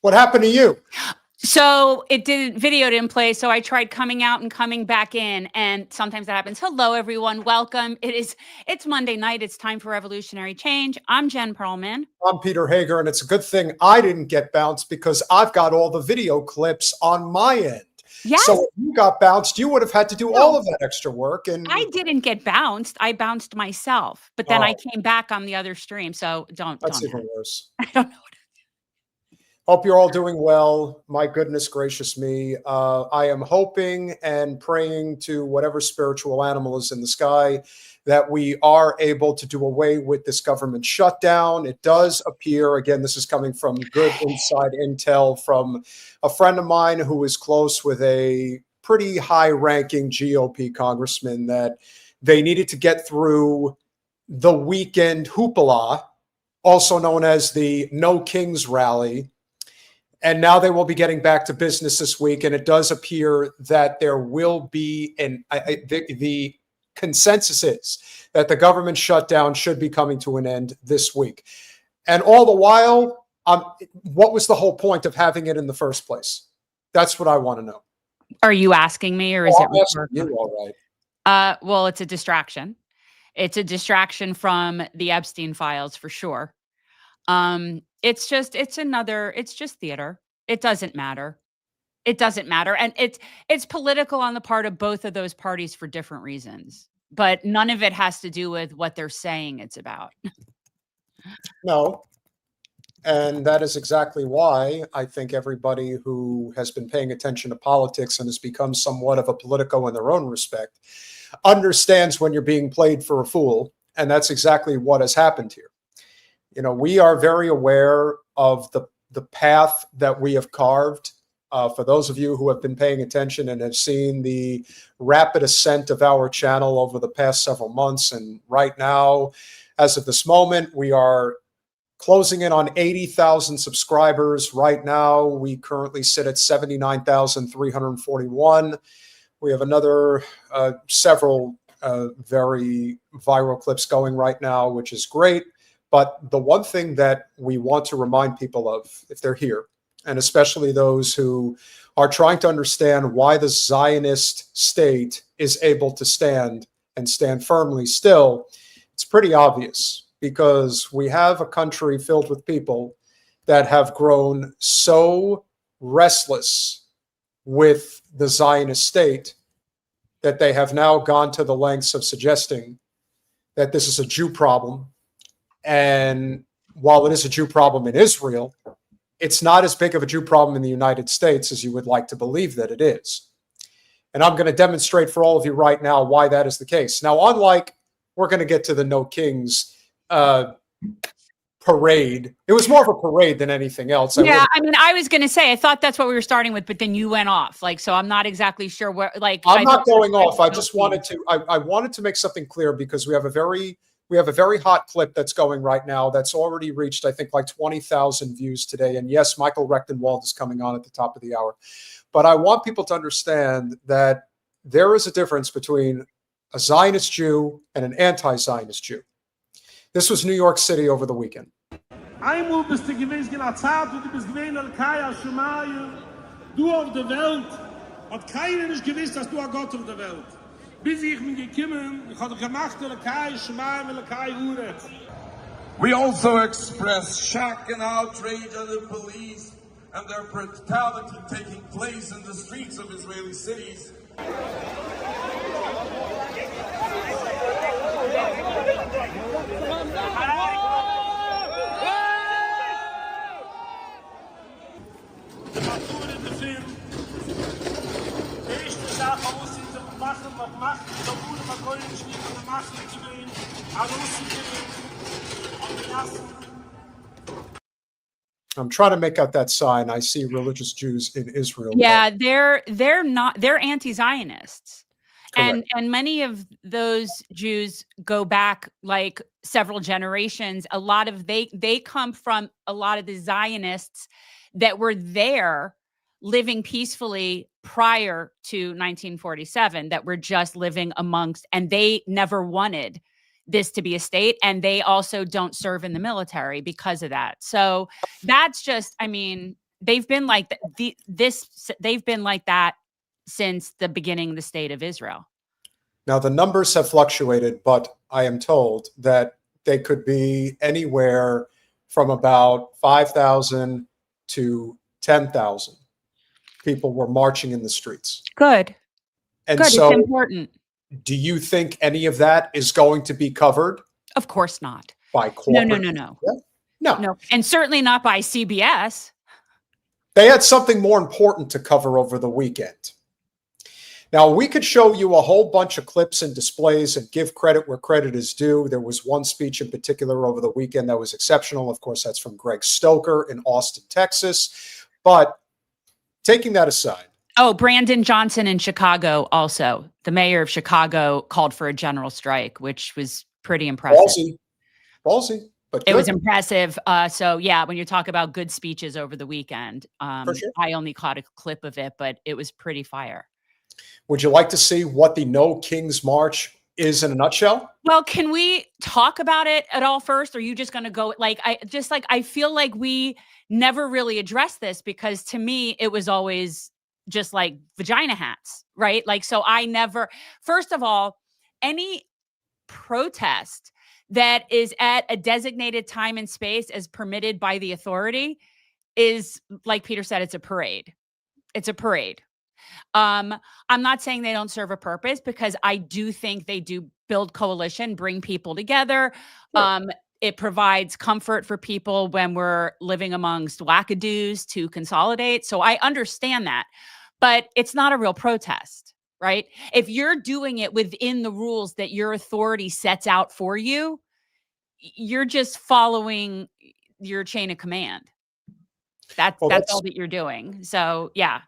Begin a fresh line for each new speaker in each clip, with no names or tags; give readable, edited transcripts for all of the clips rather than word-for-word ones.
What happened to you?
So video didn't play. So I tried coming out and coming back in, and sometimes that happens. Hello, everyone. Welcome. It's Monday night. It's time for Revolutionary Change. I'm Jen Perelman.
I'm Peter Hager, and it's a good thing I didn't get bounced because I've got all the video clips on my end.
Yes.
So if you got bounced, you would have had to do all of that extra work. And
I didn't get bounced. I bounced myself, but then I came back on the other stream. So
that's even worse.
I don't know.
Hope you're all doing well. My goodness gracious me. I am hoping and praying to whatever spiritual animal is in the sky that we are able to do away with this government shutdown. It does appear, again, this is coming from good inside intel from a friend of mine who is close with a pretty high-ranking GOP congressman, that they needed to get through the weekend hoopla, also known as the No Kings rally. And now they will be getting back to business this week. And it does appear that there will be the consensus is that the government shutdown should be coming to an end this week. And all the while, what was the whole point of having it in the first place? That's what I want to know.
Are you asking me, or is it
you? All right.
Well, it's a distraction. It's a distraction from the Epstein files for sure. It's just theater. It doesn't matter. It doesn't matter. And it's political on the part of both of those parties for different reasons, but none of it has to do with what they're saying it's about.
No. And that is exactly why I think everybody who has been paying attention to politics and has become somewhat of a politico in their own respect understands when you're being played for a fool. And that's exactly what has happened here. You know, we are very aware of the path that we have carved. For those of you who have been paying attention and have seen the rapid ascent of our channel over the past several months, and right now, as of this moment, we are closing in on 80,000 subscribers. Right now, we currently sit at 79,341. We have another several very viral clips going right now, which is great. But the one thing that we want to remind people of, if they're here, and especially those who are trying to understand why the Zionist state is able to stand and stand firmly still, it's pretty obvious, because we have a country filled with people that have grown so restless with the Zionist state that they have now gone to the lengths of suggesting that this is a Jew problem. And while it is a Jew problem in Israel, it's not as big of a Jew problem in the United States as you would like to believe that it is. And I'm going to demonstrate for all of you right now why that is the case. Now, unlike, we're going to get to the No Kings parade. It was more of a parade than anything else.
Yeah, I mean, I was going to say, I thought that's what we were starting with, but then you went off. Like, so I'm not exactly sure where, like.
I'm not going off. I just wanted to, I wanted to make something clear, because we have a very hot clip that's going right now that's already reached, I think, like 20,000 views today. And yes, Michael Rectenwald is coming on at the top of the hour. But I want people to understand that there is a difference between a Zionist Jew and an anti-Zionist Jew. This was New York City over the weekend.
Einmal bist du gewesen in der Zeit, wo du bist gewesen in Kaya Shumayu, du auf der Welt, hat keiner nicht gewusst, dass du ein Gott auf der Welt. Bis ich mich gekommen, ich hatte gemacht, Kaya Shumayu, Kaya Uretz.
We also express shock and outrage at the police and their brutality taking place in the streets of Israeli cities.
I'm trying to make out that sign. I see religious Jews in Israel.
Yeah, they're anti-Zionists. And many of those Jews go back like several generations. A lot of they come from a lot of the Zionists that were there living peacefully prior to 1947, that were just living amongst, and they never wanted this to be a state, and they also don't serve in the military because of that. So that's just, I mean, they've been like they've been like that since the beginning of the state of Israel.
Now, the numbers have fluctuated, but I am told that they could be anywhere from about 5,000 to 10,000 people were marching in the streets.
Good.
And
Good.
so,
it's important.
do you think any of that is going to be covered?
Of course not.
By corporate?
No.
No.
And certainly not by CBS.
They had something more important to cover over the weekend. Now, we could show you a whole bunch of clips and displays and give credit where credit is due. There was one speech in particular over the weekend that was exceptional. Of course, that's from Greg Stoker in Austin, Texas. But taking that aside.
Oh, Brandon Johnson in Chicago also. The mayor of Chicago called for a general strike, which was pretty impressive.
Ballsy. But
it was impressive. So yeah, when you talk about good speeches over the weekend,
For sure.
I only caught a clip of it, but it was pretty fire.
Would you like to see what the No King's March is in a nutshell?
Well, can we talk about it at all first? Or are you just going to go I feel like we never really addressed this, because to me, it was always just like vagina hats, right? Like, so I never, first of all, any protest that is at a designated time and space as permitted by the authority is, like Peter said, it's a parade. It's a parade. I'm not saying they don't serve a purpose, because I do think they do build coalition, bring people together.
Sure.
It provides comfort for people when we're living amongst wackadoos to consolidate. So I understand that, but it's not a real protest, right? If you're doing it within the rules that your authority sets out for you, you're just following your chain of command. That's all that you're doing. So yeah.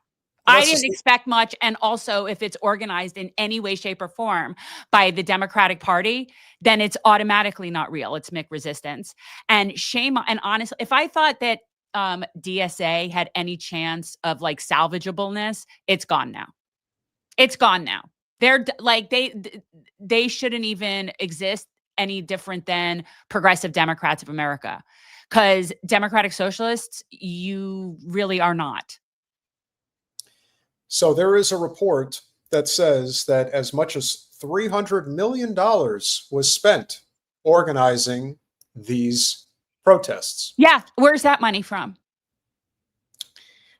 I didn't expect much. And also, if it's organized in any way, shape, or form by the Democratic Party, then it's automatically not real. It's MIC resistance. And shame. And honestly, if I thought that DSA had any chance of like salvageableness, it's gone now. It's gone now. They're like, they shouldn't even exist any different than Progressive Democrats of America, because Democratic Socialists, you really are not.
So there is a report that says that as much as $300 million was spent organizing these protests.
Yeah. Where's that money from?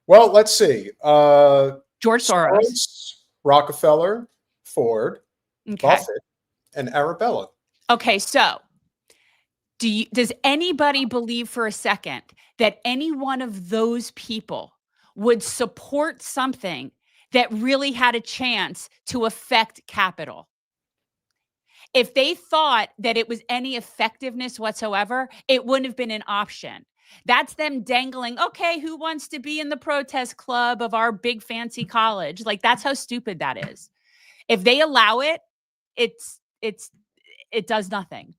Well, let's see.
George Soros,
Rockefeller, Ford,
okay.
Buffett, and Arabella.
Okay. So does anybody believe for a second that any one of those people would support something that really had a chance to affect capital? If they thought that it was any effectiveness whatsoever, it wouldn't have been an option. That's them dangling, okay, who wants to be in the protest club of our big fancy college? Like, that's how stupid that is. If they allow it, it does nothing.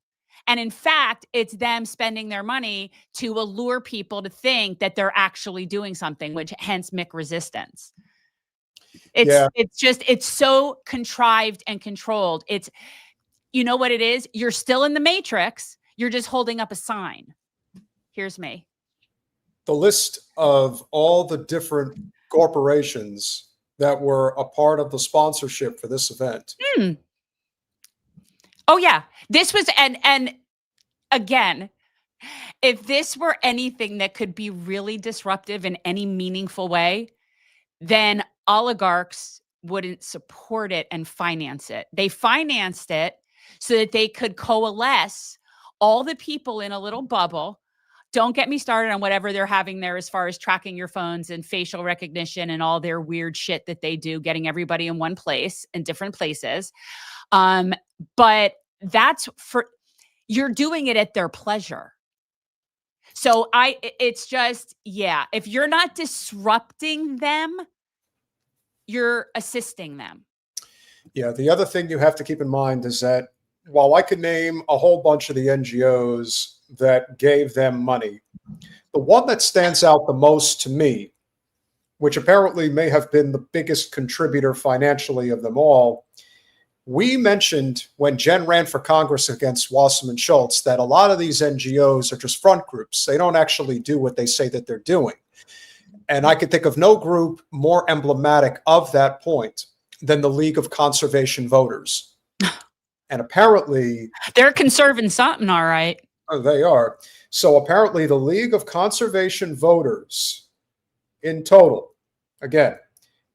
And in fact, it's them spending their money to allure people to think that they're actually doing something, which hence MIC resistance. It's so contrived and controlled. It's, you know what it is? You're still in the matrix. You're just holding up a sign. Here's me.
The list of all the different corporations that were a part of the sponsorship for this event.
Oh yeah. This was, and again, if this were anything that could be really disruptive in any meaningful way, then oligarchs wouldn't support it and finance it. They financed it so that they could coalesce all the people in a little bubble. Don't get me started on whatever they're having there as far as tracking your phones and facial recognition and all their weird shit that they do, getting everybody in one place in different places. But that's for, you're doing it at their pleasure. So it's just, yeah, if you're not disrupting them, you're assisting them.
Yeah, the other thing you have to keep in mind is that while I could name a whole bunch of the NGOs that gave them money, the one that stands out the most to me, which apparently may have been the biggest contributor financially of them all, we mentioned when Jen ran for Congress against Wasserman Schultz that a lot of these NGOs are just front groups. They don't actually do what they say that they're doing. And I could think of no group more emblematic of that point than the League of Conservation Voters. And apparently
they're conserving something, all right.
They are. So apparently the League of Conservation Voters in total, again,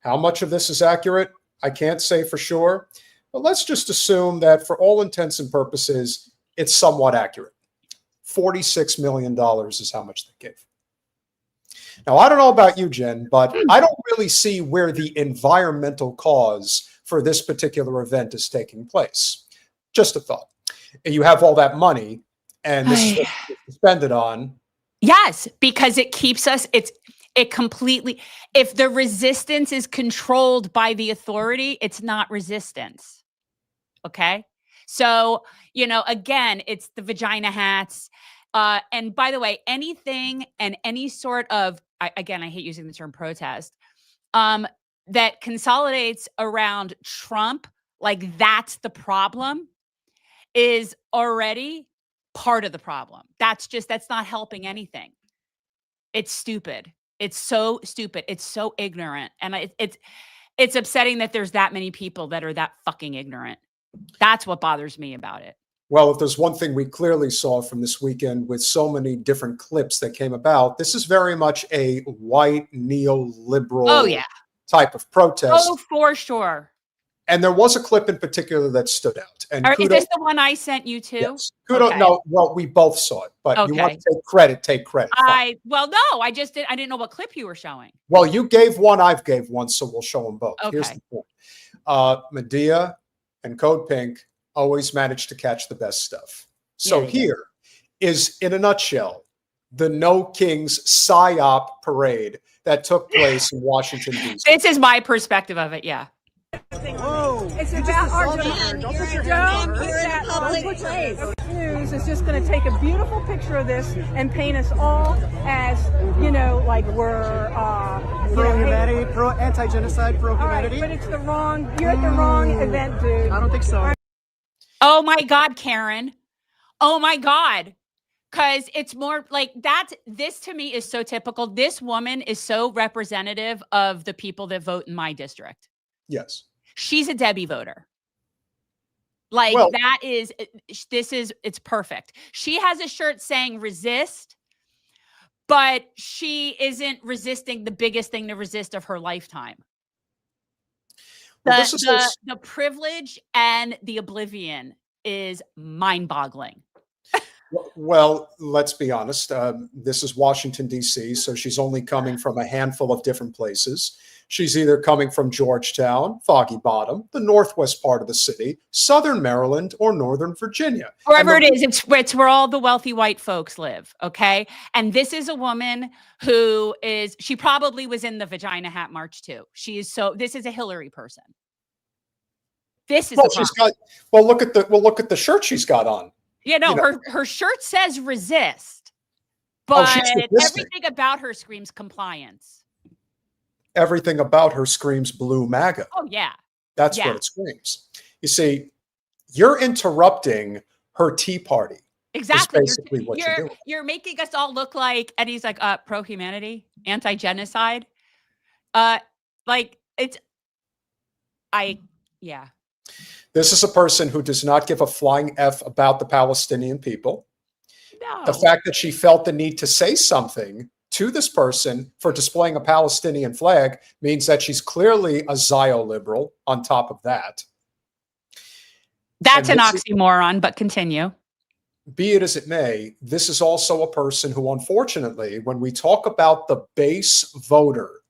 how much of this is accurate, I can't say for sure, but let's just assume that for all intents and purposes, it's somewhat accurate. $46 million is how much they gave. Now, I don't know about you, Jen, but I don't really see where the environmental cause for this particular event is taking place. Just a thought. You have all that money, and this is what you spend it on.
Yes, because it keeps us, it completely, if the resistance is controlled by the authority, it's not resistance. Okay? So, you know, again, it's the vagina hats. And by the way, anything and any sort of, again, I hate using the term protest, that consolidates around Trump, like that's the problem, is already part of the problem. That's not helping anything. It's stupid. It's so stupid. It's so ignorant. And it's upsetting that there's that many people that are that fucking ignorant. That's what bothers me about it.
Well, if there's one thing we clearly saw from this weekend with so many different clips that came about, this is very much a white neoliberal type of protest.
Oh, for sure.
And there was a clip in particular that stood out. And
is this the one I sent you to?
Yes. Kudos. Okay. No, well, we both saw it, but you want to take credit, take credit.
Well, no, I didn't know what clip you were showing.
Well, you gave one, I've gave one, so we'll show them both.
Okay.
Here's the point. Medea and Code Pink always manage to catch the best stuff. So here is, in a nutshell, the No Kings PSYOP parade that took place in Washington, D.C.
This is my perspective of it, yeah.
Whoa. It's about Argentina. Don't put your hands on her. Public place. News is just going to take a beautiful picture of this and paint us all as, you know, like we're
pro-humanity, anti-genocide, pro-humanity.
Right, but it's the wrong, you're at the wrong event, dude.
I don't think so.
Oh my God, Karen. Oh my God. Because it's more like this to me is so typical. This woman is so representative of the people that vote in my district.
Yes.
She's a Debbie voter. Like it's perfect. She has a shirt saying resist, but she isn't resisting the biggest thing to resist of her lifetime. The privilege and the oblivion is mind-boggling.
Well, let's be honest. This is Washington, D.C., so she's only coming from a handful of different places. She's either coming from Georgetown, Foggy Bottom, the northwest part of the city, southern Maryland, or northern Virginia.
Wherever it is, it's where all the wealthy white folks live, okay? And this is a woman who she probably was in the Vagina Hat March too. This is a Hillary person. This is
look at the shirt she's got on.
Yeah, no, her shirt says resist, but everything about her screams compliance.
Everything about her screams blue MAGA.
Oh, yeah.
That's what it screams. You see, you're interrupting her tea party.
Exactly.
Basically what you're doing.
You're making us all look like, and he's like, pro-humanity, anti-genocide.
This is a person who does not give a flying F about the Palestinian people.
No.
The fact that she felt the need to say something to this person for displaying a Palestinian flag means that she's clearly a Zio-liberal on top of that.
That's an oxymoron, but continue.
Be it as it may, this is also a person who, unfortunately, when we talk about the base voter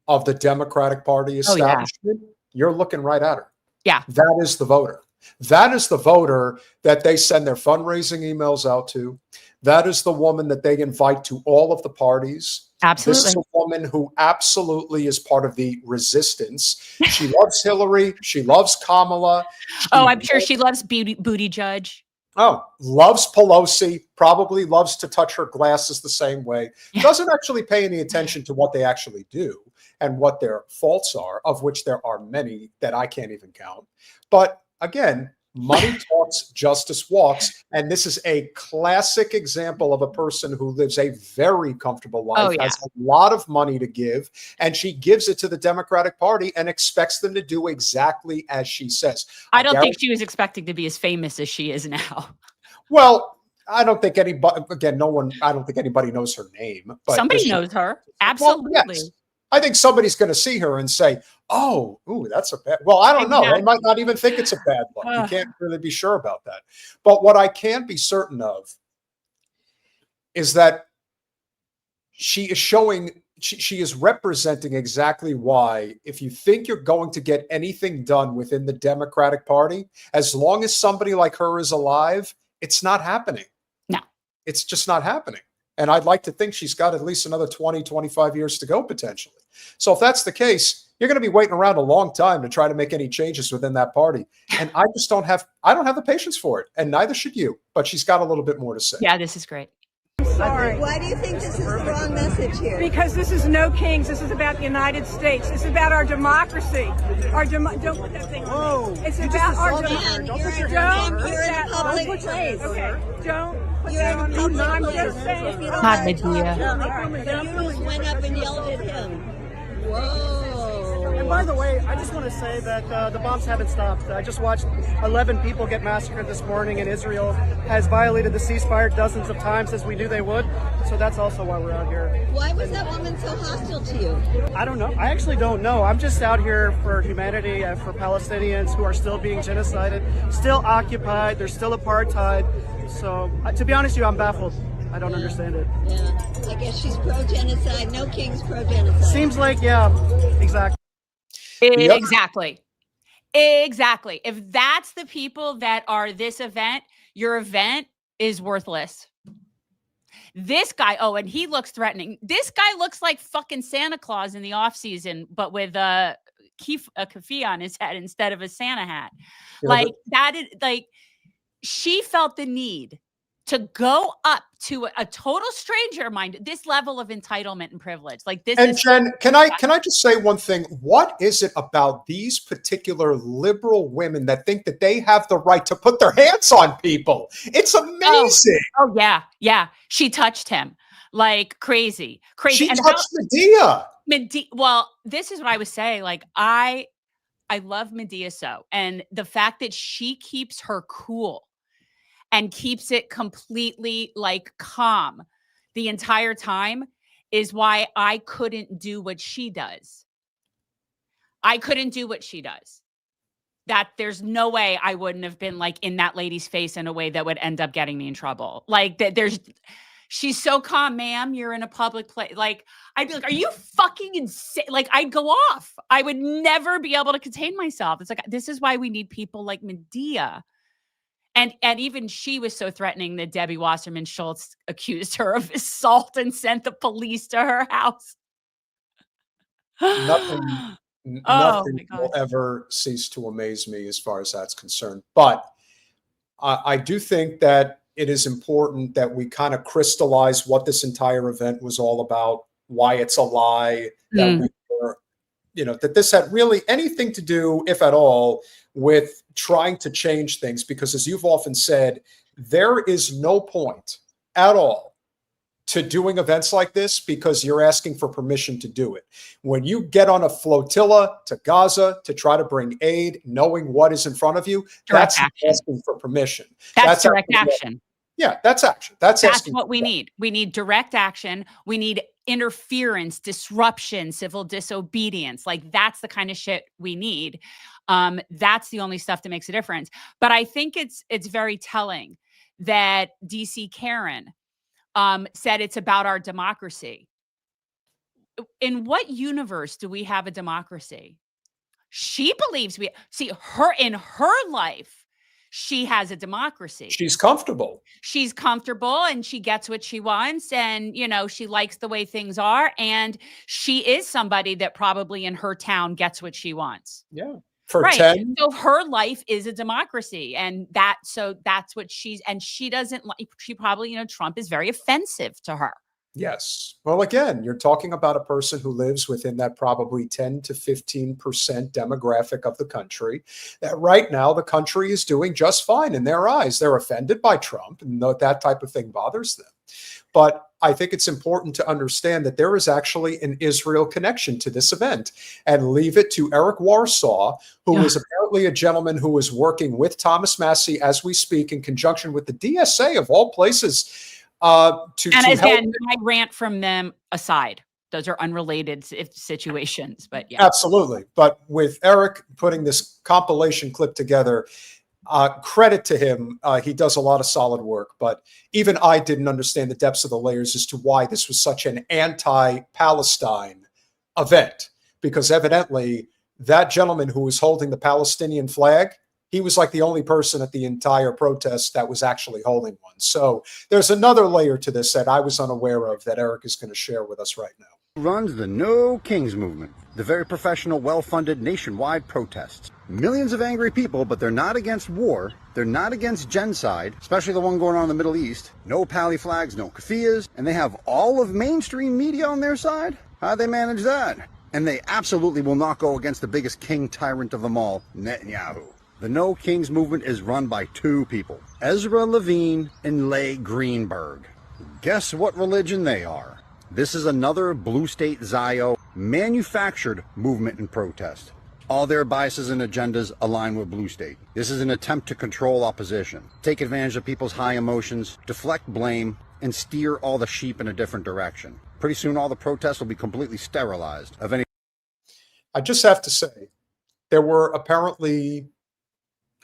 of the Democratic Party establishment, you're looking right at her.
Yeah.
That is the voter. That is the voter that they send their fundraising emails out to. That is the woman that they invite to all of the parties.
Absolutely.
This is a woman who absolutely is part of the resistance. She loves Hillary. She loves Kamala.
I'm sure she loves Booty Judge.
Oh, loves Pelosi, probably loves to touch her glasses the same way. Yeah. Doesn't actually pay any attention to what they actually do and what their faults are, of which there are many that I can't even count. But again, Money talks, justice walks. And this is a classic example of a person who lives a very comfortable life, has a lot of money to give, and she gives it to the Democratic Party and expects them to do exactly as she says.
I don't think she was expecting to be as famous as she is now.
Well, I don't think anybody, again, I don't think anybody knows her name. But
somebody knows her. Absolutely.
Well, yes. I think somebody's going to see her and say, oh, ooh, that's a bad, well, I don't know. They might not even think it's a bad look. You can't really be sure about that. But what I can be certain of is that she is showing, she is representing exactly why, if you think you're going to get anything done within the Democratic Party, as long as somebody like her is alive, it's not happening.
No.
It's just not happening. And I'd like to think she's got at least another 20, 25 years to go potentially. So if that's the case, you're going to be waiting around a long time to try to make any changes within that party. And I just don't have the patience for it. And neither should you. But she's got a little bit more to say.
Yeah, this is great.
Sorry.
Why do you think this is the wrong message here?
Because this is no kings. This is about the United States. It's about our democracy. Don't put that thing on. It's about our democracy.
You're in a public place.
Okay. Don't put that on me. I'm just saying.
Not Medea.
You just went up and yelled at him. Whoa.
And by the way, I just want to say that the bombs haven't stopped. I just watched 11 people get massacred this morning, and Israel has violated the ceasefire dozens of times, as we knew they would. So that's also why we're out here.
Why was that woman so hostile to you?
I don't know. I actually don't know. I'm just out here for humanity and for Palestinians who are still being genocided, still occupied. There's still apartheid. So to be honest with you, I'm baffled. I don't understand it.
Yeah. I guess she's pro-genocide. No king's pro-genocide.
Seems like, yeah, exactly.
Yep.
Exactly. If that's the people that are this event, your event is worthless. This guy, and he looks threatening. This guy looks like fucking Santa Claus in the off season, but with a keffiyeh on his head instead of a Santa hat. She felt the need to go up to a total stranger, mind this level of entitlement and privilege. Like this.
And Jen, can I just say one thing? What is it about these particular liberal women that think that they have the right to put their hands on people? It's amazing.
Oh yeah, yeah. She touched him like crazy.
She touched Medea.
Well, this is what I was saying. Like I love Medea so, and the fact that she keeps her cool and keeps it completely like calm the entire time is why I couldn't do what she does. I couldn't do what she does. That there's no way I wouldn't have been like in that lady's face in a way that would end up getting me in trouble. Like she's so calm, ma'am, you're in a public place. Like I'd be like, are you fucking insane? Like I'd go off. I would never be able to contain myself. It's like, this is why we need people like Medea. And even she was so threatening that Debbie Wasserman Schultz accused her of assault and sent the police to her house.
Nothing will ever cease to amaze me as far as that's concerned. But I do think that it is important that we kind of crystallize what this entire event was all about, why it's a lie, that we were, that this had really anything to do, if at all, with trying to change things. Because as you've often said, there is no point at all to doing events like this because you're asking for permission to do it. When you get on a flotilla to Gaza to try to bring aid, knowing what is in front of you, that's asking for permission.
That's direct action.
Yeah, that's action. That's
what we need. We need direct action. We need interference, disruption, civil disobedience. Like that's the kind of shit we need. That's the only stuff that makes a difference. But I think it's very telling that DC Karen said it's about our democracy. In what universe do we have a democracy? She believes in her life. She has a democracy.
She's comfortable.
She's comfortable and she gets what she wants. And, she likes the way things are. And she is somebody that probably in her town gets what she wants.
Yeah. For
right.
10.
So her life is a democracy. And that's what she doesn't like. She probably, Trump is very offensive to her.
Yes. Well, again, you're talking about a person who lives within that probably 10 to 15% demographic of the country, that right now the country is doing just fine in their eyes. They're offended by Trump, and that type of thing bothers them. But I think it's important to understand that there is actually an Israel connection to this event, and leave it to Eric Warsaw, who is apparently a gentleman who is working with Thomas Massie as we speak in conjunction with the DSA of all places.
And again, my rant from them aside, those are unrelated situations, but yeah.
Absolutely. But with Eric putting this compilation clip together, credit to him. He does a lot of solid work, but even I didn't understand the depths of the layers as to why this was such an anti-Palestine event, because evidently that gentleman who was holding the Palestinian flag, he was like the only person at the entire protest that was actually holding one. So there's another layer to this that I was unaware of that Eric is going to share with us right now.
Runs the No Kings movement, the very professional, well-funded nationwide protests. Millions of angry people, but they're not against war. They're not against genocide, especially the one going on in the Middle East. No pally flags, no keffiyehs, and they have all of mainstream media on their side. How'd they manage that? And they absolutely will not go against the biggest king tyrant of them all, Netanyahu. The No Kings movement is run by two people, Ezra Levine and Leigh Greenberg. Guess what religion they are? This is another blue state Zio manufactured movement and protest. All their biases and agendas align with blue state. This is an attempt to control opposition, take advantage of people's high emotions, deflect blame, and steer all the sheep in a different direction. Pretty soon all the protests will be completely sterilized of any.
I just have to say, there were apparently,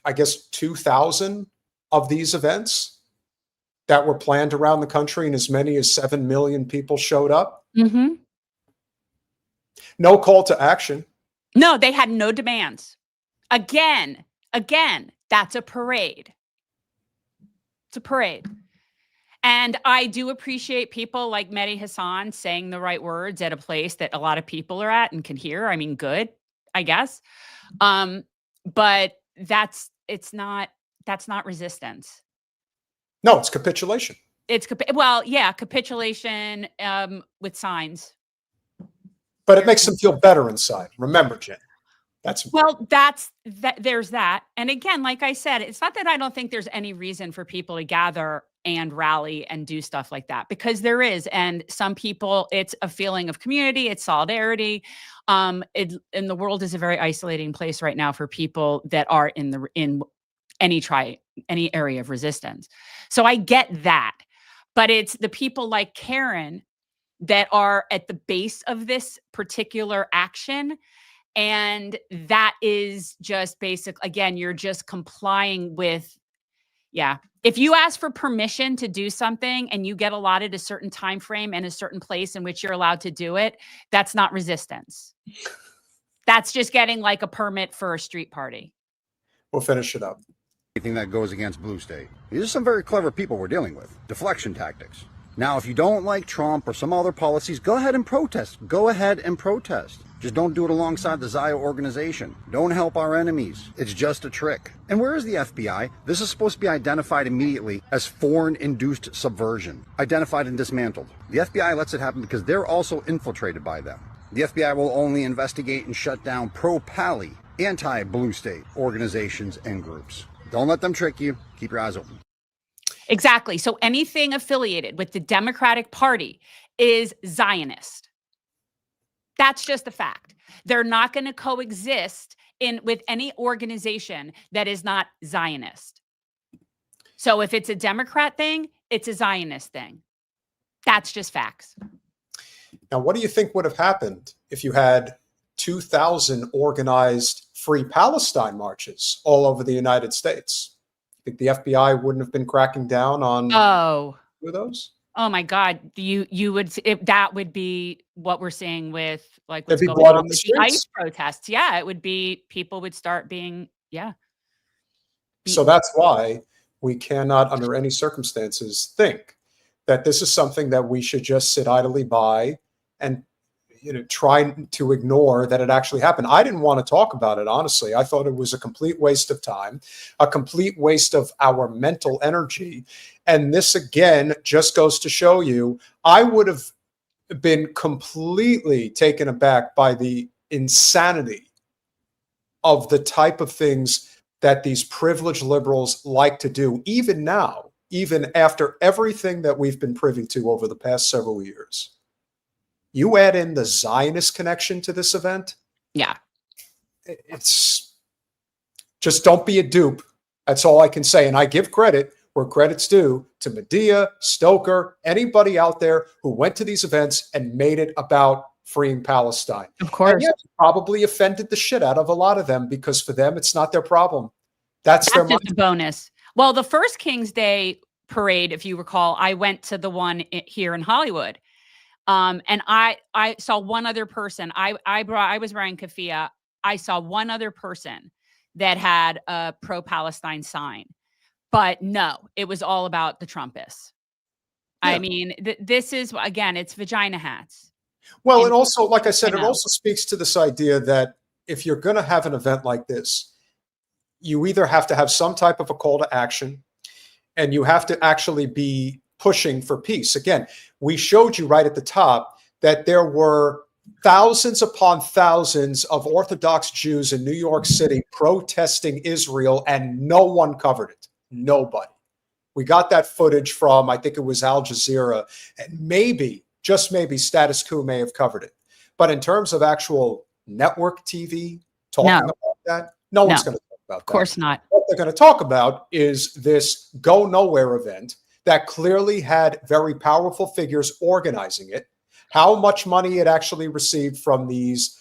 I guess, 2,000 of these events that were planned around the country, and as many as 7 million people showed up.
Mm-hmm.
No call to action.
No, they had no demands. Again, that's a parade. It's a parade. And I do appreciate people like Mehdi Hassan saying the right words at a place that a lot of people are at and can hear. I mean, good, I guess. But that's not resistance.
No, it's capitulation.
Capitulation with signs.
But it makes them feel better inside. Remember, Jen.
There's that. And again, like I said, it's not that I don't think there's any reason for people to gather and rally and do stuff like that, because there is. And some people, it's a feeling of community, it's solidarity. And the world is a very isolating place right now for people that are in any area of resistance. So I get that. But it's the people like Karen that are at the base of this particular action. And that is just basic. Again, you're just complying with, if you ask for permission to do something and you get allotted a certain time frame and a certain place in which you're allowed to do it, that's not resistance. That's just getting like a permit for a street party.
We'll finish it up.
Anything that goes against blue state. These are some very clever people we're dealing with. Deflection tactics. Now, if you don't like Trump or some other policies, go ahead and protest. Go ahead and protest. Just don't do it alongside the Zio organization. Don't help our enemies. It's just a trick. And where is the FBI? This is supposed to be identified immediately as foreign-induced subversion. Identified and dismantled. The FBI lets it happen because they're also infiltrated by them. The FBI will only investigate and shut down pro-Pally, anti-blue state organizations and groups. Don't let them trick you. Keep your eyes open.
Exactly. So anything affiliated with the Democratic Party is Zionist. That's just a fact. They're not going to coexist with any organization that is not Zionist. So if it's a Democrat thing, it's a Zionist thing. That's just facts.
Now, what do you think would have happened if you had 2,000 organized Free Palestine marches all over the United States? Think the FBI wouldn't have been cracking down on those?
Oh my God, you would. That would be what we're seeing with like what's going on with the ICE protests. Yeah, it would be. People would start being
So that's why we cannot, under any circumstances, think that this is something that we should just sit idly by and trying to ignore that it actually happened. I didn't want to talk about it, honestly. I thought it was a complete waste of time, a complete waste of our mental energy. And this, again, just goes to show you, I would have been completely taken aback by the insanity of the type of things that these privileged liberals like to do, even now, even after everything that we've been privy to over the past several years. You add in the Zionist connection to this event.
Yeah.
It's just, don't be a dupe. That's all I can say. And I give credit where credit's due to Medea, Stoker, anybody out there who went to these events and made it about freeing Palestine.
Of course.
And yeah, probably offended the shit out of a lot of them, because for them, it's not their problem. That's their
just a bonus. Well, the first King's Day parade, if you recall, I went to the one here in Hollywood. And I saw one other person. I was wearing keffiyeh. I saw one other person that had a pro-Palestine sign, but no, it was all about the Trumpists. Yeah. I mean, this is, again, it's vagina hats.
Well, and also, like I said, it also speaks to this idea that if you're going to have an event like this, you either have to have some type of a call to action, and you have to actually be pushing for peace. Again, we showed you right at the top that there were thousands upon thousands of Orthodox Jews in New York City protesting Israel, and no one covered it. Nobody. We got that footage from, I think it was Al Jazeera, and maybe, just maybe, Status Quo may have covered it. But in terms of actual network TV talking about that, no one's going to talk about that.
Of course not.
What they're going to talk about is this go nowhere event that clearly had very powerful figures organizing it. How much money it actually received from these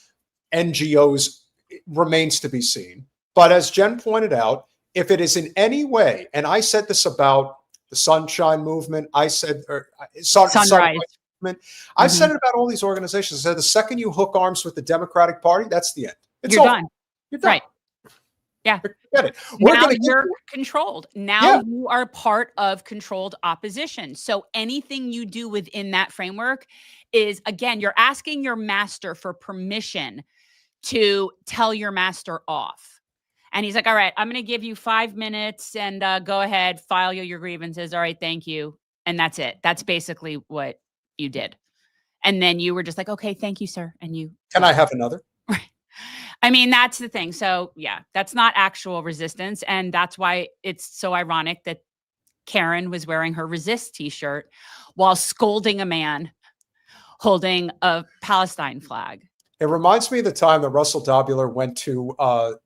NGOs remains to be seen. But as Jen pointed out, if it is in any way, and I said this about the Sunshine Movement, I said, Sunrise Movement, I've said it about all these organizations. I said the second you hook arms with the Democratic Party, that's the end.
You're done.
You're done.
Right. Yeah. Now you're controlled. Now you are part of controlled opposition. So anything you do within that framework is, again, you're asking your master for permission to tell your master off. And he's like, all right, I'm going to give you 5 minutes and go ahead, file your grievances. All right, thank you. And that's it. That's basically what you did. And then you were just like, okay, thank you, sir. And you.
Can I have another?
Right. I mean, that's the thing. So yeah, that's not actual resistance. And that's why it's so ironic that Karen was wearing her resist t-shirt while scolding a man holding a Palestine flag.
It reminds me of the time that Russell Dobular went to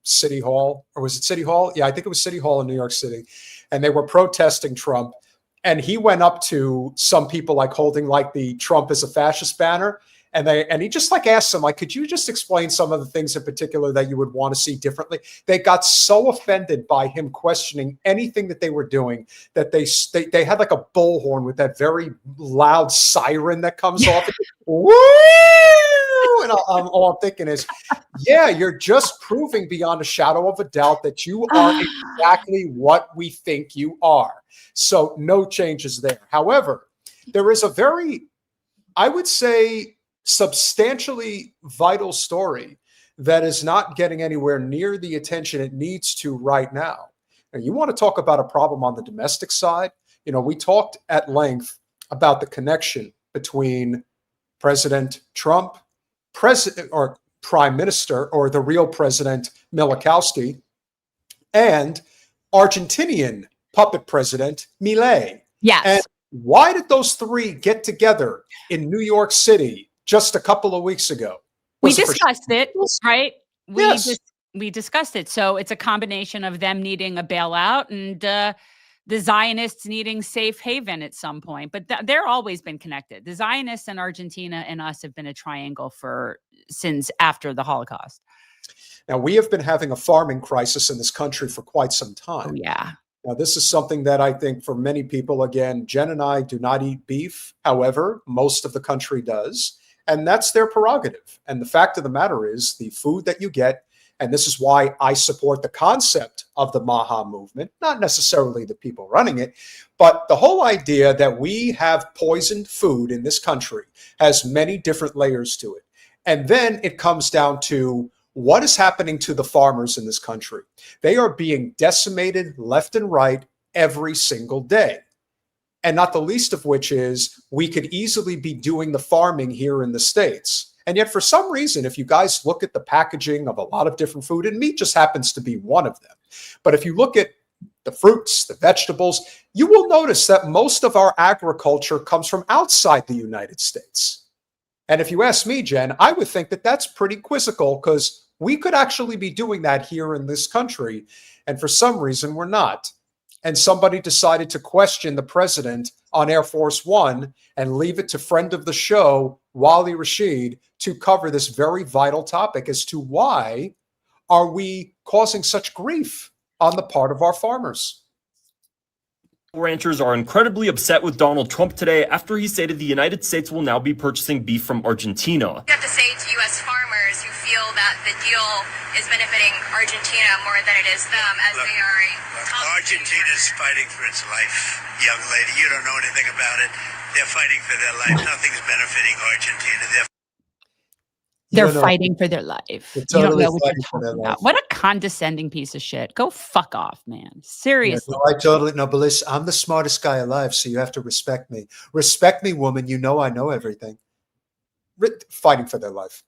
City Hall, or was it City Hall? Yeah, I think it was City Hall in New York City. And they were protesting Trump. And he went up to some people like holding like the Trump is a fascist banner. And he just like asked them, like, could you just explain some of the things in particular that you would want to see differently? They got so offended by him questioning anything that they were doing that they had like a bullhorn with that very loud siren that comes off. Woo! And all I'm thinking is, yeah, you're just proving beyond a shadow of a doubt that you are exactly what we think you are. So no changes there. However, there is a very, I would say, substantially vital story that is not getting anywhere near the attention it needs to right now. And you want to talk about a problem on the domestic side? You know, we talked at length about the connection between President Trump, President or Prime Minister, or the real President Milikowski, and Argentinian puppet President Milei.
Yes.
And why did those three get together in New York City just a couple of weeks ago?
We discussed it, right?
Yes.
We discussed it. So it's a combination of them needing a bailout and the Zionists needing safe haven at some point. But they're always been connected. The Zionists and Argentina and us have been a triangle since after the Holocaust.
Now, we have been having a farming crisis in this country for quite some time.
Oh, yeah.
Now, this is something that I think for many people, again, Jen and I do not eat beef. However, most of the country does. And that's their prerogative. And the fact of the matter is the food that you get, and this is why I support the concept of the Maha movement, not necessarily the people running it, but the whole idea that we have poisoned food in this country has many different layers to it. And then it comes down to what is happening to the farmers in this country. They are being decimated left and right every single day. And not the least of which is we could easily be doing the farming here in the States. And yet for some reason, if you guys look at the packaging of a lot of different food, and meat just happens to be one of them. But if you look at the fruits, the vegetables, you will notice that most of our agriculture comes from outside the United States. And if you ask me, Jen, I would think that that's pretty quizzical because we could actually be doing that here in this country. And for some reason, we're not. And somebody decided to question the president on Air Force One and leave it to friend of the show, Wally Rashid, to cover this very vital topic as to why are we causing such grief on the part of our farmers.
Ranchers are incredibly upset with Donald Trump today after he stated the United States will now be purchasing beef from Argentina.
You have to say to U.S. farmers who feel that the deal is benefiting Argentina more than it is them, as they are
Argentina's fighting for its life, young lady. You don't know anything about it. They're fighting for their life. Nothing's benefiting Argentina.
They're fighting for their life. You don't know what you're talking about. What a condescending piece of shit. Go fuck off, man. Seriously.
Yeah, no, I totally know, but listen, I'm the smartest guy alive, so you have to respect me. Respect me, woman. You know I know everything. Fighting for their life.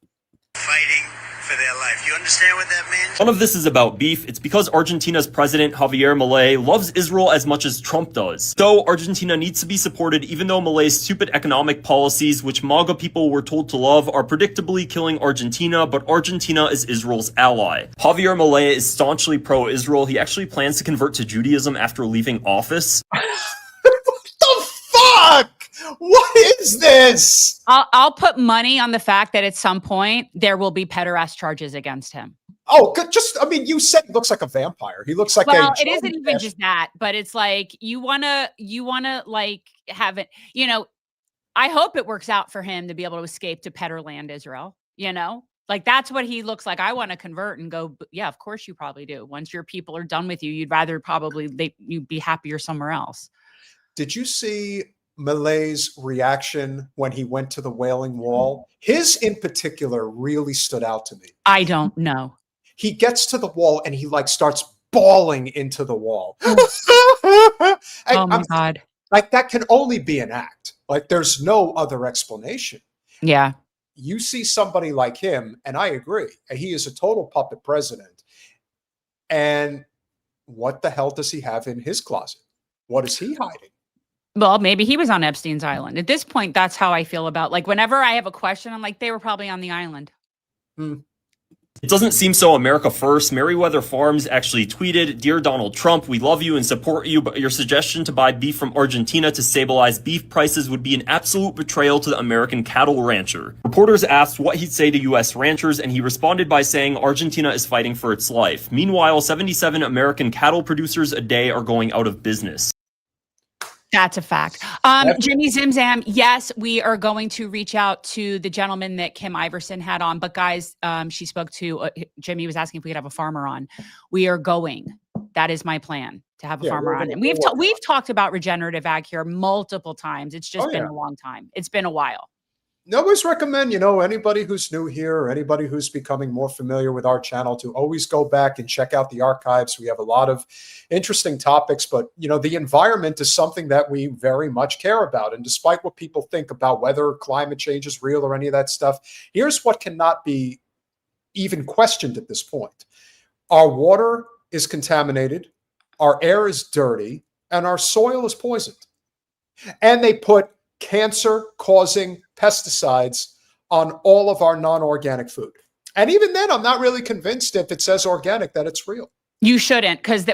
Fighting for their life. You understand what that means?
None of this is about beef. It's because Argentina's president, Javier Milei, loves Israel as much as Trump does. So Argentina needs to be supported even though Milei's stupid economic policies, which MAGA people were told to love, are predictably killing Argentina, but Argentina is Israel's ally. Javier Milei is staunchly pro-Israel. He actually plans to convert to Judaism after leaving office.
What the fuck? What is this?
I'll put money on the fact that at some point there will be pederast charges against him.
Oh, I mean, you said he looks like a vampire. He looks like
it isn't even just that, but it's like you wanna like have it, I hope it works out for him to be able to escape to Peterland, Israel, like that's what he looks like. I want to convert and go, yeah, of course you probably do. Once your people are done with you, you'd rather you'd be happier somewhere else.
Did you see Milei's reaction when he went to the Wailing Wall? His in particular really stood out to me.
I don't know.
He gets to the wall and he starts bawling into the wall.
Oh my God.
Like that can only be an act. Like there's no other explanation.
Yeah.
You see somebody like him, and I agree, he is a total puppet president. And what the hell does he have in his closet? What is he hiding?
Well, maybe he was on Epstein's island. At this point, that's how I feel about, like, whenever I have a question, I'm like, they were probably on the island.
It doesn't seem so America first. Meriwether Farms actually tweeted, "Dear Donald Trump, we love you and support you, but your suggestion to buy beef from Argentina to stabilize beef prices would be an absolute betrayal to the American cattle rancher." Reporters asked what he'd say to U.S. ranchers, and he responded by saying Argentina is fighting for its life. Meanwhile, 77 American cattle producers a day are going out of business.
That's a fact. Jimmy Zimzam, yes, we are going to reach out to the gentleman that Kim Iverson had on. But guys, she spoke to, Jimmy was asking if we could have a farmer on. We are going. That is my plan, to have a farmer on. And we've talked about regenerative ag here multiple times. It's just been a long time. It's been a while.
I always recommend, anybody who's new here or anybody who's becoming more familiar with our channel to always go back and check out the archives. We have a lot of interesting topics, but, the environment is something that we very much care about. And despite what people think about whether climate change is real or any of that stuff, here's what cannot be even questioned at this point. Our water is contaminated, our air is dirty, and our soil is poisoned. And they put cancer-causing pesticides on all of our non-organic food. And even then, I'm not really convinced if it says organic that it's real.
You shouldn't, because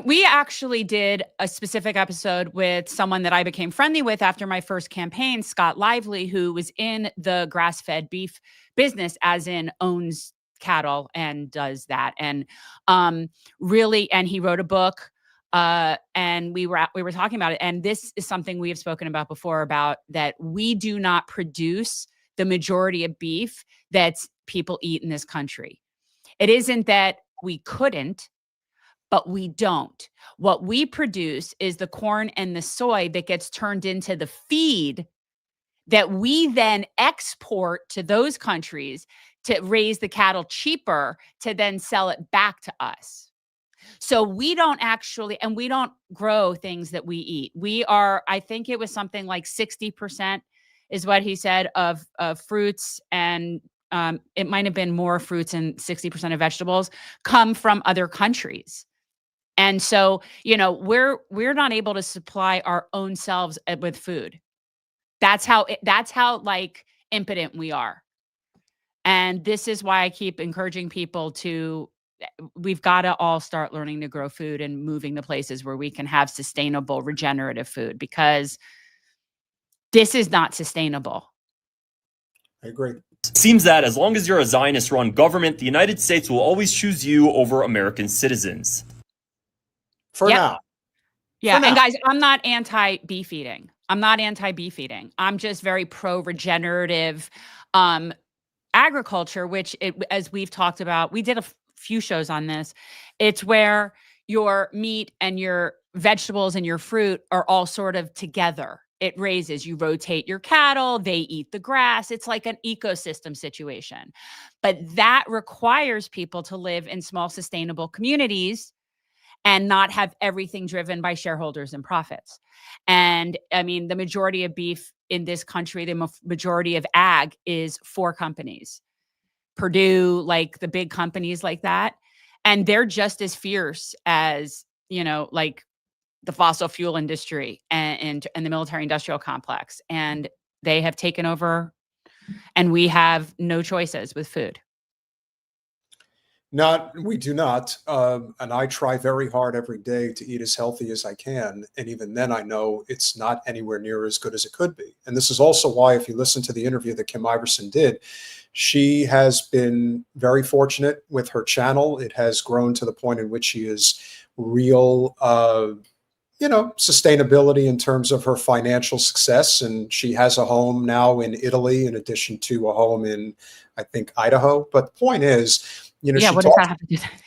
we actually did a specific episode with someone that I became friendly with after my first campaign, Scott Lively, who was in the grass-fed beef business, as in owns cattle and does that. And really, and he wrote a book. And we were talking about it, and this is something we have spoken about before, about that we do not produce the majority of beef that people eat in this country. It isn't that we couldn't, but we don't. What we produce is the corn and the soy that gets turned into the feed that we then export to those countries to raise the cattle cheaper to then sell it back to us. So we don't actually, and we don't grow things that we eat. We are, I think it was something like 60% is what he said of fruits, and it might have been more fruits, and 60% of vegetables come from other countries. And so, you know, we're not able to supply our own selves with food. That's how like impotent we are. And this is why I keep encouraging people we've got to all start learning to grow food and moving to places where we can have sustainable, regenerative food, because this is not sustainable.
I agree.
Seems that as long as you're a Zionist-run government, the United States will always choose you over American citizens.
For now.
Yeah,
For now.
and guys, I'm not anti-beef eating. I'm just very pro-regenerative agriculture, which, as we've talked about, we did a few shows on this. It's where your meat and your vegetables and your fruit are all sort of together. It raises, you rotate your cattle, they eat the grass. It's like an ecosystem situation. But that requires people to live in small, sustainable communities and not have everything driven by shareholders and profits. And I mean, the majority of beef in this country, the majority of ag is for companies. Purdue, like the big companies like that. And they're just as fierce as, you know, like the fossil fuel industry and the military industrial complex. And they have taken over, and we have no choices with food.
We do not. And I try very hard every day to eat as healthy as I can. And even then, I know it's not anywhere near as good as it could be. And this is also why, if you listen to the interview that Kim Iverson did, she has been very fortunate with her channel. It has grown to the point in which she is real, sustainability in terms of her financial success. And she has a home now in Italy, in addition to a home in, I think, Idaho. But the point is,
what does that have to do with that?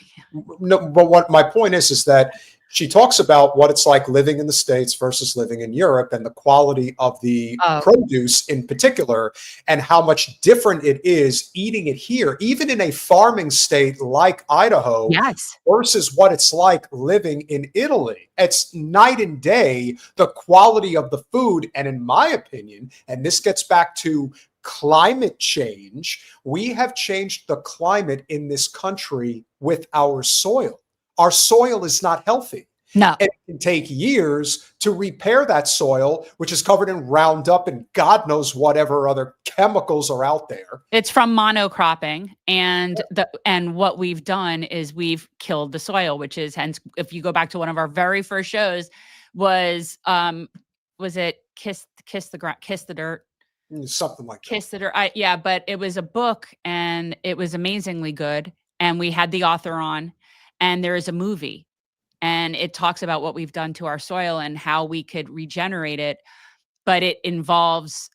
No, but what my point is that she talks about what it's like living in the States versus living in Europe, and the quality of the produce in particular, and how much different it is eating it here, even in a farming state like Idaho, versus what it's like living in Italy. It's night and day, the quality of the food. And in my opinion, and this gets back to climate change, we have changed the climate in this country with our soil. Our soil is not healthy.
No.
It can take years to repair that soil, which is covered in Roundup and God knows whatever other chemicals are out there.
It's from monocropping, and what we've done is we've killed the soil, which is, hence, if you go back to one of our very first shows, was it Kiss the Dirt?
Something like that.
Kiss the Dirt. Yeah, but it was a book, and it was amazingly good. And we had the author on, and there is a movie, and it talks about what we've done to our soil and how we could regenerate it. But it involves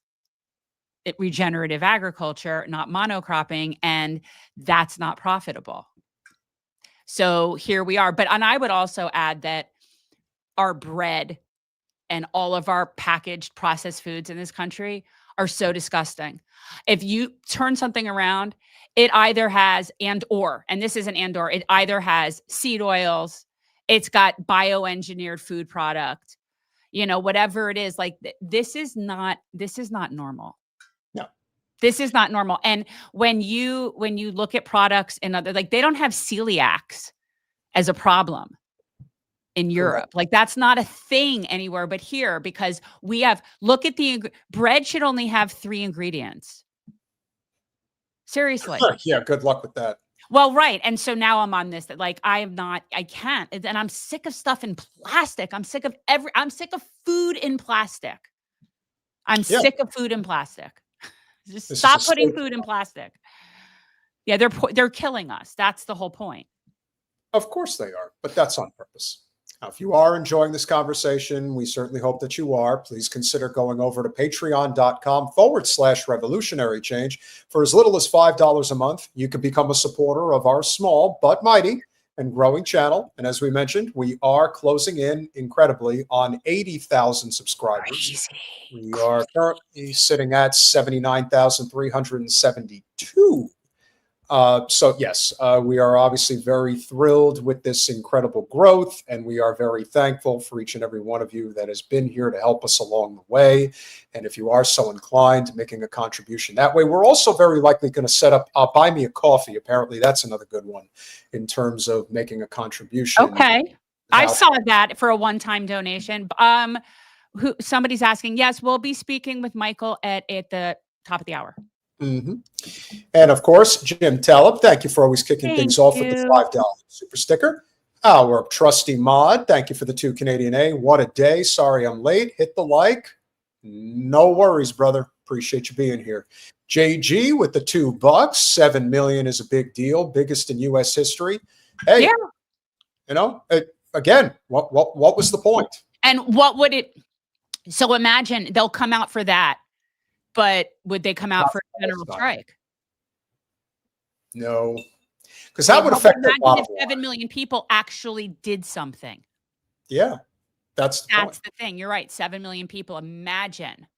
regenerative agriculture, not monocropping, and that's not profitable. So here we are. And I would also add that our bread and all of our packaged processed foods in this country are so disgusting. If you turn something around, it either has and this is an it either has seed oils, it's got bioengineered food product, whatever it is. Like, this is not normal.
No.
This is not normal. And when you look at products in other, like, they don't have celiacs as a problem in Europe. Like, that's not a thing anywhere but here, because we have, look at bread should only have 3 ingredients. Seriously.
Yeah, good luck with that.
Well, right. And so now I'm on this, that like, I can't, and I'm sick of stuff in plastic. I'm sick of food in plastic. I'm sick of food in plastic. Just stop putting food in plastic. Yeah, they're killing us. That's the whole point.
Of course they are, but that's on purpose. Now, if you are enjoying this conversation, we certainly hope that you are. Please consider going over to patreon.com/revolutionary change. For as little as $5 a month, you can become a supporter of our small but mighty and growing channel. And as we mentioned, we are closing in incredibly on 80,000 subscribers. We are currently sitting at 79,372. So yes, we are obviously very thrilled with this incredible growth, and we are very thankful for each and every one of you that has been here to help us along the way. And if you are so inclined, making a contribution that way, we're also very likely going to set up Buy Me a Coffee. Apparently, that's another good one in terms of making a contribution.
Okay, I saw that for a one-time donation. Somebody's asking, yes, we'll be speaking with Michael at the top of the hour.
Mm-hmm. And of course, Jim Taleb, thank you for always kicking things off with the $5 super sticker. Our trusty mod, thank you for the 2 Canadian A. What a day. Sorry I'm late. Hit the like. No worries, brother. Appreciate you being here. JG with the $2. $7 million is a big deal. Biggest in U.S. history. Hey,
yeah.
You know, again, what was the point?
And what would it? So imagine they'll come out for that. But would they come out for a general strike?
No, because that would affect a lot of
7 million people actually did something.
Yeah, that's
the thing. You're right. 7 million people. Imagine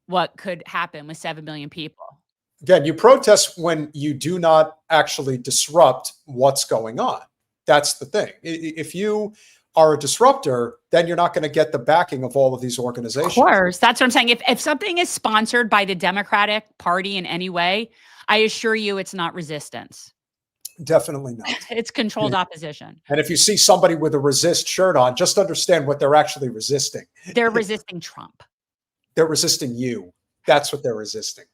what could happen with 7 million people.
Again, you protest when you do not actually disrupt what's going on. That's the thing. If you are a disruptor, then you're not going to get the backing of all of these organizations.
Of course. That's what I'm saying. If something is sponsored by the Democratic Party in any way, I assure you it's not resistance.
Definitely not.
It's controlled opposition.
And if you see somebody with a resist shirt on, just understand what they're actually resisting.
They're resisting Trump.
They're resisting you. That's what they're resisting.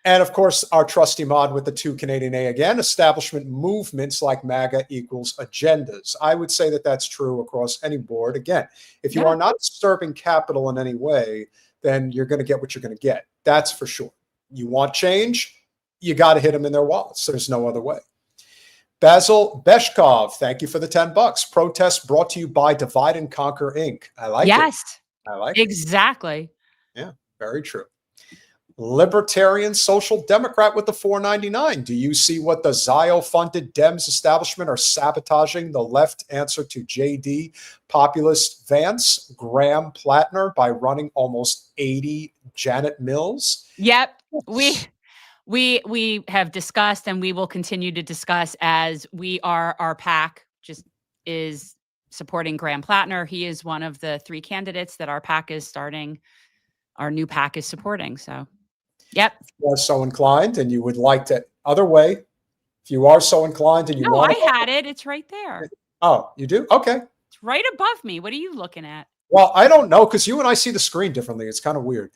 And of course, our trusty mod with the 2 Canadian A again, establishment movements like MAGA equals agendas. I would say that that's true across any board. Again, if you are not disturbing capital in any way, then you're going to get what you're going to get. That's for sure. You want change, you got to hit them in their wallets. There's no other way. Basil Beshkov, thank you for the $10. Protest brought to you by Divide and Conquer Inc. I like it.
Yes.
I like it.
Exactly.
Yeah, very true. Libertarian Social Democrat with the $4.99. Do you see what the Zio-funded Dems establishment are sabotaging the left answer to JD populist Vance, Graham Plattner, by running almost 80 Janet Mills?
Yep. We have discussed, and we will continue to discuss, as our PAC just is supporting Graham Plattner. He is one of the 3 candidates that our PAC is starting. Our new PAC is supporting. So, yep.
If you are so inclined and you would like to, other way, if you are so inclined and you want
I had it. It's right there.
Oh, you do? Okay.
It's right above me. What are you looking at?
Well, I don't know, because you and I see the screen differently. It's kind of weird.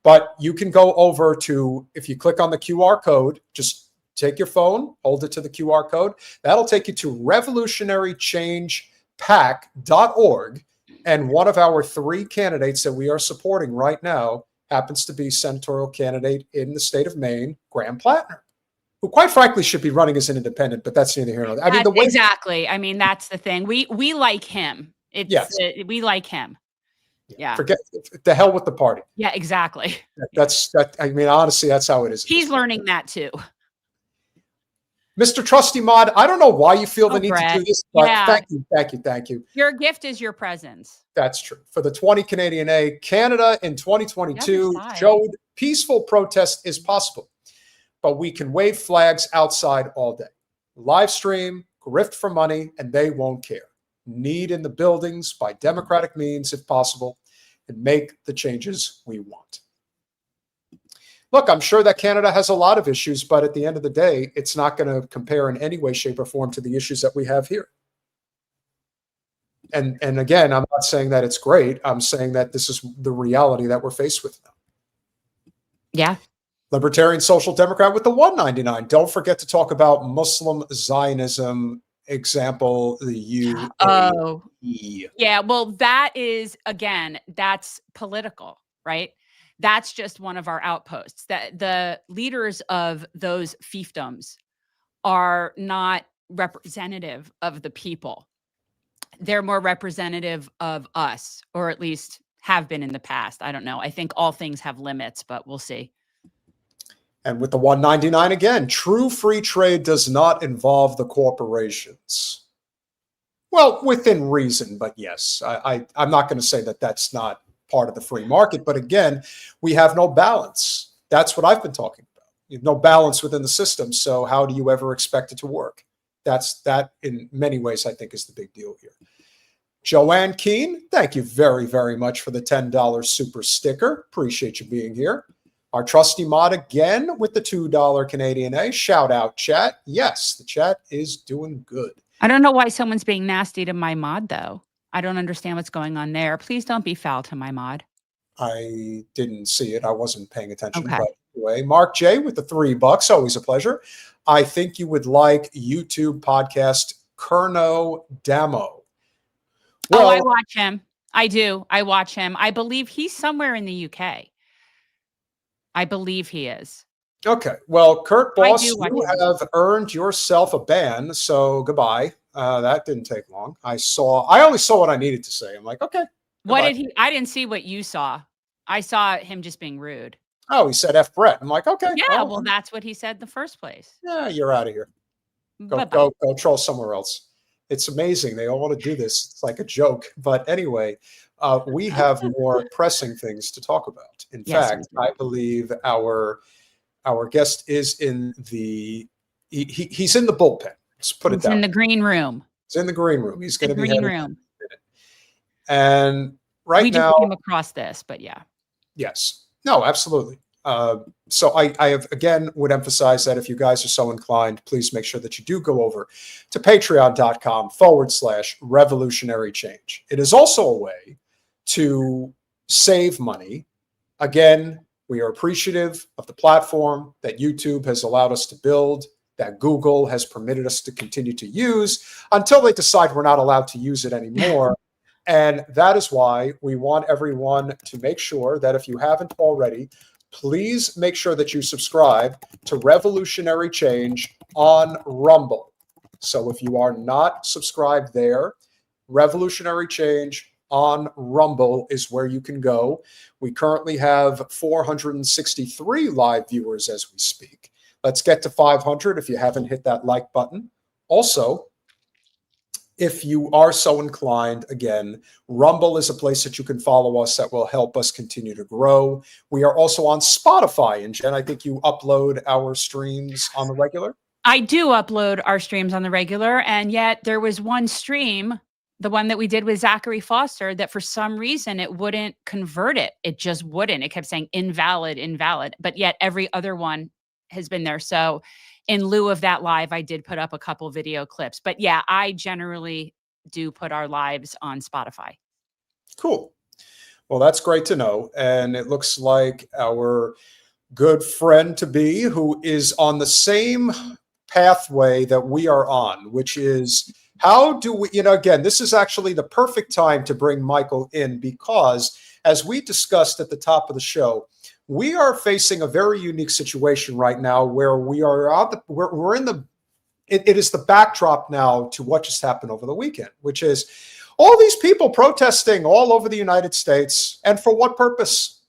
But you can go over to, if you click on the QR code, just take your phone, hold it to the QR code. That'll take you to revolutionarychangepac.org. And one of our 3 candidates that we are supporting right now happens to be senatorial candidate in the state of Maine, Graham Plattner, who quite frankly should be running as an independent, but that's neither here nor there. I mean, the way
exactly. I mean, that's the thing. We like him. We like him. Yeah.
Forget the hell with the party.
Yeah, exactly.
I mean, honestly, that's how it is.
He's learning that too.
Mr. Trusty Mod, I don't know why you feel the need
Brett.
to do this, but
Yeah.
thank you.
Your gift is your presence.
That's true. For the 20 Canadian A, Canada in 2022
The other side.
showed peaceful protest is possible, but we can wave flags outside all day. Live stream, grift for money, and they won't care. Need in the buildings by democratic means, if possible, and make the changes we want. Look, I'm sure that Canada has a lot of issues, but at the end of the day, it's not going to compare in any way, shape, or form to the issues that we have here. And again, I'm not saying that it's great. I'm saying that this is the reality that we're faced with now.
Yeah.
Libertarian Social Democrat with the $1.99. Don't forget to talk about Muslim Zionism, example, the UAE.
Oh, yeah. Well, that is, again, that's political, right? That's just one of our outposts. That the leaders of those fiefdoms are not representative of the people. They're more representative of us, or at least have been in the past. I don't know. I think all things have limits, but we'll see.
And with the 199 again, true free trade does not involve the corporations. Well, within reason, but yes, I'm not going to say that that's not part of the free market. But again, we have no balance. That's what I've been talking about. You have no balance within the system. So how do you ever expect it to work? That in many ways, I think, is the big deal here. Joanne Keene, thank you very, very much for the $10 super sticker. Appreciate you being here. Our trusty mod again with the $2 Canadian A. Shout out, chat. Yes, the chat is doing good.
I don't know why someone's being nasty to my mod, though. I don't understand what's going on there. Please don't be foul to my mod.
I didn't see it. I wasn't paying attention.
Okay.
But anyway, Mark J with the $3. Always a pleasure. I think you would like YouTube podcast Kerno Damo. Well,
I watch him. I do. I watch him. I believe he's somewhere in the UK. I believe he is.
Okay. Well, Kurt Boss, you
him.
have earned yourself a ban. So goodbye. That didn't take long. I only saw what I needed to say. I'm like, okay.
What
goodbye.
did he? I didn't see what you saw. I saw him just being rude.
Oh, he said F Brett. I'm like, okay.
Yeah. Well, that's what he said in the first place.
Yeah, you're out of here.
Bye-bye.
Go troll somewhere else. It's amazing. They all want to do this. It's like a joke. But anyway, we have more pressing things to talk about. In fact, I believe our guest is in the he's in the bullpen. Let's put it
He's
down.
in the green room.
He's in the green room. He's going to be
green room.
And
we
now
just came across this, but yeah.
Yes. No, absolutely. So I have, again, would emphasize that if you guys are so inclined, please make sure that you do go over to patreon.com/revolutionary change. It is also a way to save money. Again, we are appreciative of the platform that YouTube has allowed us to build, that Google has permitted us to continue to use until they decide we're not allowed to use it anymore. And that is why we want everyone to make sure that if you haven't already, please make sure that you subscribe to Revolutionary Change on Rumble. So if you are not subscribed there, Revolutionary Change on Rumble is where you can go. We currently have 463 live viewers as we speak. Let's get to 500 if you haven't hit that like button. Also, if you are so inclined, again, Rumble is a place that you can follow us that will help us continue to grow. We are also on Spotify. And Jen, I think you upload our streams on the regular?
I do upload our streams on the regular. And yet there was one stream, the one that we did with Zachary Foster, that for some reason it wouldn't convert it. It just wouldn't. It kept saying invalid, invalid. But yet every other one has been there. So in lieu of that live, I did put up a couple video clips. But yeah, I generally do put our lives on Spotify.
Cool. Well, that's great to know. And it looks like our good friend to be, who is on the same pathway that we are on, which is how do we, again, this is actually the perfect time to bring Michael in because as we discussed at the top of the show, we are facing a very unique situation right now where we are we're in the it is the backdrop now to what just happened over the weekend, which is all these people protesting all over the United States. And for what purpose?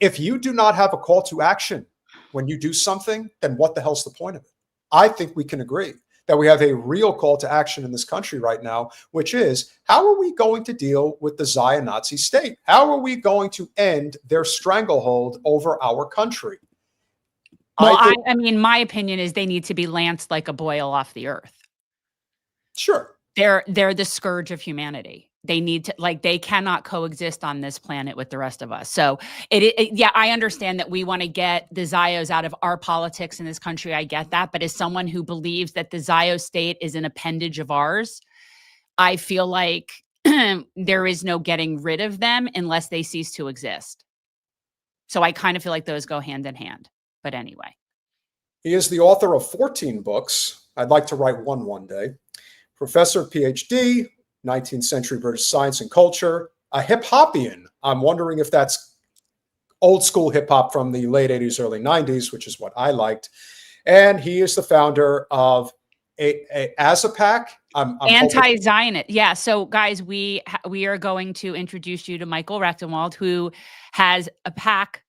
If you do not have a call to action when you do something, then what the hell's the point of it? I think we can agree that we have a real call to action in this country right now, which is how are we going to deal with the Zion Nazi state? How are we going to end their stranglehold over our country?
Well, I mean, my opinion is they need to be lanced like a boil off the earth.
Sure.
They're the scourge of humanity. They need to, they cannot coexist on this planet with the rest of us. So yeah, I understand that we want to get the Zios out of our politics in this country. I get that. But as someone who believes that the Zio state is an appendage of ours, I feel like there is no getting rid of them unless they cease to exist. So I kind of feel like those go hand in hand. But anyway.
He is the author of 14 books. I'd like to write one day. Professor, PhD, 19th century British science and culture, a hip-hopian. I'm wondering if that's old school hip-hop from the late 80s, early 90s, which is what I liked. And he is the founder of AIPAC.
Anti-Zionist. Yeah. So guys, we are going to introduce you to Michael Rectenwald, who has a PAC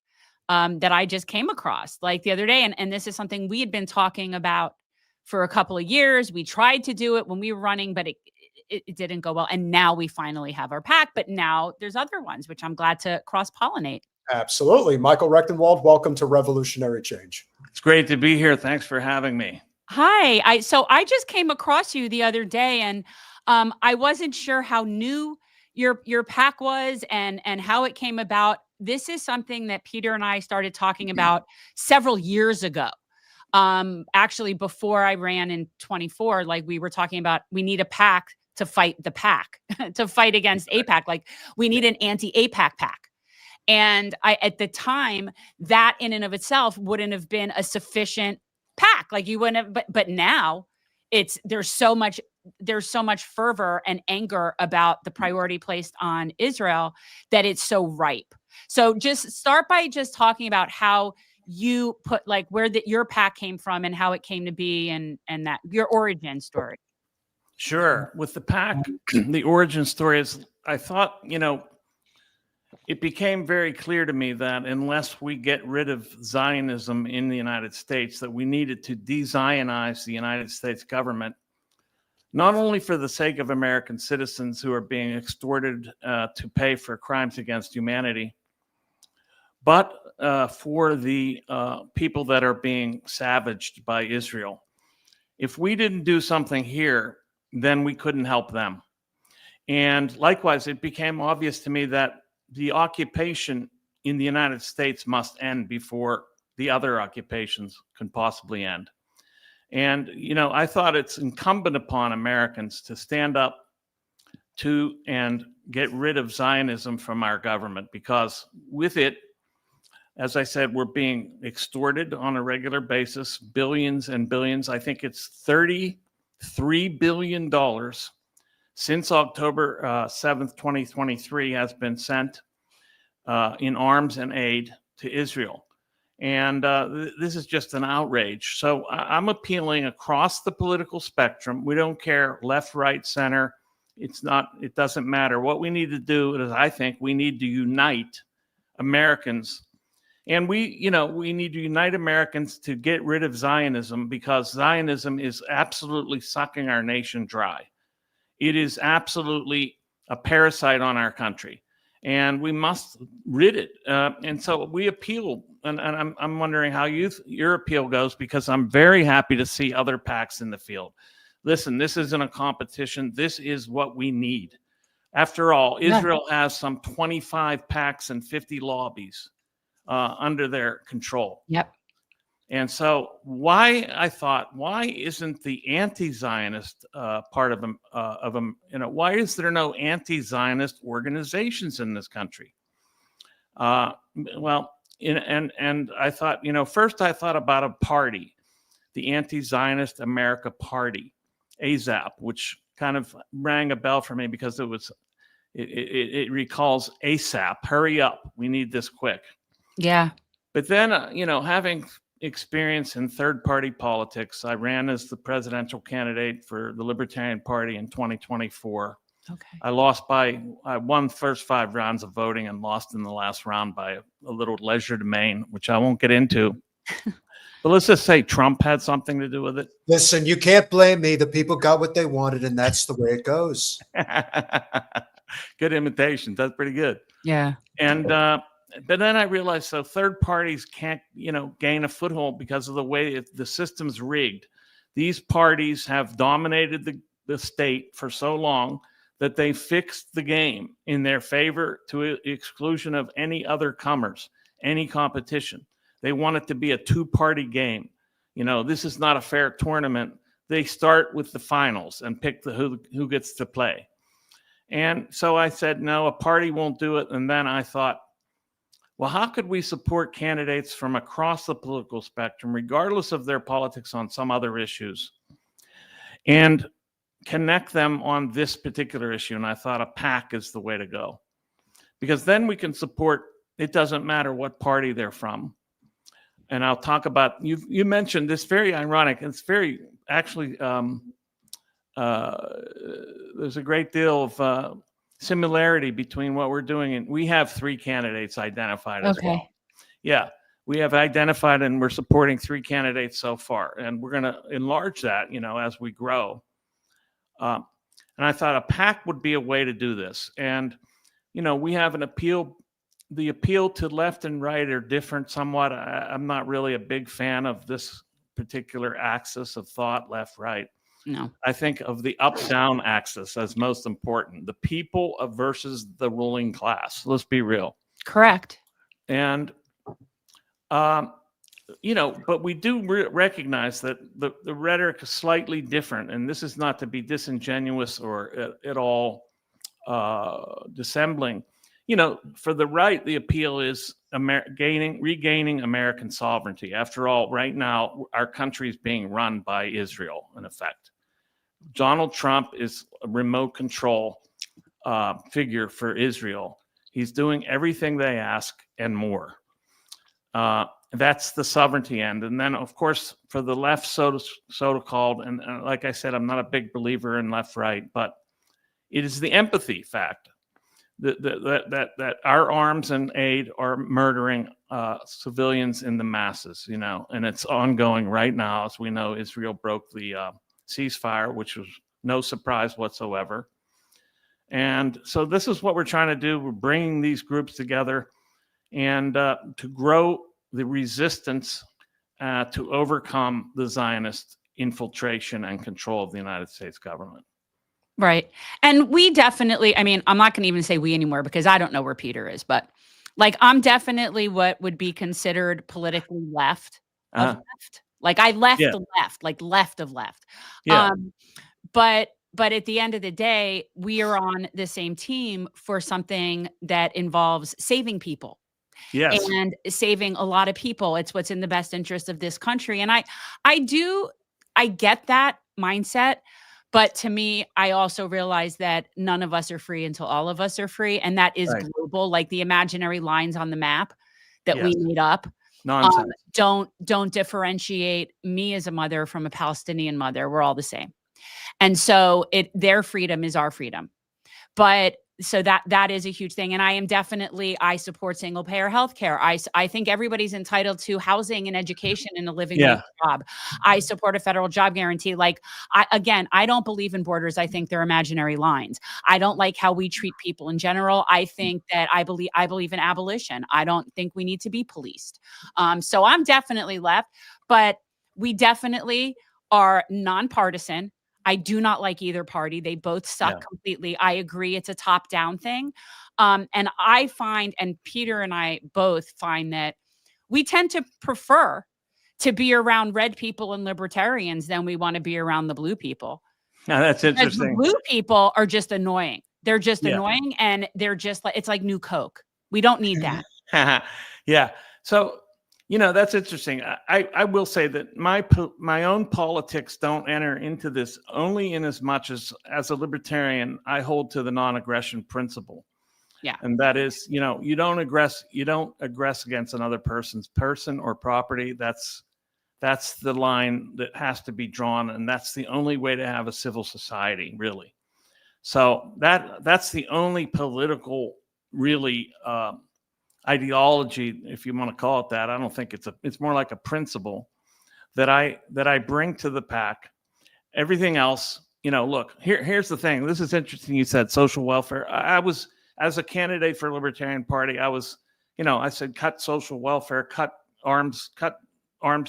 that I just came across like the other day. And this is something we had been talking about for a couple of years. We tried to do it when we were running, but it didn't go well. And now we finally have our PAC, but now there's other ones, which I'm glad to cross-pollinate.
Absolutely. Michael Rectenwald, welcome to Revolutionary Change.
It's great to be here. Thanks for having me.
Hi. So I just came across you the other day, and I wasn't sure how new your PAC was and how it came about. This is something that Peter and I started talking about several years ago. Actually, before I ran in 24, like we were talking about, we need a PAC to fight the PAC, to fight against AIPAC. Like we need an anti-AIPAC PAC. And at the time, that in and of itself wouldn't have been a sufficient PAC. Like you wouldn't have, but now there's so much fervor and anger about the priority placed on Israel that it's so ripe. So just start by just talking about how you put, like, where your PAC came from and how it came to be, and that your origin story.
Sure. With the PAC, the origin story is, I thought, it became very clear to me that unless we get rid of Zionism in the United States, that we needed to de-Zionize the United States government, not only for the sake of American citizens who are being extorted to pay for crimes against humanity, but for the people that are being savaged by Israel. If we didn't do something here, then we couldn't help them. And likewise, it became obvious to me that the occupation in the United States must end before the other occupations can possibly end. And, I thought it's incumbent upon Americans to stand up to and get rid of Zionism from our government, because with it, as I said, we're being extorted on a regular basis, billions and billions. I think it's $33 billion since October 7th, 2023 has been sent in arms and aid to Israel. And this is just an outrage. So I'm appealing across the political spectrum. We don't care left, right, center. It doesn't matter. What we need to do is, I think we need to unite Americans. And we need to unite Americans to get rid of Zionism, because Zionism is absolutely sucking our nation dry. It is absolutely a parasite on our country, and we must rid it. And so we appeal, and I'm wondering how your appeal goes, because I'm very happy to see other PACs in the field. Listen, this isn't a competition. This is what we need. After all, Israel has some 25 PACs and 50 lobbies under their control.
Yep.
And so why isn't the anti-Zionist part of them, why is there no anti-Zionist organizations in this country? And I thought, first I thought about a party, the Anti-Zionist America Party, AZAP, which kind of rang a bell for me because it recalls ASAP, hurry up, we need this quick.
Yeah.
But then, having experience in third-party politics, I ran as the presidential candidate for the Libertarian Party in 2024.
Okay. I
won the first 5 rounds of voting and lost in the last round by a little legerdemain, which I won't get into. But let's just say Trump had something to do with it.
Listen, you can't blame me. The people got what they wanted, and that's the way it goes.
Good imitation. That's pretty good.
Yeah.
And but then I realized, so third parties can't, gain a foothold because of the way the system's rigged. These parties have dominated the state for so long that they fixed the game in their favor to exclusion of any other comers, any competition. They want it to be a 2-party game. This is not a fair tournament. They start with the finals and pick who gets to play. And so I said, no, a party won't do it. And then I thought, well, how could we support candidates from across the political spectrum, regardless of their politics on some other issues, and connect them on this particular issue? And I thought a PAC is the way to go, because then we can support, it doesn't matter what party they're from. And I'll talk about, you mentioned this, very ironic. It's very, actually, there's a great deal of similarity between what we're doing, and we have 3 candidates identified as well. Yeah, we have identified and we're supporting 3 candidates so far, and we're going to enlarge that, as we grow. And I thought a PAC would be a way to do this. And, we have an appeal. The appeal to left and right are different somewhat. I'm not really a big fan of this particular axis of thought, left, right.
No.
I think of the up-down axis as most important. The people versus the ruling class. Let's be real.
Correct.
And, but we do recognize that the rhetoric is slightly different. And this is not to be disingenuous or at all dissembling. For the right, the appeal is regaining American sovereignty. After all, right now, our country is being run by Israel, in effect. Donald Trump is a remote control figure for Israel. He's doing everything they ask and more. That's the sovereignty end. And then, of course, for the left, so-called, and like I said, I'm not a big believer in left-right, but it is the empathy fact that our arms and aid are murdering civilians in the masses, and it's ongoing right now. As we know, Israel broke the ceasefire, which was no surprise whatsoever. And so this is what we're trying to do. We're bringing these groups together and to grow the resistance to overcome the Zionist infiltration and control of the United States government.
Right. And we definitely, I'm not going to even say we anymore because I don't know where Peter is, but I'm definitely what would be considered politically left of left. I left the left, left of left.
Yeah.
But at the end of the day, we are on the same team for something that involves saving people.
Yes.
And saving a lot of people. It's what's in the best interest of this country. And I get that mindset. But to me, I also realize that none of us are free until all of us are free. And that is global, like the imaginary lines on the map that we made up.
Nonsense.
Don't differentiate me as a mother from a Palestinian mother. We're all the same. And so their freedom is our freedom. But so that is a huge thing. And I support single payer healthcare. I think everybody's entitled to housing and education and a living job. I support a federal job guarantee. I don't believe in borders. I think they're imaginary lines. I don't like how we treat people in general. I think that I believe in abolition. I don't think we need to be policed. So I'm definitely left, but we definitely are nonpartisan. I do not like either party. They both suck completely. I agree. It's a top-down thing. And I find, and Peter and I both find that we tend to prefer to be around red people and libertarians than we want to be around the blue people.
Now that's interesting.
The blue people are just annoying. They're just annoying, and they're just it's like new Coke. We don't need that.
Yeah. So, that's interesting. I will say that my own politics don't enter into this only in as much as a libertarian, I hold to the non-aggression principle.
Yeah.
And that is, you don't aggress against another person's person or property. That's the line that has to be drawn. And that's the only way to have a civil society, really. So that's the only political, really, ideology, if you want to call it that. I don't think it's more like a principle that I bring to the PAC. Everything else, look, here's the thing. This is interesting. You said social welfare. I was, as a candidate for Libertarian Party, I was, I said, cut social welfare, cut arms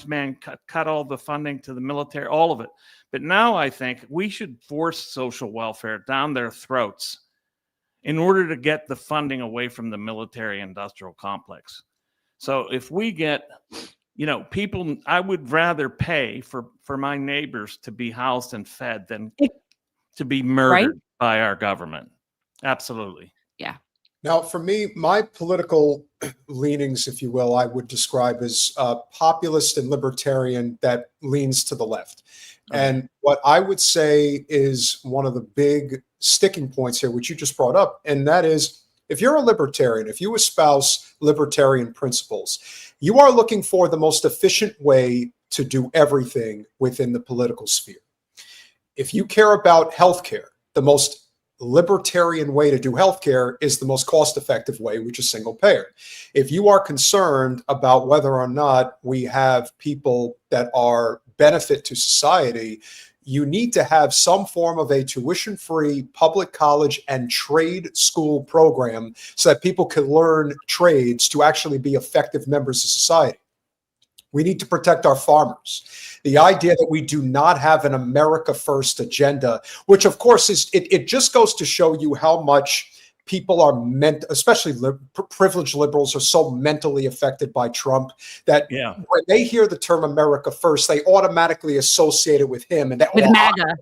man, cut all the funding to the military, all of it. But now I think we should force social welfare down their throats in order to get the funding away from the military industrial complex. So if we get, people, I would rather pay for my neighbors to be housed and fed than to be murdered by our government. Absolutely.
Yeah.
Now, for me, my political leanings, if you will, I would describe as populist and libertarian that leans to the left. Okay. And what I would say is one of the big sticking points here, which you just brought up, and that is, if you're a libertarian, if you espouse libertarian principles, you are looking for the most efficient way to do everything within the political sphere. If you care about healthcare, the most libertarian way to do healthcare is the most cost-effective way, which is single payer. If you are concerned about whether or not we have people that are benefit to society, you need to have some form of a tuition-free public college and trade school program so that people can learn trades to actually be effective members of society. We need to protect our farmers. The idea that we do not have an America First agenda, which of course is, it just goes to show you how much people are especially privileged liberals are so mentally affected by Trump that when they hear the term America First, they automatically associate it with him. And that,
with MAGA.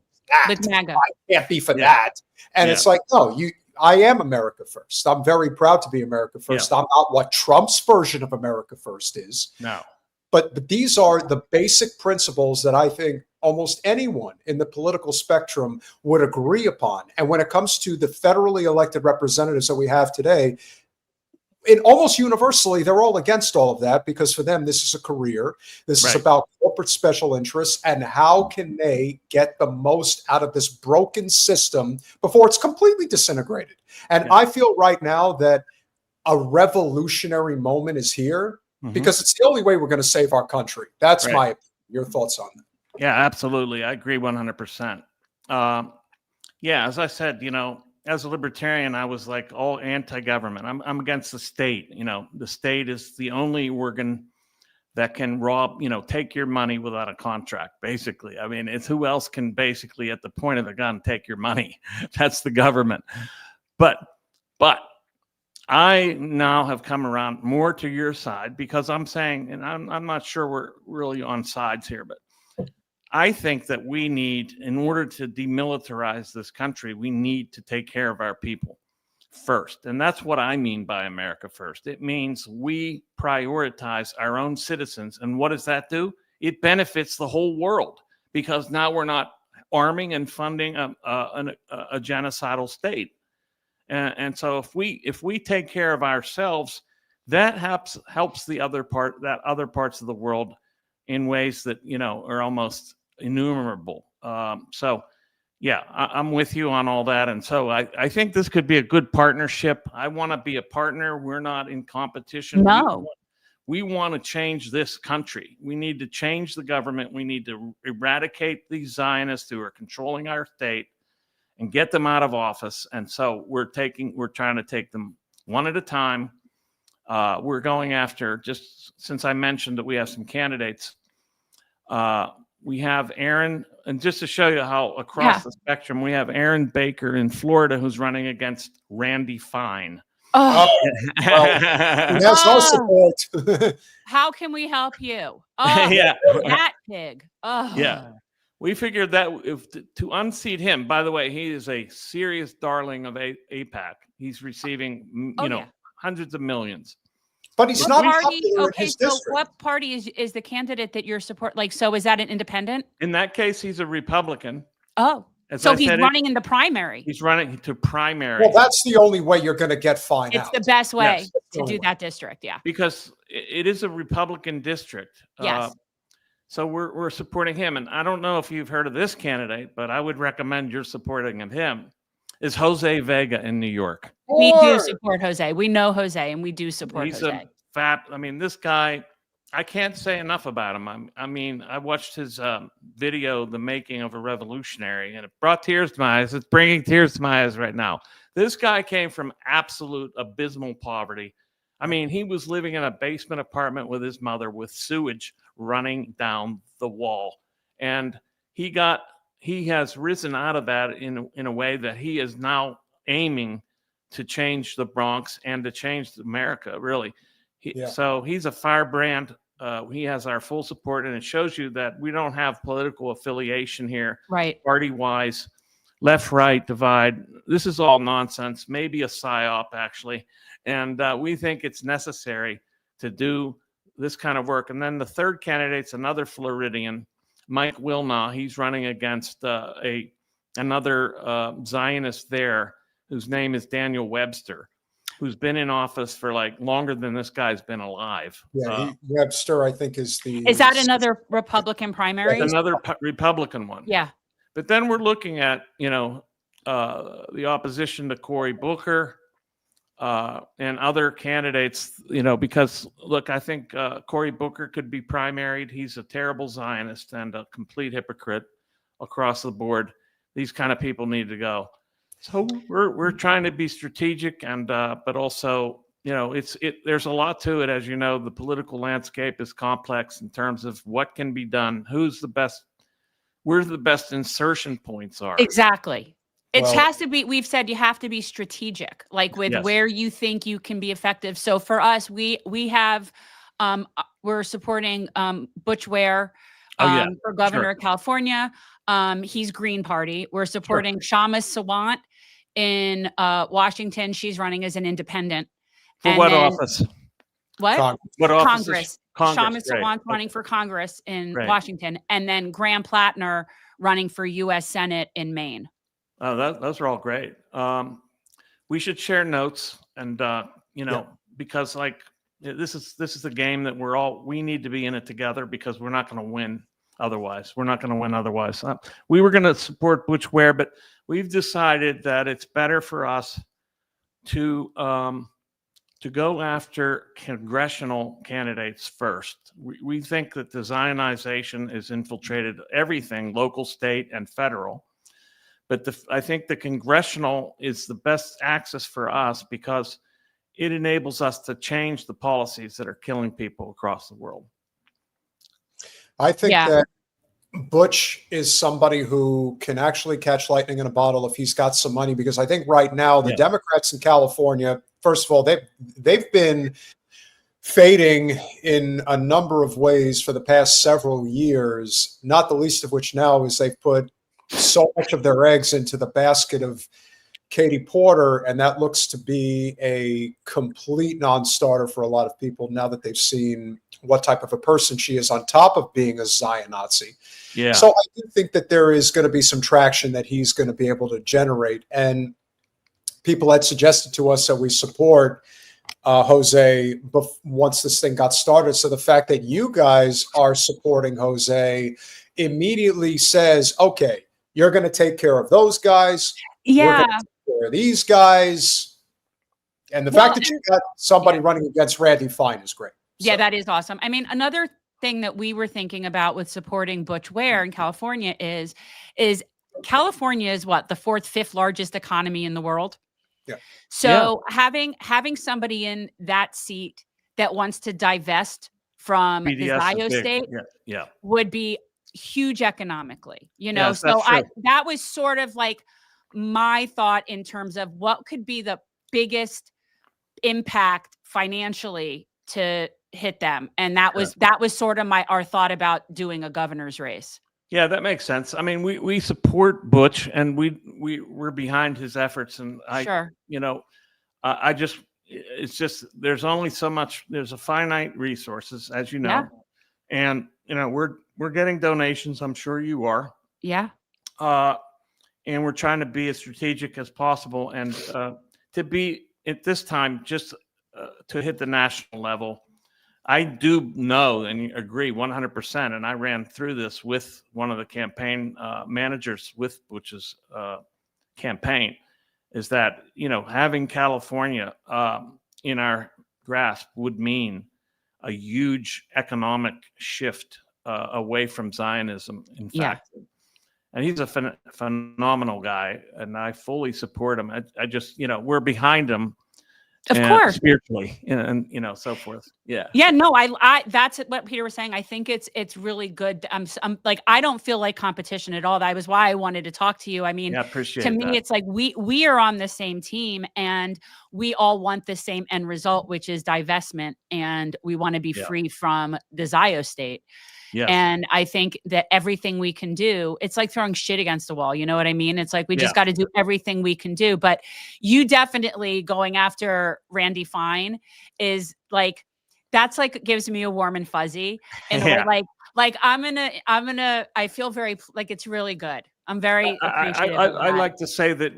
With MAGA.
I can't be for that. And it's like, no, I am America First. I'm very proud to be America First. I'm not what Trump's version of America First is.
No.
But these are the basic principles that I think almost anyone in the political spectrum would agree upon. And when it comes to the federally elected representatives that we have today, almost universally, they're all against all of that, because for them, this is a career. This is about corporate special interests and how can they get the most out of this broken system before it's completely disintegrated. And I feel right now that a revolutionary moment is here, because it's the only way we're going to save our country. That's your thoughts on that.
Yeah, absolutely. I agree 100%. Yeah, as I said, as a libertarian, I was like all anti-government. I'm against the state. The state is the only organ that can rob, take your money without a contract, basically. I mean, it's who else can basically at the point of the gun take your money? That's the government. But I now have come around more to your side, because I'm saying, and I'm not sure we're really on sides here, but I think that we need, in order to demilitarize this country, we need to take care of our people first. And that's what I mean by America First. It means we prioritize our own citizens. And what does that do? It benefits the whole world, because now we're not arming and funding a genocidal state. And so if we take care of ourselves, that helps the other parts of the world in ways that are almost innumerable. So yeah, I'm with you on all that. And so I think this could be a good partnership. I want to be a partner. We're not in competition.
No.
We want to change this country. We need to change the government. We need to eradicate these Zionists who are controlling our state and get them out of office. And so we're trying to take them one at a time. We're going after, just since I mentioned that we have some candidates, we have Aaron, and just to show you how across the spectrum, we have Aaron Baker in Florida, who's running against Randy Fine.
Well, he has no support.
How can we help you? That pig.
Yeah. We figured that to unseat him, by the way, he is a serious darling of AIPAC. He's receiving, hundreds of millions.
But he's not popular in his
so
district.
what party is the candidate that you're support? Like, so is that an independent?
In that case, he's a Republican.
Oh, so he's running in the primary.
He's running to primary.
Well, that's the only way you're going to get Fine out.
It's the best way to do that district,
because it is a Republican district.
Yes.
So we're supporting him. And I don't know if you've heard of this candidate, but I would recommend you're supporting him. Is Jose Vega in New York.
We do support Jose. We know Jose, and we do support Jose.
This guy, I can't say enough about him. I watched his video, The Making of a Revolutionary, and it brought tears to my eyes. It's bringing tears to my eyes right now. This guy came from absolute abysmal poverty. He was living in a basement apartment with his mother with sewage running down the wall. And he has risen out of that in a way that he is now aiming to change the Bronx and to change America, really. So he's a firebrand. He has our full support, and it shows you that we don't have political affiliation here,
right?
Party-wise, left, right, divide. This is all nonsense, maybe a PSYOP, actually. And we think it's necessary to do this kind of work. And then the third candidate's another Floridian, Mike Wilnaugh. He's running against another Zionist there, whose name is Daniel Webster, who's been in office for longer than this guy's been alive.
Yeah, Webster, I think, is the...
Is that another Republican primary?
Another Republican one.
Yeah.
But then we're looking at, the opposition to Cory Booker and other candidates, because look, I think Cory Booker could be primaried. He's a terrible Zionist and a complete hypocrite across the board. These kind of people need to go. So we're trying to be strategic, and but also, there's a lot to it. As you know, the political landscape is complex in terms of what can be done, who's the best, where the best insertion points are.
Exactly. It
Well,
has to be, we've said you have to be strategic, like with where you think you can be effective. So for us, we have, we're supporting Butch Ware for governor of California. He's Green Party. We're supporting Shama Sawant in Washington. She's running as an independent.
For what office?
What?
What office?
Shama Sawant's running for Congress in Washington. And then Graham Plattner running for U.S. Senate in Maine.
Oh, those are all great. We should share notes, and because this is a game that we need to be in it together, because we're not going to win otherwise. We were going to support Butch Ware, but we've decided that it's better for us to go after congressional candidates first. We think that the Zionization has infiltrated everything, local, state, and federal. But I think the congressional is the best access for us, because it enables us to change the policies that are killing people across the world.
I think that Butch is somebody who can actually catch lightning in a bottle if he's got some money, because I think right now the Democrats in California, first of all, they've been fading in a number of ways for the past several years, not the least of which now is they've put so much of their eggs into the basket of Katie Porter, and that looks to be a complete non-starter for a lot of people now that they've seen what type of a person she is, on top of being a Zion-Nazi.
Yeah.
So I do think that there is going to be some traction that he's going to be able to generate. And people had suggested to us that we support Jose once this thing got started. So the fact that you guys are supporting Jose immediately says, okay, you're going to take care of those guys.
Yeah.
Or these guys, and the fact that you got somebody running against Randy Fine is great.
Yeah, that is awesome. I mean, another thing that we were thinking about with supporting Butch Ware in California is California is what, the fourth, fifth largest economy in the world.
Yeah.
So having somebody in that seat that wants to divest from the Zio state would be huge economically,
Yes,
so that was sort of like my thought in terms of what could be the biggest impact financially to hit them. And that was sort of our thought about doing a governor's race.
Yeah, that makes sense. I mean, we support Butch, and we're behind his efforts. And it's just, there's only so much, there's a finite resources, as you know, and we're getting donations. I'm sure you are.
Yeah.
And we're trying to be as strategic as possible, and to be at this time just to hit the national level. I do know and agree 100%, and I ran through this with one of the campaign managers with Butch's campaign, is that having California in our grasp would mean a huge economic shift away from Zionism. In fact. And he's a phenomenal guy, and I fully support him. I just, we're behind him,
of course,
spiritually, and so forth. Yeah.
Yeah. No, I that's what Peter was saying. I think it's really good. I'm like, I don't feel like competition at all. That was why I wanted to talk to you. I mean, to me, it's like we are on the same team, and we all want the same end result, which is divestment, and we want to be free from the Zio state.
Yes.
And I think that everything we can do, it's like throwing shit against the wall. You know what I mean? It's like, we just got to do everything we can do. But you definitely going after Randy Fine is like, that's like, gives me a warm and fuzzy. And like I feel very, like, it's really good. I'm very appreciative.
I like to say that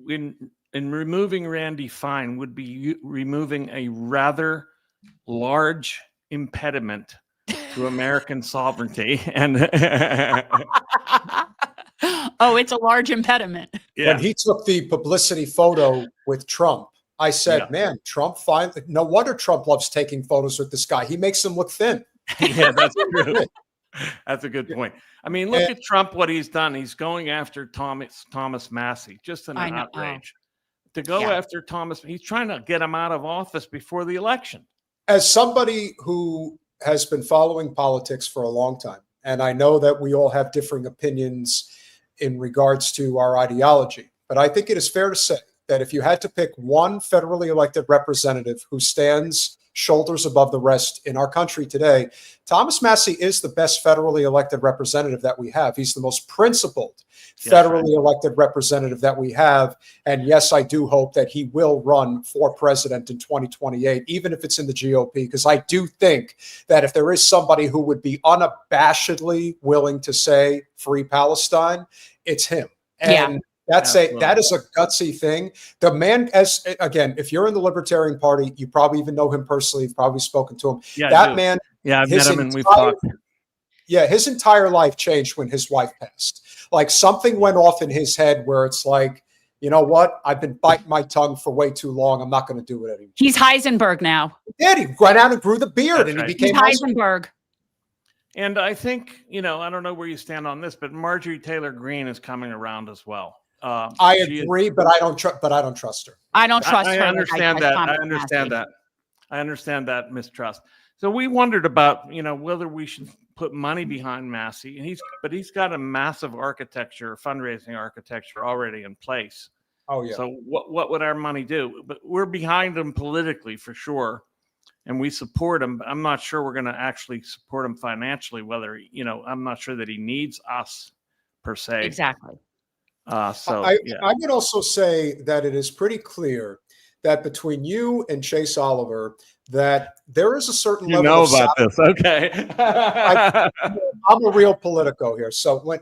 in removing Randy Fine would be removing a rather large impediment to American sovereignty. And
Oh, it's a large impediment.
When he took the publicity photo with Trump, I said, man, Trump finally, no wonder Trump loves taking photos with this guy. He makes him look thin.
Yeah, that's true. That's a good point. I mean, look at Trump, what he's done. He's going after Thomas Massey, just an outrage. To go after Thomas, he's trying to get him out of office before the election.
As somebody who has been following politics for a long time, and I know that we all have differing opinions in regards to our ideology, but I think it is fair to say that if you had to pick one federally elected representative who stands shoulders above the rest in our country today, Thomas Massey is the best federally elected representative that we have. He's the most principled federally elected representative that we have. And yes, I do hope that he will run for president in 2028, even if it's in the GOP, because I do think that if there is somebody who would be unabashedly willing to say free Palestine, it's him. And that is a gutsy thing. The man, as again, if you're in the Libertarian Party, you probably even know him personally. You've probably spoken to him.
Yeah,
that man.
Yeah, I've met him and we've talked.
Yeah, his entire life changed when his wife passed. Like something went off in his head where it's like, you know what? I've been biting my tongue for way too long. I'm not going to do it anymore.
He's Heisenberg now.
Yeah, he went out and grew the beard, and he became
Heisenberg.
And I think, I don't know where you stand on this, but Marjorie Taylor Greene is coming around as well.
I agree, but I don't trust her.
I don't trust her.
I understand that. I understand that. I understand that mistrust. So we wondered about, whether we should put money behind Massey, and he's got a massive fundraising architecture already in place.
Oh yeah.
So what would our money do? But we're behind him politically for sure, and we support him. I'm not sure we're going to actually support him financially. Whether I'm not sure that he needs us per se.
Exactly.
I would also say that it is pretty clear that between you and Chase Oliver, that there is a certain level of
about this. Okay.
I'm a real politico here. So when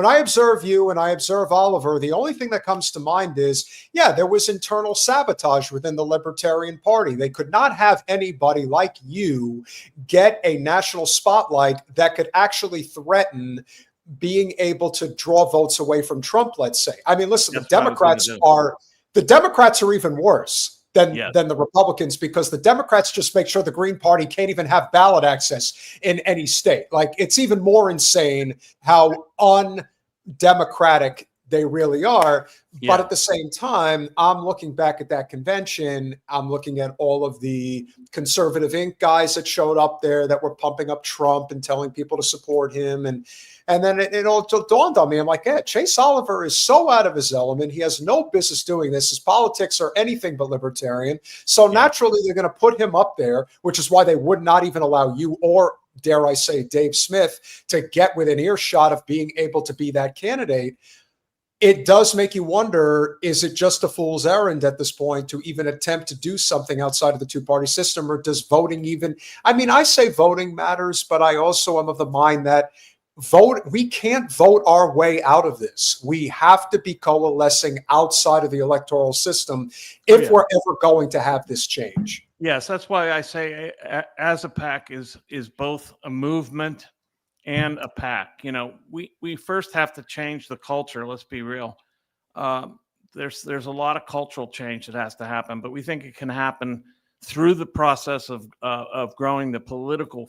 I observe you and I observe Oliver, the only thing that comes to mind is, there was internal sabotage within the Libertarian Party. They could not have anybody like you get a national spotlight that could actually threaten being able to draw votes away from Trump, let's say. I mean, listen, the Democrats are even worse than the Republicans, because the Democrats just make sure the Green Party can't even have ballot access in any state. Like, it's even more insane how undemocratic they really are. But at the same time, I'm looking back at that convention. I'm looking at all of the conservative Inc. guys that showed up there that were pumping up Trump and telling people to support him. And then it all dawned on me. I'm like, Chase Oliver is so out of his element. He has no business doing this. His politics are anything but libertarian. So naturally, they're going to put him up there, which is why they would not even allow you or, dare I say, Dave Smith to get within earshot of being able to be that candidate. It does make you wonder, is it just a fool's errand at this point to even attempt to do something outside of the two-party system, or does voting even, I say voting matters, but I also am of the mind that we can't vote our way out of this. We have to be coalescing outside of the electoral system if we're ever going to have this change.
Yes, that's why I say as a PAC is both a movement and a PAC. We first have to change the culture. Let's be real. There's a lot of cultural change that has to happen, but we think it can happen through the process of growing the political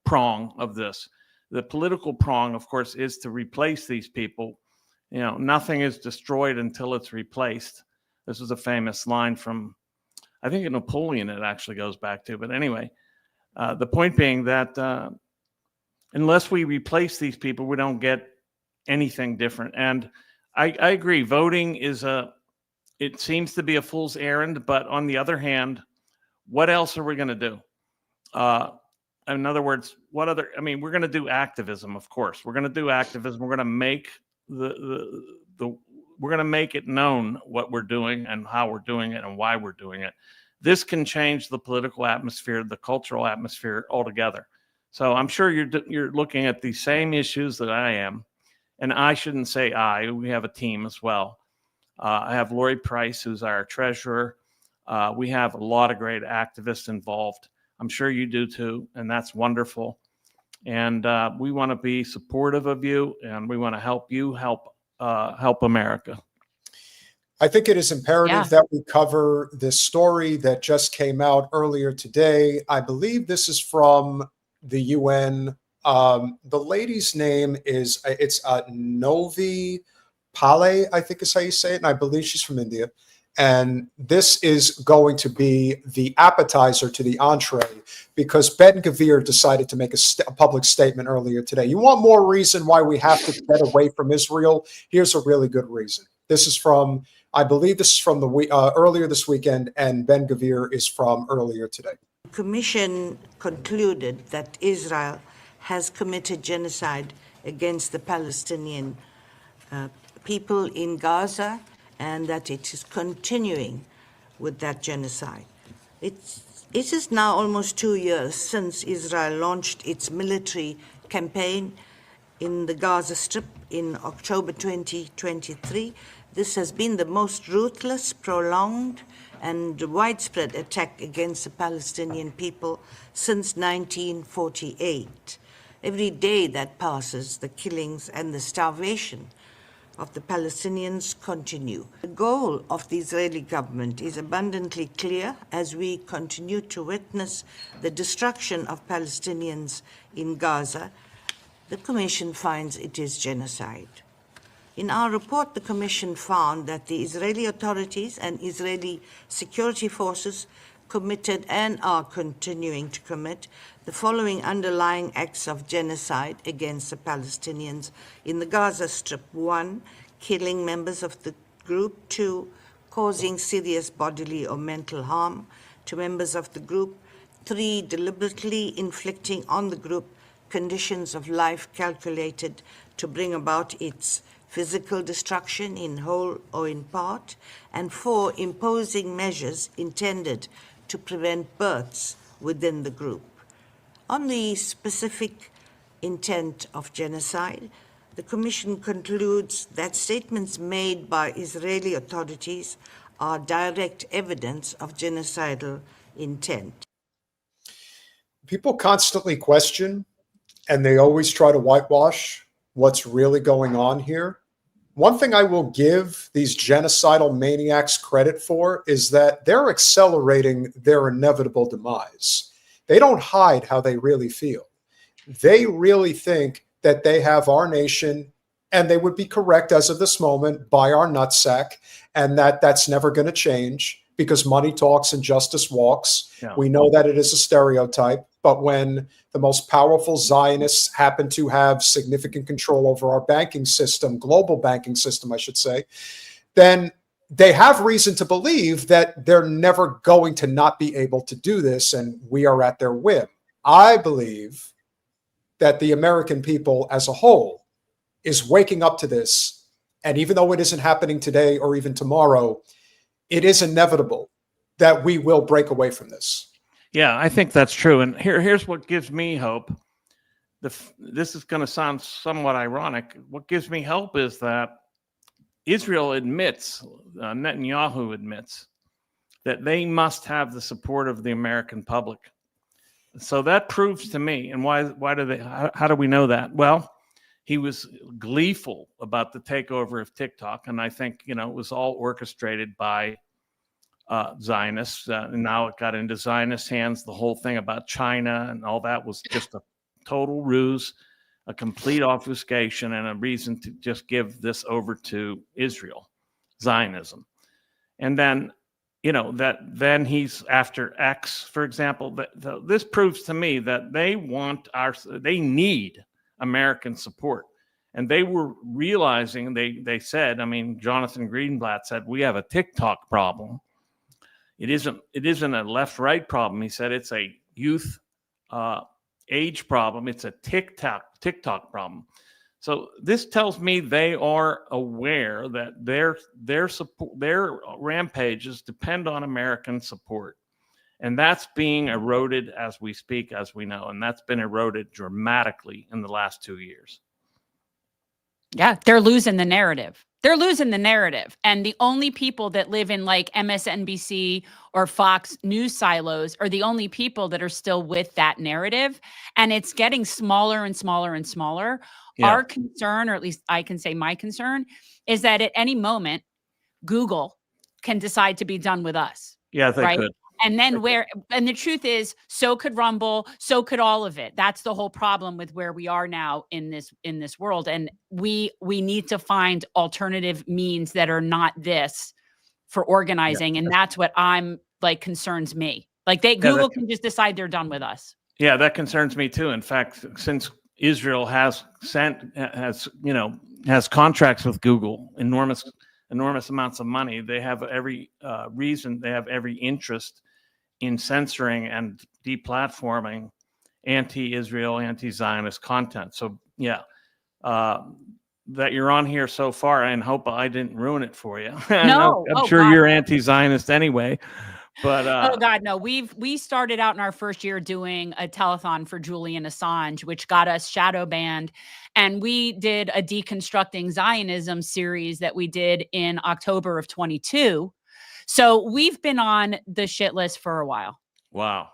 prong of this. The political prong, of course, is to replace these people. Nothing is destroyed until it's replaced. This is a famous line from, I think, Napoleon it actually goes back to. But anyway, the point being that unless we replace these people, we don't get anything different. And I agree, voting it seems to be a fool's errand. But on the other hand, what else are we going to do? In other words, we're going to do activism, of course. We're going to do activism. We're going to make we're going to make it known what we're doing and how we're doing it and why we're doing it. This can change the political atmosphere, the cultural atmosphere altogether. So I'm sure you're looking at the same issues that I am, and I shouldn't say we have a team as well. I have Lori Price, who's our treasurer. We have a lot of great activists involved. I'm sure you do too, and that's wonderful. And we want to be supportive of you, and we want to help you help America.
I think it is imperative that we cover this story that just came out earlier today. I believe this is from the UN. The lady's name is, it's Novi Pale, I think is how you say it. And I believe she's from India. And this is going to be the appetizer to the entree, because Ben Gvir decided to make a public statement earlier today. You want more reason why we have to get away from Israel? Here's a really good reason. This is from, I believe this is from the earlier this weekend, and Ben Gvir is from earlier today.
The Commission concluded that Israel has committed genocide against the Palestinian people in Gaza, and that it is continuing with that genocide. It is now almost 2 years since Israel launched its military campaign in the Gaza Strip in October 2023. This has been the most ruthless, prolonged, and widespread attack against the Palestinian people since 1948. Every day that passes, the killings and the starvation of the Palestinians continue. The goal of the Israeli government is abundantly clear as we continue to witness the destruction of Palestinians in Gaza. The Commission finds it is genocide. In our report, the Commission found that the Israeli authorities and Israeli security forces committed and are continuing to commit the following underlying acts of genocide against the Palestinians in the Gaza Strip. 1, killing members of the group. 2, causing serious bodily or mental harm to members of the group. 3, deliberately inflicting on the group conditions of life calculated to bring about its physical destruction in whole or in part. And 4, imposing measures intended to prevent births within the group. On the specific intent of genocide, the Commission concludes that statements made by Israeli authorities are direct evidence of genocidal intent.
People constantly question, and they always try to whitewash what's really going on here. One thing I will give these genocidal maniacs credit for is that they're accelerating their inevitable demise. They don't hide how they really feel. They really think that they have our nation, and they would be correct as of this moment, by our nutsack, and that's never going to change because money talks and justice walks. Yeah. We know that it is a stereotype, but when the most powerful Zionists happen to have significant control over our banking system, global banking system, I should say, then they have reason to believe that they're never going to not be able to do this, and we are at their whim. I believe that the American people as a whole is waking up to this, and even though it isn't happening today or even tomorrow, it is inevitable that we will break away from this.
Yeah, I think that's true. And here's what gives me hope. This is going to sound somewhat ironic. What gives me hope is that Israel admits, Netanyahu admits, that they must have the support of the American public. So that proves to me, and how do we know that? Well, he was gleeful about the takeover of TikTok, and I think, it was all orchestrated by Zionists, and now it got into Zionist hands. The whole thing about China and all that was just a total ruse, a complete obfuscation, and a reason to just give this over to Israel, Zionism. And then, then he's after X, for example. This proves to me that they need American support. And they were realizing, they said, Jonathan Greenblatt said, we have a TikTok problem. It isn't a left-right problem. He said it's a youth age problem. It's a TikTok problem. So this tells me they are aware that their rampages depend on American support. And that's being eroded as we speak, as we know. And that's been eroded dramatically in the last 2 years.
Yeah, they're losing the narrative. They're losing the narrative. And the only people that live in like MSNBC or Fox news silos are the only people that are still with that narrative. And it's getting smaller and smaller and smaller.
Yeah.
Our concern, or at least I can say my concern, is that at any moment, Google can decide to be done with us.
Yeah, they
right?
could.
And then and the truth is, so could Rumble, so could all of it. That's the whole problem with where we are now in this world. And we need to find alternative means that are not this for organizing. And that's what I'm like concerns me. Like Google can just decide they're done with us.
Yeah, that concerns me too. In fact, since Israel has contracts with Google, enormous amounts of money, they have every reason, they have every interest in censoring and deplatforming anti-Israel, anti-Zionist content. So yeah, that you're on here so far, and hope I didn't ruin it for you.
No,
I'm sure you're anti-Zionist anyway. But
oh God, no. We started out in our first year doing a telethon for Julian Assange, which got us shadow banned. And we did a deconstructing Zionism series that we did in October of 22. So we've been on the shit list for a while.
Wow.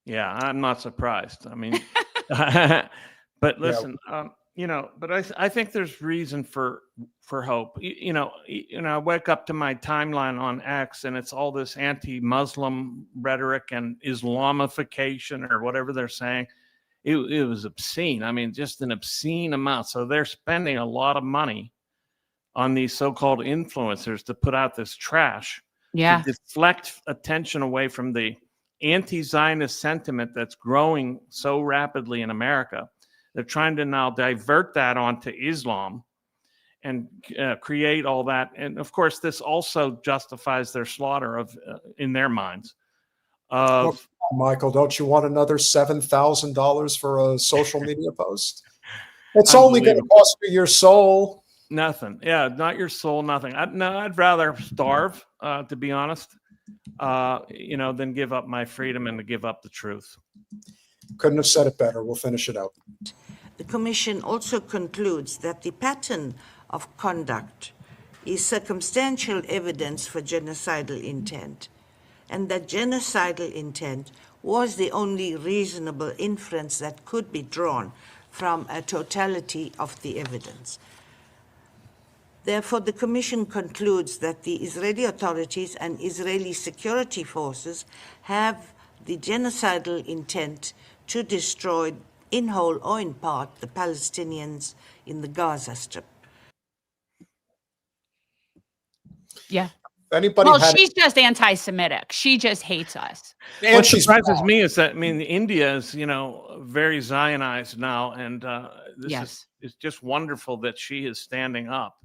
Yeah, I'm not surprised. I mean, but listen, but I think there's reason for hope. I wake up to my timeline on X, and it's all this anti-Muslim rhetoric and Islamification or whatever they're saying. It was obscene. I mean, just an obscene amount. So they're spending a lot of money on these so-called influencers to put out this trash.
Yeah.
To deflect attention away from the anti-Zionist sentiment that's growing so rapidly in America. They're trying to now divert that onto Islam and create all that. And of course, this also justifies their slaughter of, in their minds. Of
Michael, don't you want another $7,000 for a social media post? It's only going to cost you your soul.
Nothing. Yeah, not your soul, nothing. I'd rather starve, to be honest, than give up my freedom and to give up the truth.
Couldn't have said it better. We'll finish it out.
The Commission also concludes that the pattern of conduct is circumstantial evidence for genocidal intent, and that genocidal intent was the only reasonable inference that could be drawn from a totality of the evidence. Therefore, the Commission concludes that the Israeli authorities and Israeli security forces have the genocidal intent to destroy, in whole or in part, the Palestinians in the Gaza Strip.
Yeah.
Anybody
she's just anti-Semitic. She just hates us.
And
what surprises me is that, India is, very Zionized now. And this is just wonderful that she is standing up,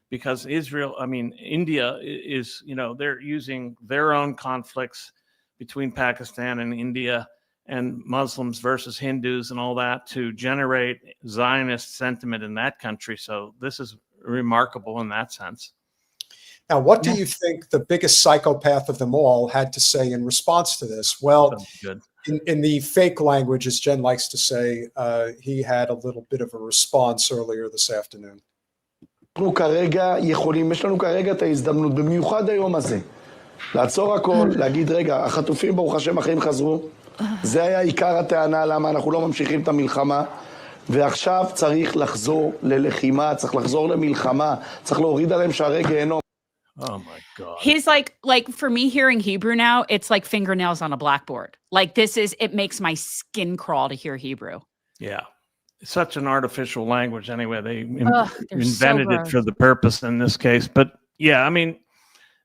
because India is, they're using their own conflicts between Pakistan and India and Muslims versus Hindus and all that to generate Zionist sentiment in that country. So this is remarkable in that sense.
Now, what do you think the biggest psychopath of them all had to say in response to this? Well, in the fake language, as Jen likes to say, he had a little bit of a response earlier this afternoon.
יש לנו כרגע את ההזדמנות, במיוחד היום הזה, לעצור הכל, להגיד, רגע, החטופים ברוך השם החיים חזרו, זה היה עיקר הטענה למה אנחנו לא ממשיכים את המלחמה, ועכשיו צריך לחזור ללחימה, צריך לחזור למלחמה, צריך להוריד עליהם שערי גיהנום.
Oh my God.
He's like for me hearing Hebrew now, it's like fingernails on a blackboard. Like it makes my skin crawl to hear Hebrew.
Yeah. It's such an artificial language anyway. They
invented
it for the purpose in this case. But yeah,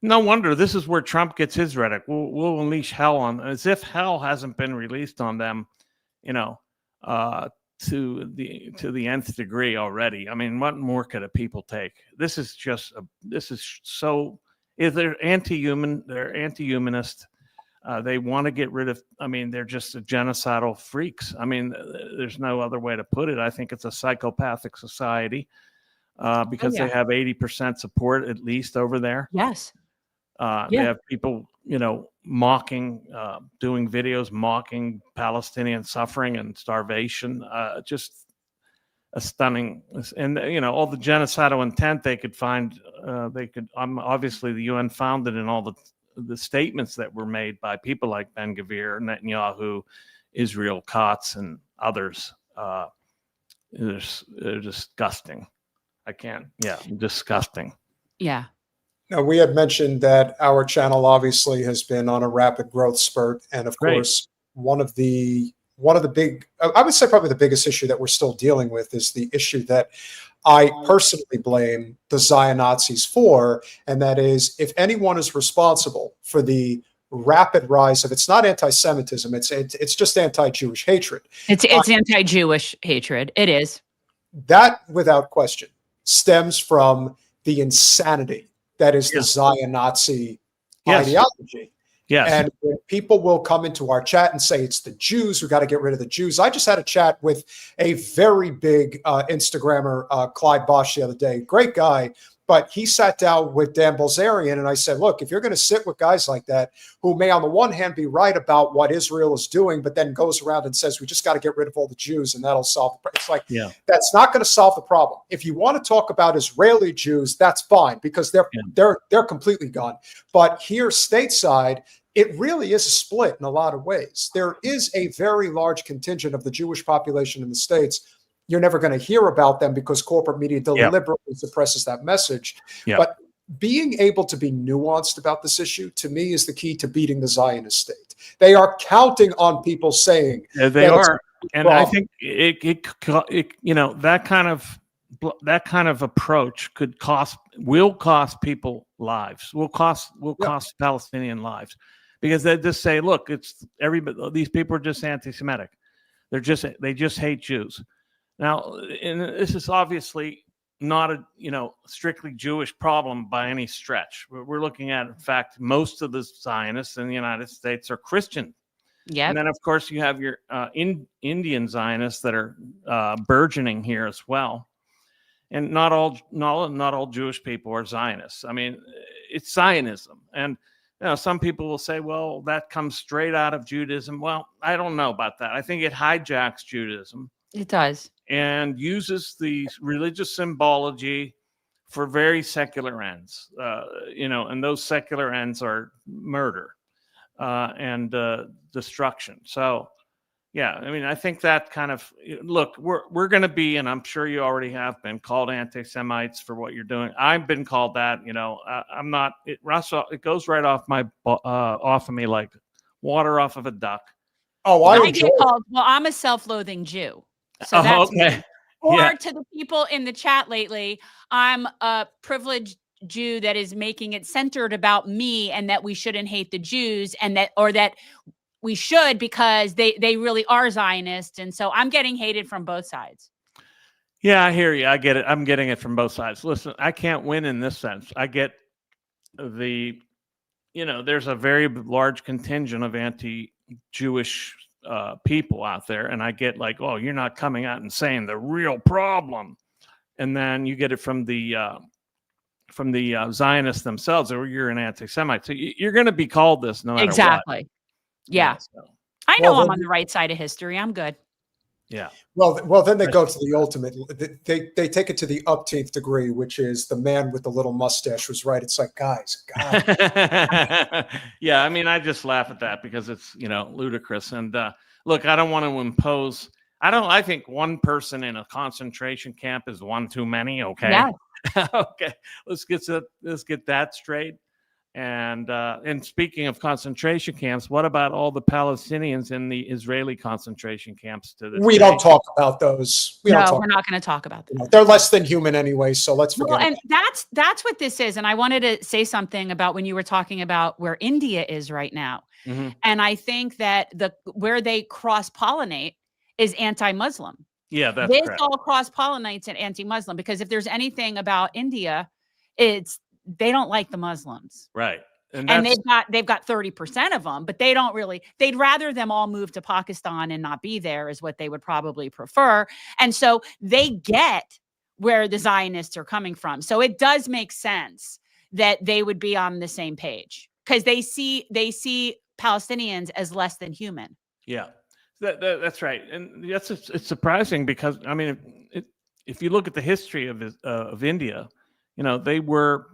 no wonder this is where Trump gets his rhetoric. We'll unleash hell on, as if hell hasn't been released on them, to the nth degree already. What more could a people take? This is so, if they're anti-human, they're anti-humanist. They want to get rid of, they're just genocidal freaks. There's no other way to put it. I think it's a psychopathic society because they have 80% support at least over there.
Yes.
They have people, mocking, doing videos mocking Palestinian suffering and starvation. a stunning, and all the genocidal intent they could find. They could obviously the UN found it in all the statements that were made by people like Ben Gvir, Netanyahu, Israel Katz, and others. They're disgusting. I can't. Yeah, disgusting.
Yeah.
Now, we had mentioned that our channel obviously has been on a rapid growth spurt, and of course, one of the big, I would say probably the biggest issue that we're still dealing with is the issue that I personally blame the Zion-Nazis for, and that is, if anyone is responsible for the rapid rise of, it's not anti-Semitism, it's just anti-Jewish hatred.
It's anti-Jewish hatred. It is.
That, without question, stems from the insanity that is the Zion-Nazi ideology.
Yes.
And when people will come into our chat and say it's the Jews, we got to get rid of the Jews. I just had a chat with a very big Instagrammer, Clyde Bosch, the other day. Great guy. But he sat down with Dan Bilzerian, and I said, look, if you're going to sit with guys like that, who may on the one hand be right about what Israel is doing, but then goes around and says, we just got to get rid of all the Jews and that'll solve the problem. It's like, that's not going to solve the problem. If you want to talk about Israeli Jews, that's fine, because they're completely gone. But here stateside, it really is a split in a lot of ways. There is a very large contingent of the Jewish population in the States. You're never going to hear about them because corporate media deliberately suppresses that message. But being able to be nuanced about this issue, to me, is the key to beating the Zionist state. They are counting on people saying
they are, and I think that kind of approach will cost people lives. Will cost Palestinian lives, because they just say, look, it's everybody. These people are just anti-Semitic. They just hate Jews. Now, and this is obviously not a strictly Jewish problem by any stretch. We're looking at, in fact, most of the Zionists in the United States are Christian.
Yeah.
And then, of course, you have your Indian Zionists that are burgeoning here as well. And not all Jewish people are Zionists. I mean, it's Zionism, and some people will say, well, that comes straight out of Judaism. Well, I don't know about that. I think it hijacks Judaism.
It does.
And uses the religious symbology for very secular ends, and those secular ends are murder and destruction. So, I mean, I think that kind of, look, we're going to be, and I'm sure you already have been, called anti-Semites for what you're doing. I've been called that. I'm not. It goes right off of me like water off of a duck.
Oh,
I get called. Well, I'm a self-loathing Jew. So that's
okay.
Me. Or to the people in the chat lately, I'm a privileged Jew that is making it centered about me, and that we shouldn't hate the Jews, and that we should, because they really are Zionists. And so I'm getting hated from both sides.
Yeah, I hear you. I get it. I'm getting it from both sides. Listen, I can't win in this sense. I get there's a very large contingent of anti-Jewish people out there, and I get like, oh, you're not coming out and saying the real problem, and then you get it from the Zionists themselves, or you're an anti-Semite. So you're going to be called this no matter what.
Exactly. Yeah. I know I'm on the right side of history. I'm good.
Yeah.
Well, then they go to the ultimate. They take it to the upteenth degree, which is the man with the little mustache was right. It's like, guys.
Yeah, I mean, I just laugh at that because it's ludicrous. And look, I don't want to impose. I think one person in a concentration camp is one too many. Okay.
Yeah.
Okay. Let's get that straight. And speaking of concentration camps, what about all the Palestinians in the Israeli concentration camps to this
We
day?
don't talk about those.
We're not going to talk about them.
They're less than human anyway, so let's forget.
Well, and that's what this is. And I wanted to say something about when you were talking about where India is right now.
Mm-hmm.
And I think that where they cross-pollinate is anti-Muslim.
Yeah, that's
this
correct.
all cross-pollinates and anti-Muslim, because if there's anything about India, it's they don't like the Muslims.
Right.
And they've got 30% of them, but they don't really, they'd rather them all move to Pakistan and not be there, is what they would probably prefer. And so they get where the Zionists are coming from. So it does make sense that they would be on the same page, because they see Palestinians as less than human.
Yeah, that's right. And it's surprising because, I mean, if you look at the history of India, you know, they were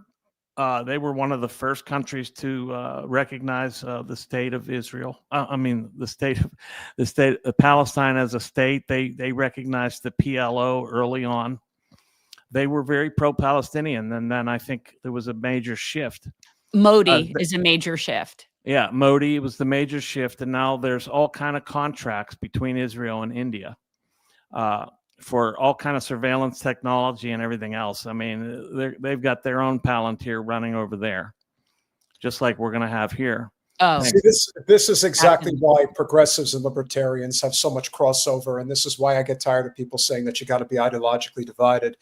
one of the first countries to recognize the state of Israel. The state of Palestine as a state. They recognized the PLO early on. They were very pro-Palestinian, and then I think there was a major shift.
Modi is a major shift.
Yeah, Modi was the major shift, and now there's all kind of contracts between Israel and India for all kind of surveillance technology and everything else. I mean, they've got their own Palantir running over there, just like we're going to have here.
Oh,
see, this is exactly why progressives and libertarians have so much crossover, and this is why I get tired of people saying that you got to be ideologically divided.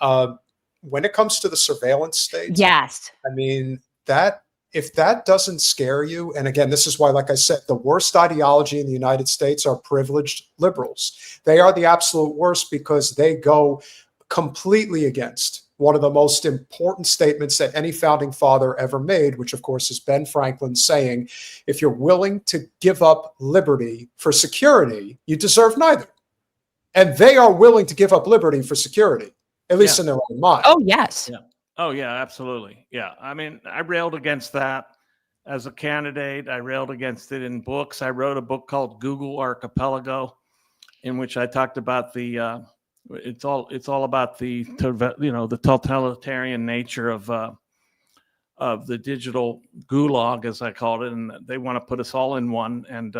When it comes to the surveillance state,
yes,
I mean that if that doesn't scare you, and again, this is why, like I said, the worst ideology in the United States are privileged liberals. They are the absolute worst because they go completely against one of the most important statements that any founding father ever made, which of course is Ben Franklin saying, if you're willing to give up liberty for security, you deserve neither. And they are willing to give up liberty for security, at least in their own mind.
Oh, yes.
Yeah. Oh, yeah, absolutely. Yeah. I mean, I railed against that as a candidate. I railed against it in books. I wrote a book called Google Archipelago, in which I talked about the it's all about the the totalitarian nature of the digital gulag, as I called it, and they want to put us all in one, and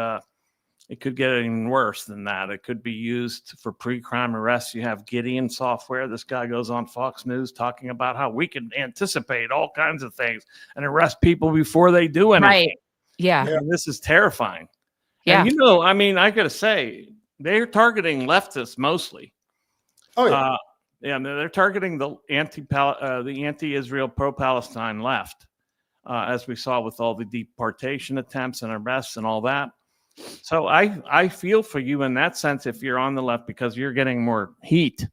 it could get even worse than that. It could be used for pre-crime arrests. You have Gideon software. This guy goes on Fox News talking about how we can anticipate all kinds of things and arrest people before they do anything.
Right. Yeah.
And this is terrifying.
Yeah.
And, I mean, I got to say, they're targeting leftists mostly.
Oh, yeah.
Yeah, they're targeting the anti-Israel, pro-Palestine left, as we saw with all the deportation attempts and arrests and all that. So I feel for you in that sense if you're on the left, because you're getting more heat.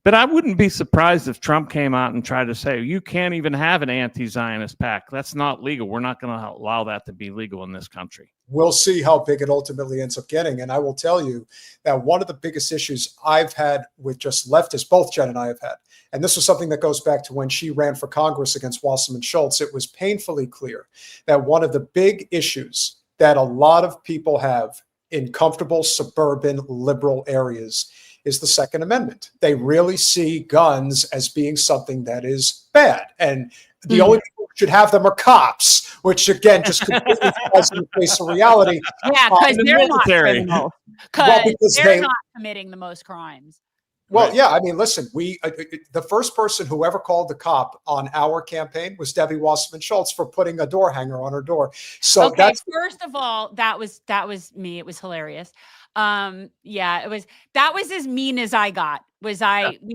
But I wouldn't be surprised if Trump came out and tried to say, you can't even have an anti-Zionist PAC. That's not legal. We're not going to allow that to be legal in this country.
We'll see how big it ultimately ends up getting. And I will tell you that one of the biggest issues I've had with just leftists, both Jen and I have had, and this was something that goes back to when she ran for Congress against Wasserman Schultz, it was painfully clear that one of the big issues that a lot of people have in comfortable suburban liberal areas is the Second Amendment. They really see guns as being something that is bad. And the only people who should have them are cops, which again just completely falls in the face of reality.
Yeah, because they're not criminals. Because they're not committing the most crimes.
Well, yeah, I mean, listen, the first person who ever called the cop on our campaign was Debbie Wasserman Schultz for putting a door hanger on her door. So
okay, first of all, that was me. It was hilarious. That was as mean as I got. We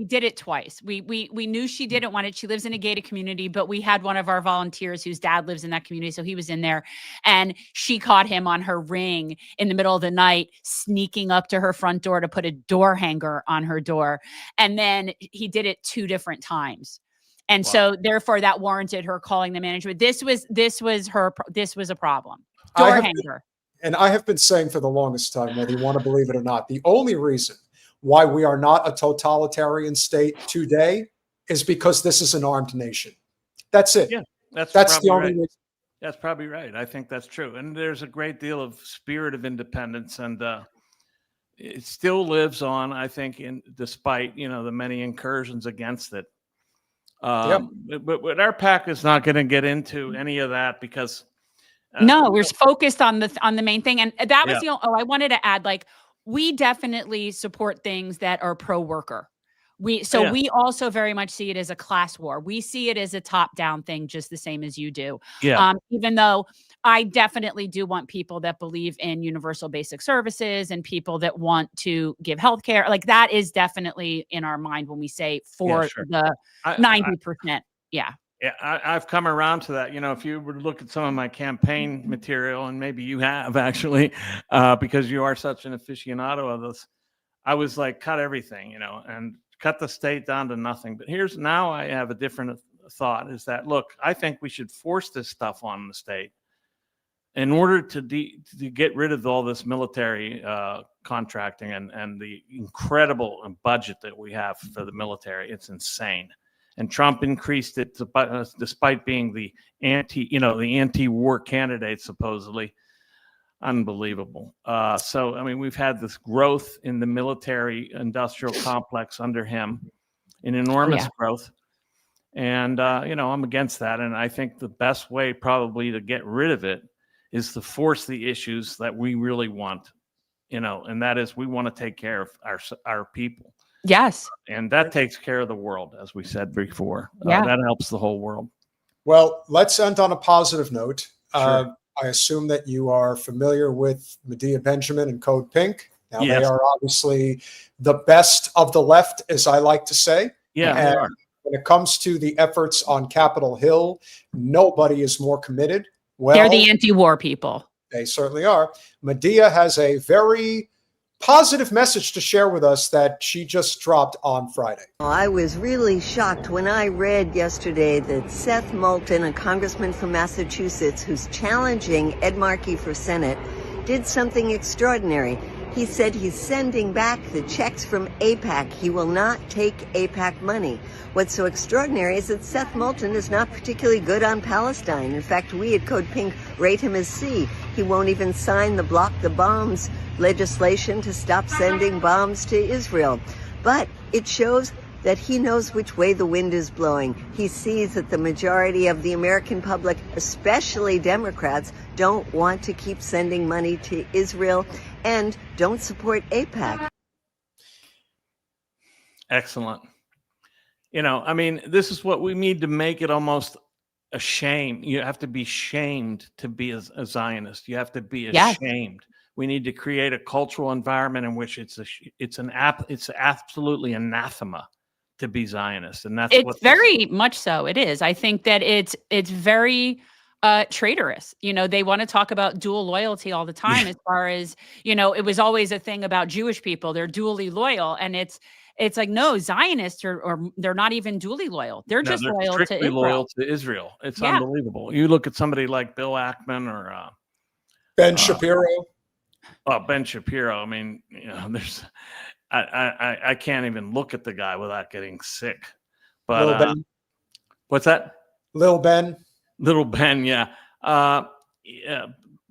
did it twice. We knew she didn't want it. She lives in a gated community, but we had one of our volunteers whose dad lives in that community, so he was in there, and she caught him on her ring in the middle of the night, sneaking up to her front door to put a door hanger on her door, and then he did it 2 different times. And so therefore that warranted her calling the management. This was a problem. Door hanger.
And I have been saying for the longest time, whether you want to believe it or not, the only reason why we are not a totalitarian state today is because this is an armed nation. That's it.
Yeah, that's
the only reason.
That's probably right. I think that's true. And there's a great deal of spirit of independence, and it still lives on, I think, despite the many incursions against it. But our PAC is not going to get into any of that because
no, we're focused on the main thing, and that was I wanted to add, we definitely support things that are pro-worker. We also very much see it as a class war. We see it as a top-down thing, just the same as you do.
Yeah.
Even though I definitely do want people that believe in universal basic services and people that want to give healthcare. That is definitely in our mind when we say the 90%. Yeah.
Yeah, I've come around to that. If you were to look at some of my campaign material, and maybe you have actually, because you are such an aficionado of this, I was like, cut everything, and cut the state down to nothing. But now I have a different thought, is that, look, I think we should force this stuff on the state. in order to get rid of all this military contracting and the incredible budget that we have for the military, it's insane. And Trump increased it despite being the anti-war candidate, supposedly. Unbelievable. So, I mean, we've had this growth in the military industrial complex under him, an enormous growth. And, I'm against that. And I think the best way probably to get rid of it is to force the issues that we really want, and that is we want to take care of our people.
Yes.
And that takes care of the world, as we said before.
Yeah.
That helps the whole world.
Well, let's end on a positive note.
Sure.
I assume that you are familiar with Medea Benjamin and Code Pink. Now,
Yes.
They are obviously the best of the left, as I like to say.
Yeah,
And
they are.
when it comes to the efforts on Capitol Hill, nobody is more committed. Well,
They're the anti-war people.
They certainly are. Medea has a very positive message to share with us that she just dropped on Friday.
I was really shocked when I read yesterday that Seth Moulton, a congressman from Massachusetts who's challenging Ed Markey for Senate, did something extraordinary. He said he's sending back the checks from AIPAC. He will not take AIPAC money. What's so extraordinary is that Seth Moulton is not particularly good on Palestine. In fact, we at Code Pink rate him as C. He won't even sign the Block the Bombs legislation to stop sending bombs to Israel. But it shows that he knows which way the wind is blowing. He sees that the majority of the American public, especially Democrats, don't want to keep sending money to Israel and don't support AIPAC.
Excellent. This is what we need to make it almost a shame. You have to be shamed to be a Zionist. You have to be ashamed. We need to create a cultural environment in which it's absolutely anathema to be Zionist, and that's
very much so. It is. I think that it's very traitorous. They want to talk about dual loyalty all the time. As far as it was always a thing about Jewish people; they're dually loyal, and it's like no, Zionists or they're not even dually loyal. They're just loyal to Israel.
Loyal to Israel. It's unbelievable. You look at somebody like Bill Ackman or
Ben Shapiro.
Well, Ben Shapiro. I mean, there's. I can't even look at the guy without getting sick. But
Ben.
What's that?
Little Ben,
yeah.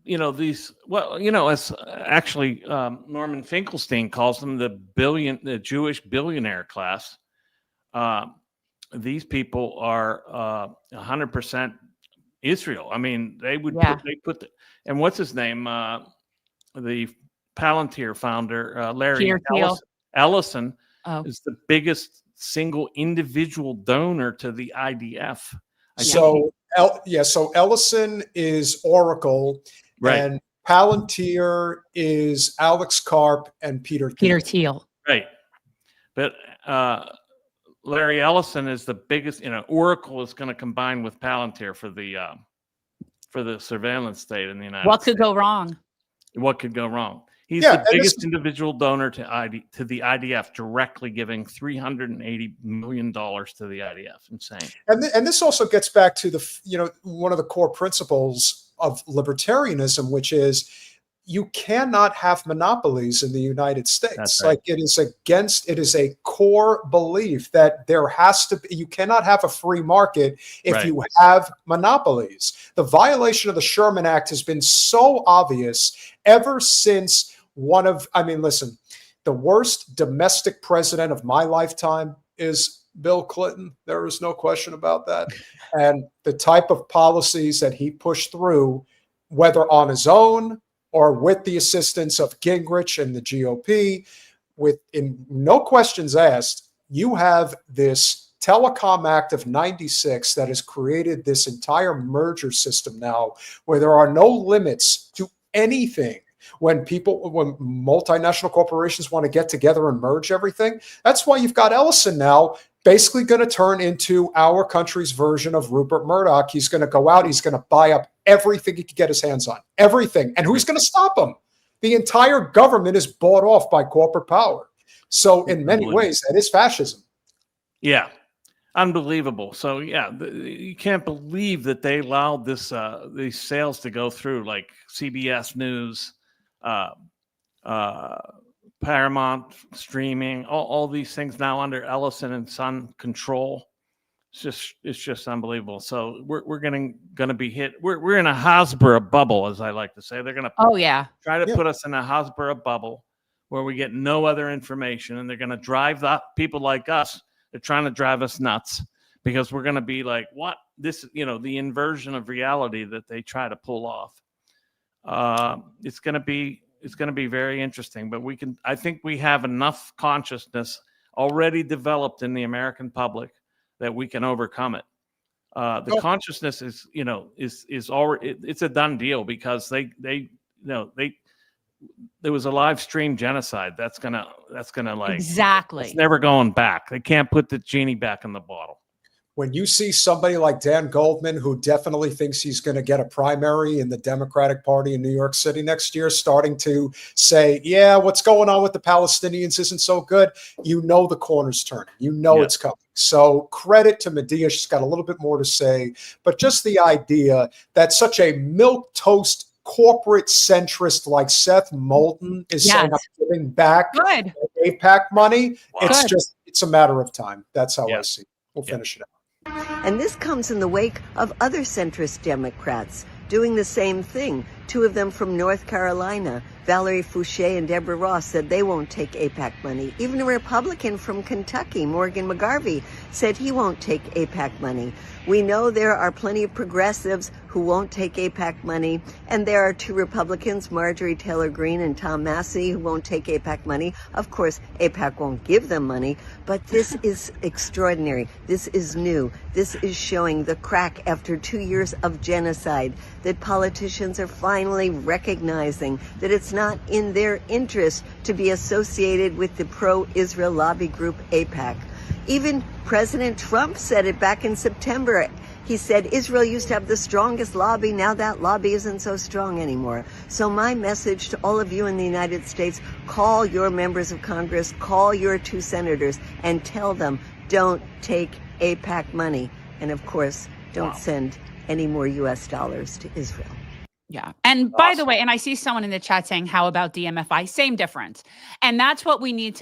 These. Well, as actually Norman Finkelstein calls them, the Jewish billionaire class. These people are 100% Israel. I mean, they put and what's his name? The Palantir founder, Larry Ellison, is the biggest single individual donor to the IDF.
So Ellison is Oracle,
right,
and Palantir is Alex Karp and Peter
Thiel.
Right. But Larry Ellison is the biggest, Oracle is going to combine with Palantir for the surveillance state in the United States.
What could go wrong?
What could go wrong? He's the biggest individual donor to the IDF, directly giving $380 million to the IDF. Insane.
And this also gets back to one of the core principles of libertarianism, which is you cannot have monopolies in the United States.
That's right.
Like it is a core belief that you cannot have a free market if you have monopolies. The violation of the Sherman Act has been so obvious ever since listen, the worst domestic president of my lifetime is Bill Clinton. There is no question about that. And the type of policies that he pushed through, whether on his own or with the assistance of Gingrich and the GOP, in no questions asked, you have this Telecom Act of 96 that has created this entire merger system now where there are no limits to anything. When multinational corporations want to get together and merge everything, that's why you've got Ellison now basically going to turn into our country's version of Rupert Murdoch. He's going to go out. He's going to buy up everything he could get his hands on, everything. And who's going to stop him? The entire government is bought off by corporate power. So in many ways, that is fascism.
Yeah. unbelievable. So yeah, you can't believe that they allowed this these sales to go through, like CBS News, Paramount streaming, all these things now under Ellison and Son control. It's just unbelievable. So we're gonna be hit. We're in a Hasbro bubble, as I like to say. They're gonna try to put us in a Hasbro bubble where we get no other information, and they're gonna drive the people like us. They're trying to drive us nuts because we're gonna be like, what? This, the inversion of reality that they try to pull off. It's gonna be very interesting. But I think we have enough consciousness already developed in the American public that we can overcome it. The consciousness is already, it's a done deal, because there was a live stream genocide. That's gonna
exactly.
It's never going back. They can't put the genie back in the bottle.
When you see somebody like Dan Goldman, who definitely thinks he's going to get a primary in the Democratic Party in New York City next year, starting to say, yeah, what's going on with the Palestinians isn't so good, the corner's turning. It's coming. So credit to Medea. She's got a little bit more to say. But just the idea that such a milquetoast corporate centrist like Seth Moulton is saying, I'm giving back AIPAC money, it's a matter of time. That's how I see it. We'll finish it out.
And this comes in the wake of other centrist Democrats doing the same thing. Two of them from North Carolina, Valerie Fouché and Debra Ross, said they won't take AIPAC money. Even a Republican from Kentucky, Morgan McGarvey, said he won't take AIPAC money. We know there are plenty of progressives who won't take AIPAC money, and there are two Republicans, Marjorie Taylor Greene and Tom Massey, who won't take AIPAC money. Of course, AIPAC won't give them money, but this is extraordinary. This is new. This is showing the crack after 2 years of genocide, that politicians are finally recognizing that it's not in their interest to be associated with the pro-Israel lobby group AIPAC. Even President Trump said it back in September. He said Israel used to have the strongest lobby. Now that lobby isn't so strong anymore. So my message to all of you in the United States, call your members of Congress, call your two senators, and tell them, don't take AIPAC money. And of course, don't send any more U.S. dollars to Israel.
Yeah. And by the way, and I see someone in the chat saying, how about DMFI? Same difference. And that's what we need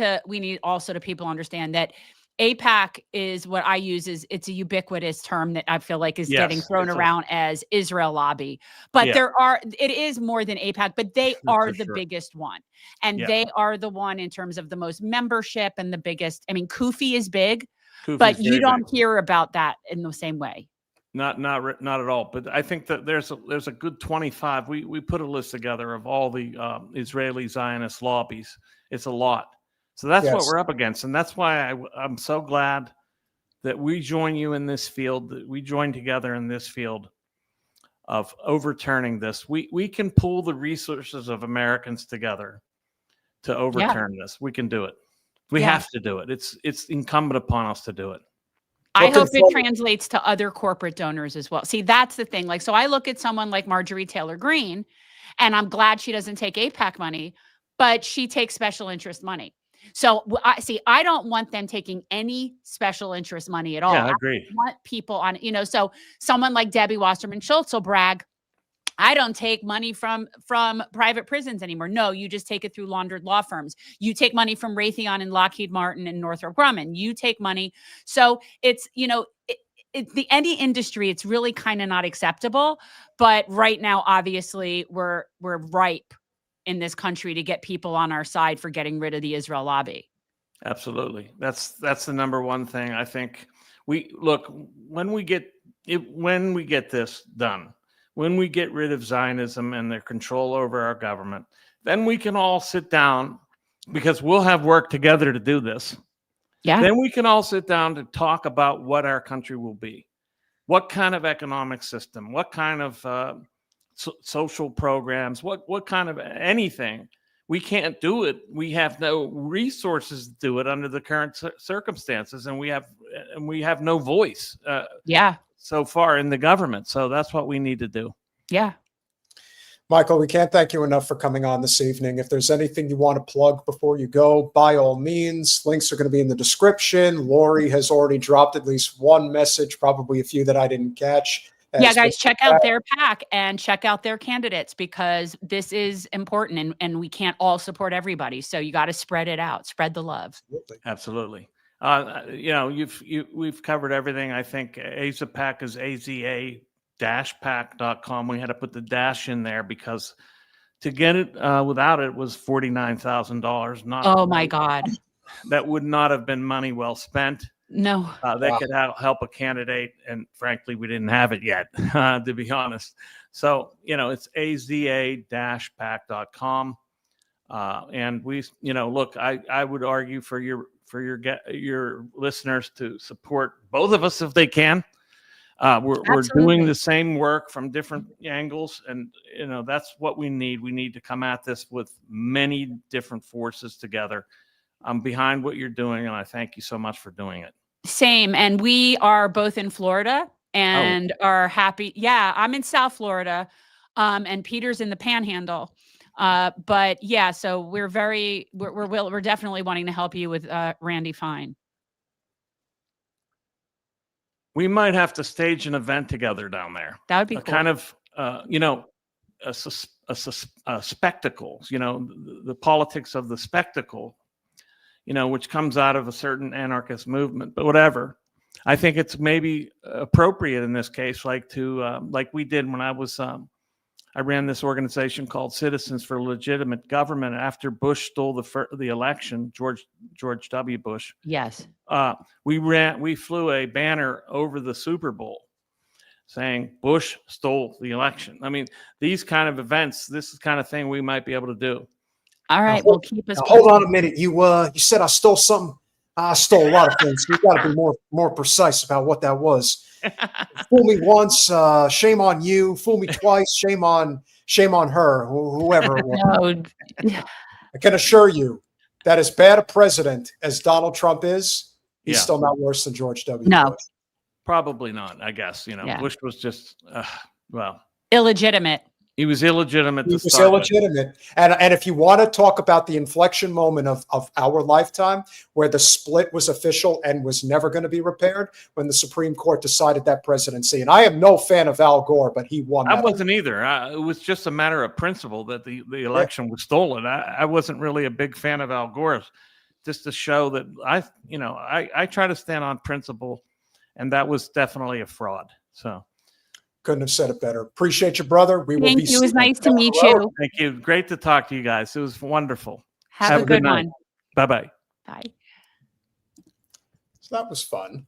also to people understand, that AIPAC is what I use is, it's a ubiquitous term that I feel like is getting thrown around as Israel lobby, but it is more than AIPAC, but they are the biggest one. And they are the one in terms of the most membership and the biggest. I mean, Kufi is big, but you don't hear about that in the same way.
Not at all. But I think that there's a good 25. We put a list together of all the Israeli Zionist lobbies. It's a lot. So that's what we're up against. And that's why I'm so glad that we join you in this field, that we join together in this field of overturning this. We can pool the resources of Americans together to overturn this. We can do it. We have to do it. It's incumbent upon us to do it.
I hope it translates to other corporate donors as well. See, that's the thing. So I look at someone like Marjorie Taylor Greene, and I'm glad she doesn't take AIPAC money, but she takes special interest money. So I don't want them taking any special interest money at all.
Yeah, I agree.
I want people on, so someone like Debbie Wasserman Schultz will brag, I don't take money from private prisons anymore. No, you just take it through laundered law firms. You take money from Raytheon and Lockheed Martin and Northrop Grumman. You take money. So it's, any industry, it's really kind of not acceptable. But right now, obviously, we're ripe in this country to get people on our side for getting rid of the Israel lobby.
Absolutely. That's the number one thing. I think when we get this done, when we get rid of Zionism and their control over our government, then we can all sit down, because we'll have work together to do this.
Yeah.
Then we can all sit down to talk about what our country will be. What kind of economic system, what kind of social programs, what kind of anything. We can't do it. We have no resources to do it under the current circumstances, and we have no voice. So far in the government. So that's what we need to do.
Yeah.
Michael, we can't thank you enough for coming on this evening. If there's anything you want to plug before you go, by all means, links are going to be in the description. Lori has already dropped at least one message, probably a few that I didn't catch.
Yeah, guys, check out their PAC and check out their candidates, because this is important, and we can't all support everybody. So you got to spread it out, spread the love.
Absolutely. You know, we've covered everything. I think AZAPAC is AZA-PAC.com. We had to put the dash in there because to get it without it was $49,000. Not
oh my God,
that would not have been money well spent.
No,
that could help a candidate, and frankly, we didn't have it yet, to be honest. So you know, it's AZA-PAC.com, and we, you know, look, I would argue for your listeners to support both of us if they can. We're doing the same work from different angles, and you know that's what we need. We need to come at this with many different forces together. I'm behind what you're doing, and I thank you so much for doing it.
Same, and we are both in Florida and are happy. Yeah, I'm in South Florida, and Peter's in the Panhandle. But yeah, so we're definitely wanting to help you with Randy Fine.
We might have to stage an event together down there.
That would be cool.
Kind of, you know, a spectacle. You know, the politics of the spectacle. You know, which comes out of a certain anarchist movement. But whatever, I think it's maybe appropriate in this case, like we did when I was. I ran this organization called Citizens for Legitimate Government after Bush stole the election, George W. Bush.
Yes.
We flew a banner over the Super Bowl saying Bush stole the election. I mean, these kind of events, this is the kind of thing we might be able to do.
All right, we'll keep us.
Hold on a minute. You said I stole something. I stole a lot of things. You got to be more precise about what that was. Fool me once, shame on you. Fool me twice, shame on her, whoever it was.
No.
I can assure you that as bad a president as Donald Trump is, he's still not worse than George W.
No,
Bush.
Probably not. I guess Bush was just
illegitimate.
He was illegitimate.
He was illegitimate. And if you want to talk about the inflection moment of our lifetime, where the split was official and was never going to be repaired, when the Supreme Court decided that presidency. And I am no fan of Al Gore, but he won.
I wasn't either. It was just a matter of principle that the election was stolen. I wasn't really a big fan of Al Gore, just to show that I try to stand on principle, and that was definitely a fraud. So.
Couldn't have said it better. Appreciate you, brother.
Thank you. It was nice to meet you.
Thank you. Great to talk to you guys. It was wonderful.
Have a good night.
Bye-bye.
Bye.
So that was fun.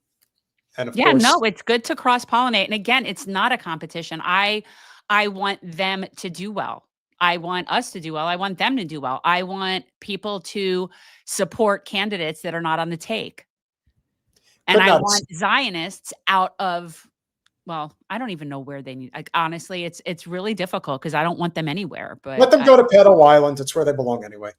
And of
yeah,
course,
no, it's good to cross-pollinate. And again, it's not a competition. I want them to do well. I want us to do well. I want them to do well. I want people to support candidates that are not on the take. And I want Zionists out of, well, I don't even know where they need. Like, honestly, it's really difficult because I don't want them anywhere. But
let them go to Pedo Island. It's where they belong anyway.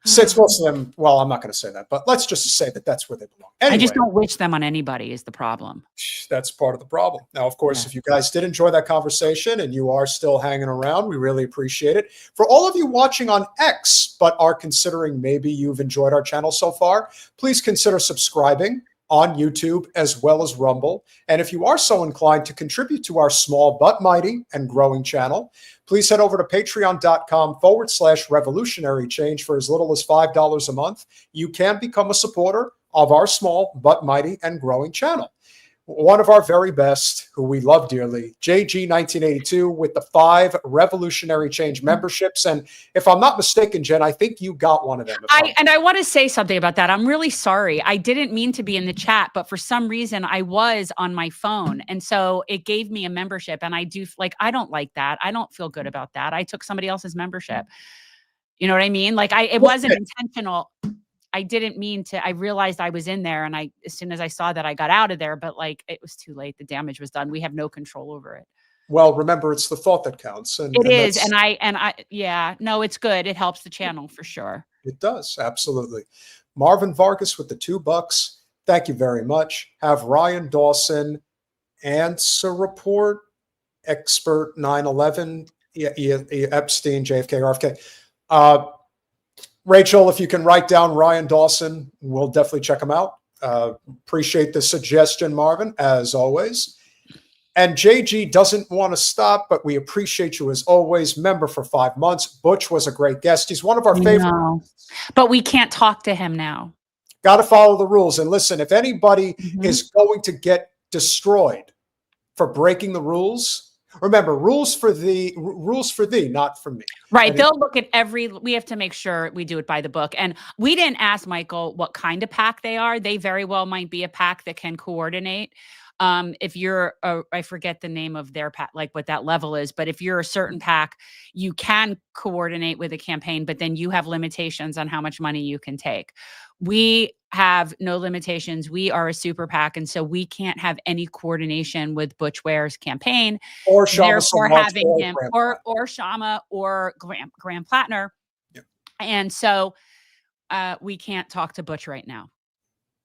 Since most of them, well, I'm not going to say that, but let's just say that that's where they belong. Anyway,
I just don't wish them on anybody is the problem.
That's part of the problem. Now, of course, if you guys did enjoy that conversation and you are still hanging around, we really appreciate it. For all of you watching on X, but are considering maybe you've enjoyed our channel so far, please consider subscribing on YouTube as well as Rumble. And if you are so inclined to contribute to our small but mighty and growing channel, please head over to patreon.com/revolutionary change for as little as $5 a month. You can become a supporter of our small but mighty and growing channel. One of our very best, who we love dearly, JG1982, with the 5 Revolutionary Change memberships. And if I'm not mistaken, Jen, I think you got one of them.
And I want to say something about that. I'm really sorry. I didn't mean to be in the chat, but for some reason I was on my phone. And so it gave me a membership. And I don't like that. I don't feel good about that. I took somebody else's membership. You know what I mean? Like it wasn't intentional. I didn't mean to. I realized I was in there, and as soon as I saw that, I got out of there. But like, it was too late. The damage was done. We have no control over it.
Well, remember, it's the thought that counts. And
it is, and yeah, no, it's good. It helps the channel for sure.
It does, absolutely. Marvin Vargas with the $2. Thank you very much. Have Ryan Dawson answer report expert 9/11 Epstein, JFK, RFK. Rachel, if you can write down Ryan Dawson, we'll definitely check him out. Appreciate the suggestion, Marvin, as always. And JG doesn't want to stop, but we appreciate you as always. Member for 5 months. Butch was a great guest. He's one of our favorite.
No. But we can't talk to him now.
Got to follow the rules. And listen, if anybody is going to get destroyed for breaking the rules, remember, rules for thee, not for me.
Right. They'll look at we have to make sure we do it by the book. And we didn't ask Michael what kind of PAC they are. They very well might be a PAC that can coordinate. If you're, I forget the name of their PAC, like what that level is, but if you're a certain PAC, you can coordinate with a campaign, but then you have limitations on how much money you can take. We have no limitations. We are a super PAC, and so we can't have any coordination with Butch Ware's campaign,
or Shama,
therefore having him, or Shama or Graham Plattner.
Yeah.
And so we can't talk to Butch right now.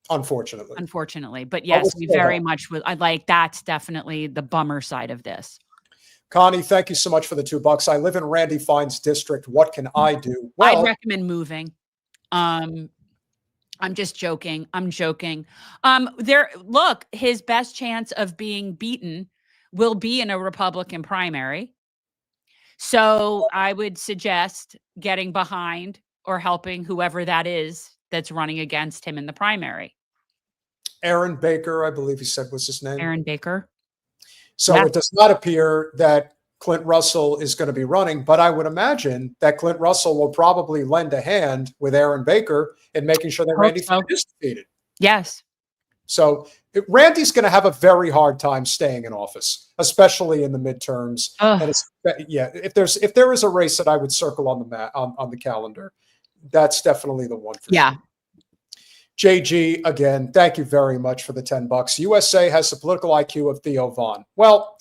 Unfortunately.
But yes, we very much would. I'd like, that's definitely the bummer side of this.
Connie, thank you so much for the $2. I live in Randy Fine's district. What can I do? Well,
I'd recommend moving. I'm just joking. I'm joking. Look, his best chance of being beaten will be in a Republican primary. So I would suggest getting behind or helping whoever that is that's running against him in the primary.
Aaron Baker, I believe he said was his name.
Aaron Baker.
So it does not appear that Clint Russell is going to be running, but I would imagine that Clint Russell will probably lend a hand with Aaron Baker in making sure that Randy Fine is defeated.
Yes.
So Randy's going to have a very hard time staying in office, especially in the midterms. And if there is a race that I would circle on the on the calendar, that's definitely the one. Sure. JG, again, thank you very much for the $10. USA has the political IQ of Theo Vaughn. Well,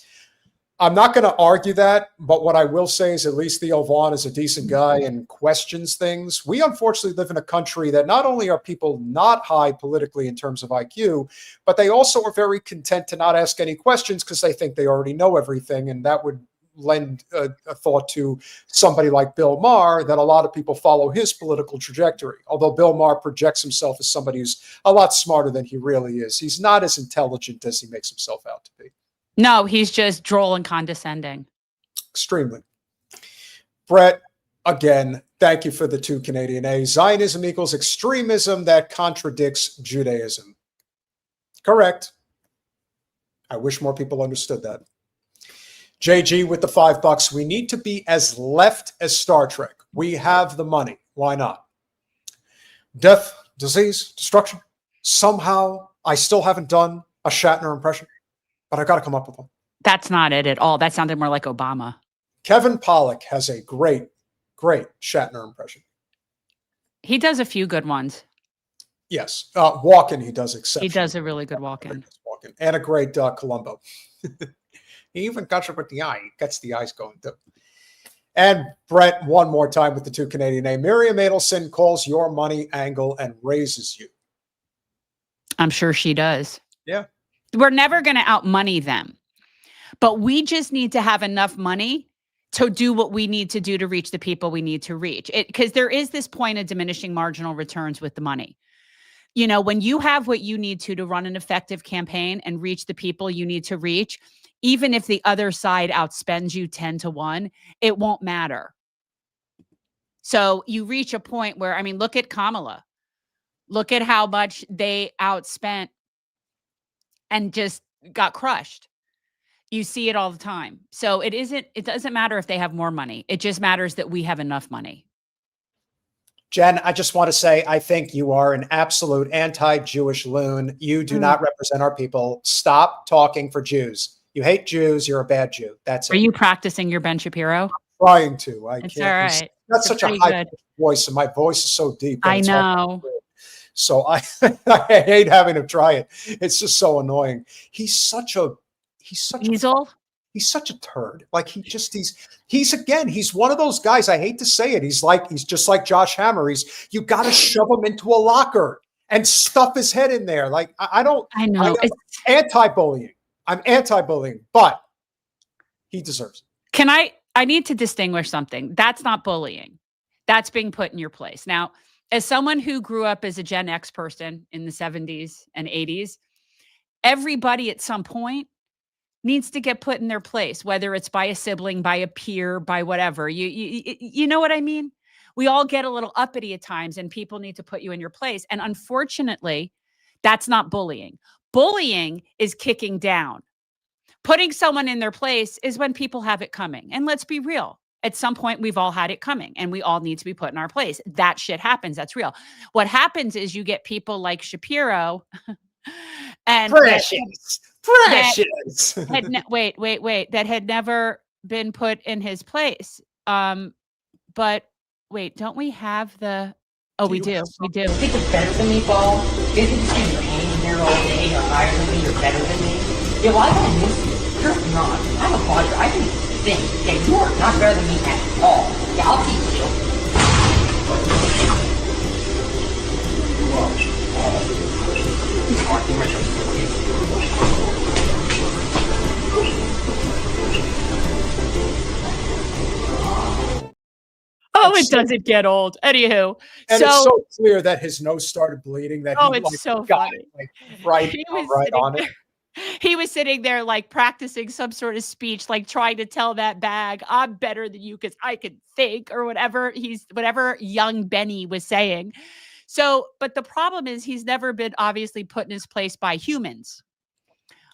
I'm not going to argue that, but what I will say is at least Theo Vaughn is a decent guy and questions things. We unfortunately live in a country that not only are people not high politically in terms of IQ, but they also are very content to not ask any questions because they think they already know everything, and that would lend a thought to somebody like Bill Maher that a lot of people follow his political trajectory. Although Bill Maher projects himself as somebody who's a lot smarter than he really is. He's not as intelligent as he makes himself out to be.
No, he's just droll and condescending.
Extremely. Brett, again, thank you for the 2 Canadian A's. Zionism equals extremism that contradicts Judaism. Correct. I wish more people understood that. JG with the $5. We need to be as left as Star Trek. We have the money. Why not? Death, disease, destruction. Somehow I still haven't done a Shatner impression, but I got to come up with one.
That's not it at all. That sounded more like Obama.
Kevin Pollak has a great Shatner impression.
He does a few good ones.
Yes. Walken, he does exceptionally.
He does a really good Walken.
And a great Columbo. He even cuts it with the eye. He gets the eyes going too. And Brett, one more time with the 2 Canadian A. Miriam Adelson calls your money angle and raises you.
I'm sure she does.
Yeah.
We're never going to outmoney them. But we just need to have enough money to do what we need to do to reach the people we need to reach. Because there is this point of diminishing marginal returns with the money. You know, when you have what you need to run an effective campaign and reach the people you need to reach, even if the other side outspends you 10-1, it won't matter. So you reach a point where, I mean, look at Kamala. Look at how much they outspent and just got crushed. You see it all the time. So it doesn't matter if they have more money. It just matters that we have enough money.
Jen, I just want to say, I think you are an absolute anti-Jewish loon. You do not represent our people. Stop talking for Jews. You hate Jews. You're a bad Jew. That's it.
Are you practicing your Ben Shapiro?
I'm trying to.
It's all right.
That's such a high voice, and my voice is so deep.
I know.
So I hate having to try it. It's just so annoying. He's such a
weasel.
He's such a turd. Like he's one of those guys. I hate to say it. He's just like Josh Hammer. You got to shove him into a locker and stuff his head in there. Like I know. Anti-bullying. I'm anti-bullying, but he deserves it.
I need to distinguish something. That's not bullying. That's being put in your place. Now, as someone who grew up as a Gen X person in the 70s and 80s, everybody at some point needs to get put in their place, whether it's by a sibling, by a peer, by whatever. You know what I mean? We all get a little uppity at times, and people need to put you in your place. And unfortunately, that's not bullying. Bullying is kicking down. Putting someone in their place is when people have it coming. And let's be real. At some point, we've all had it coming, and we all need to be put in our place. That shit happens. That's real. What happens is you get people like Shapiro and
Precious.
that had never been put in his place. But wait, don't we have the? Oh, we do. We do.
You think you're better than me, Bo? You think you're saying you're hanging here all day, you're higher than me, you're better than me? Yeah, well, I got news for you. You're not. I'm a quadra. I can think that you are not better than me at all. Yeah, I'll teach you.
Oh, it doesn't get old. Anywho,
and it's so clear that his nose started bleeding. That
it's so funny.
Right on it.
He was sitting there like practicing some sort of speech, like trying to tell that bag, I'm better than you because I can think, or whatever whatever young Benny was saying. So, but the problem is he's never been obviously put in his place by humans.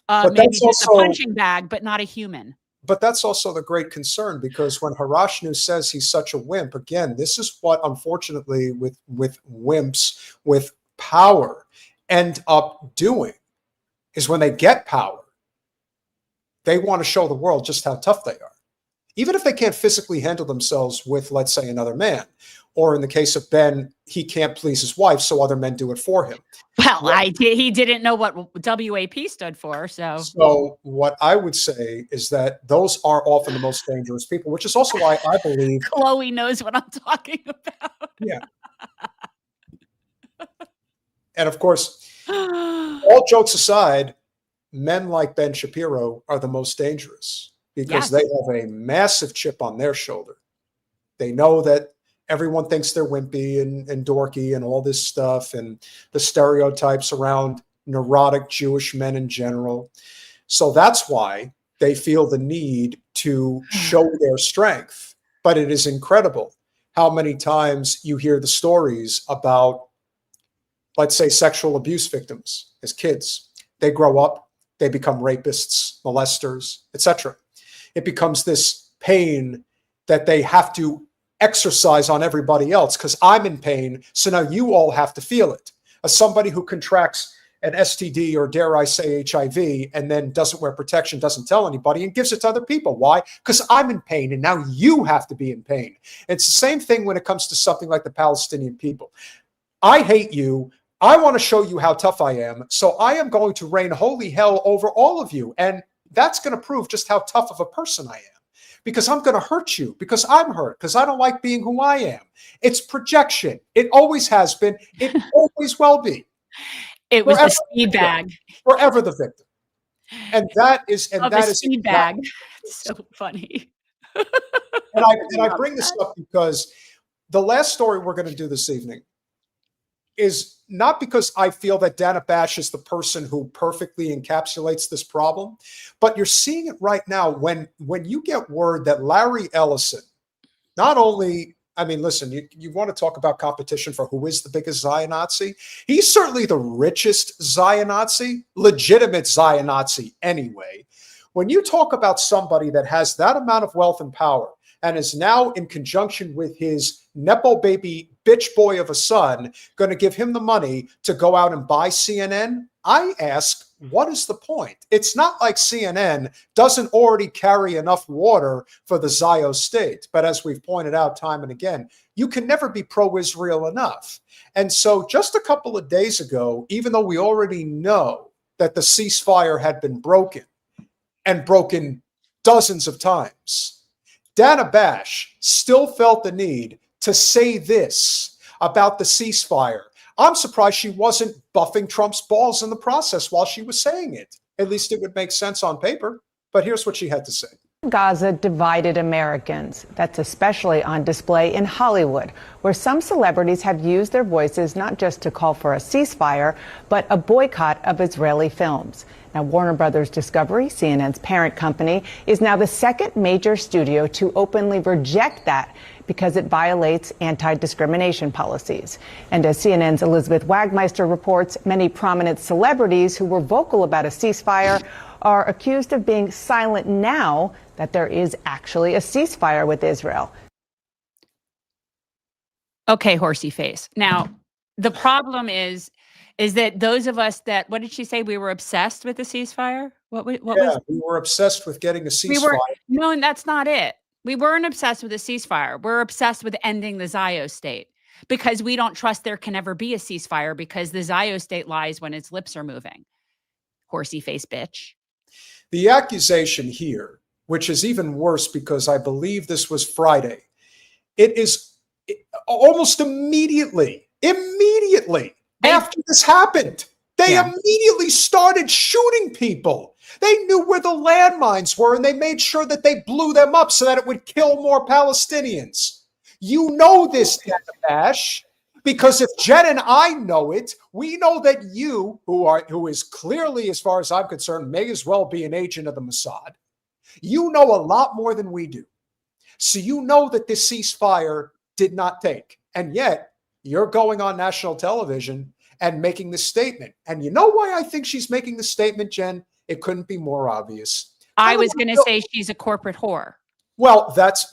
But
maybe
that's
just
also
a punching bag, but not a human.
But that's also the great concern, because when Harashnu says he's such a wimp, again, this is what, unfortunately, with wimps with power end up doing, is when they get power, they want to show the world just how tough they are. Even if they can't physically handle themselves with, let's say, another man. Or in the case of Ben, he can't please his wife, so other men do it for him.
Well, he didn't know what WAP stood for, so.
So what I would say is that those are often the most dangerous people, which is also why I believe
Chloe knows what I'm talking about.
Yeah. And of course, all jokes aside, men like Ben Shapiro are the most dangerous because they have a massive chip on their shoulder. They know that everyone thinks they're wimpy and dorky and all this stuff, and the stereotypes around neurotic Jewish men in general. So that's why they feel the need to show their strength. But it is incredible how many times you hear the stories about, let's say, sexual abuse victims as kids. They grow up, they become rapists, molesters, etc. It becomes this pain that they have to exercise on everybody else because I'm in pain, so now you all have to feel it. As somebody who contracts an STD or, dare I say, HIV, and then doesn't wear protection, doesn't tell anybody, and gives it to other people. Why? Because I'm in pain, and now you have to be in pain. It's the same thing when it comes to something like the Palestinian people. I hate you. I want to show you how tough I am, so I am going to rain holy hell over all of you, and that's going to prove just how tough of a person I am. Because I'm going to hurt you, because I'm hurt, because I don't like being who I am. It's projection. It always has been. It always will be.
It was the speed bag.
Forever the victim. And that is
speed bag. It's so funny.
and I bring this up because the last story we're going to do this evening is not because I feel that Dana Bash is the person who perfectly encapsulates this problem, but you're seeing it right now when you get word that Larry Ellison, not only, I mean, listen, you want to talk about competition for who is the biggest Zion-Nazi? He's certainly the richest Zion-Nazi, legitimate Zion-Nazi anyway. When you talk about somebody that has that amount of wealth and power and is now in conjunction with his Nepo baby bitch boy of a son going to give him the money to go out and buy CNN, I ask, what is the point? It's not like CNN doesn't already carry enough water for the Zio state. But as we've pointed out time and again, you can never be pro-Israel enough. And so just a couple of days ago, even though we already know that the ceasefire had been broken and broken dozens of times, Dana Bash still felt the need to say this about the ceasefire. I'm surprised she wasn't buffing Trump's balls in the process while she was saying it. At least it would make sense on paper. But here's what she had to say.
Gaza divided Americans. That's especially on display in Hollywood, where some celebrities have used their voices not just to call for a ceasefire, but a boycott of Israeli films. Now, Warner Brothers Discovery, CNN's parent company, is now the second major studio to openly reject that because it violates anti-discrimination policies. And as CNN's Elizabeth Wagmeister reports, many prominent celebrities who were vocal about a ceasefire are accused of being silent now that there is actually a ceasefire with Israel.
Okay, horsey face. Now, the problem is that those of us that, what did she say? We were obsessed with the ceasefire?
We were obsessed with getting a ceasefire.
No, and that's not it. We weren't obsessed with a ceasefire. We're obsessed with ending the Zionist state because we don't trust there can ever be a ceasefire because the Zionist state lies when its lips are moving. Horsey face bitch.
The accusation here, which is even worse because I believe this was Friday, almost immediately after this happened, they immediately started shooting people. They knew where the landmines were and they made sure that they blew them up so that it would kill more Palestinians. You know this, Dash, because if Jen and I know it, we know that you, who is clearly, as far as I'm concerned, may as well be an agent of the Mossad. You know a lot more than we do. So you know that this ceasefire did not take. And yet, you're going on national television and making this statement. And you know why I think she's making the statement, Jen? It couldn't be more obvious.
I was going to say she's a corporate whore.
Well, that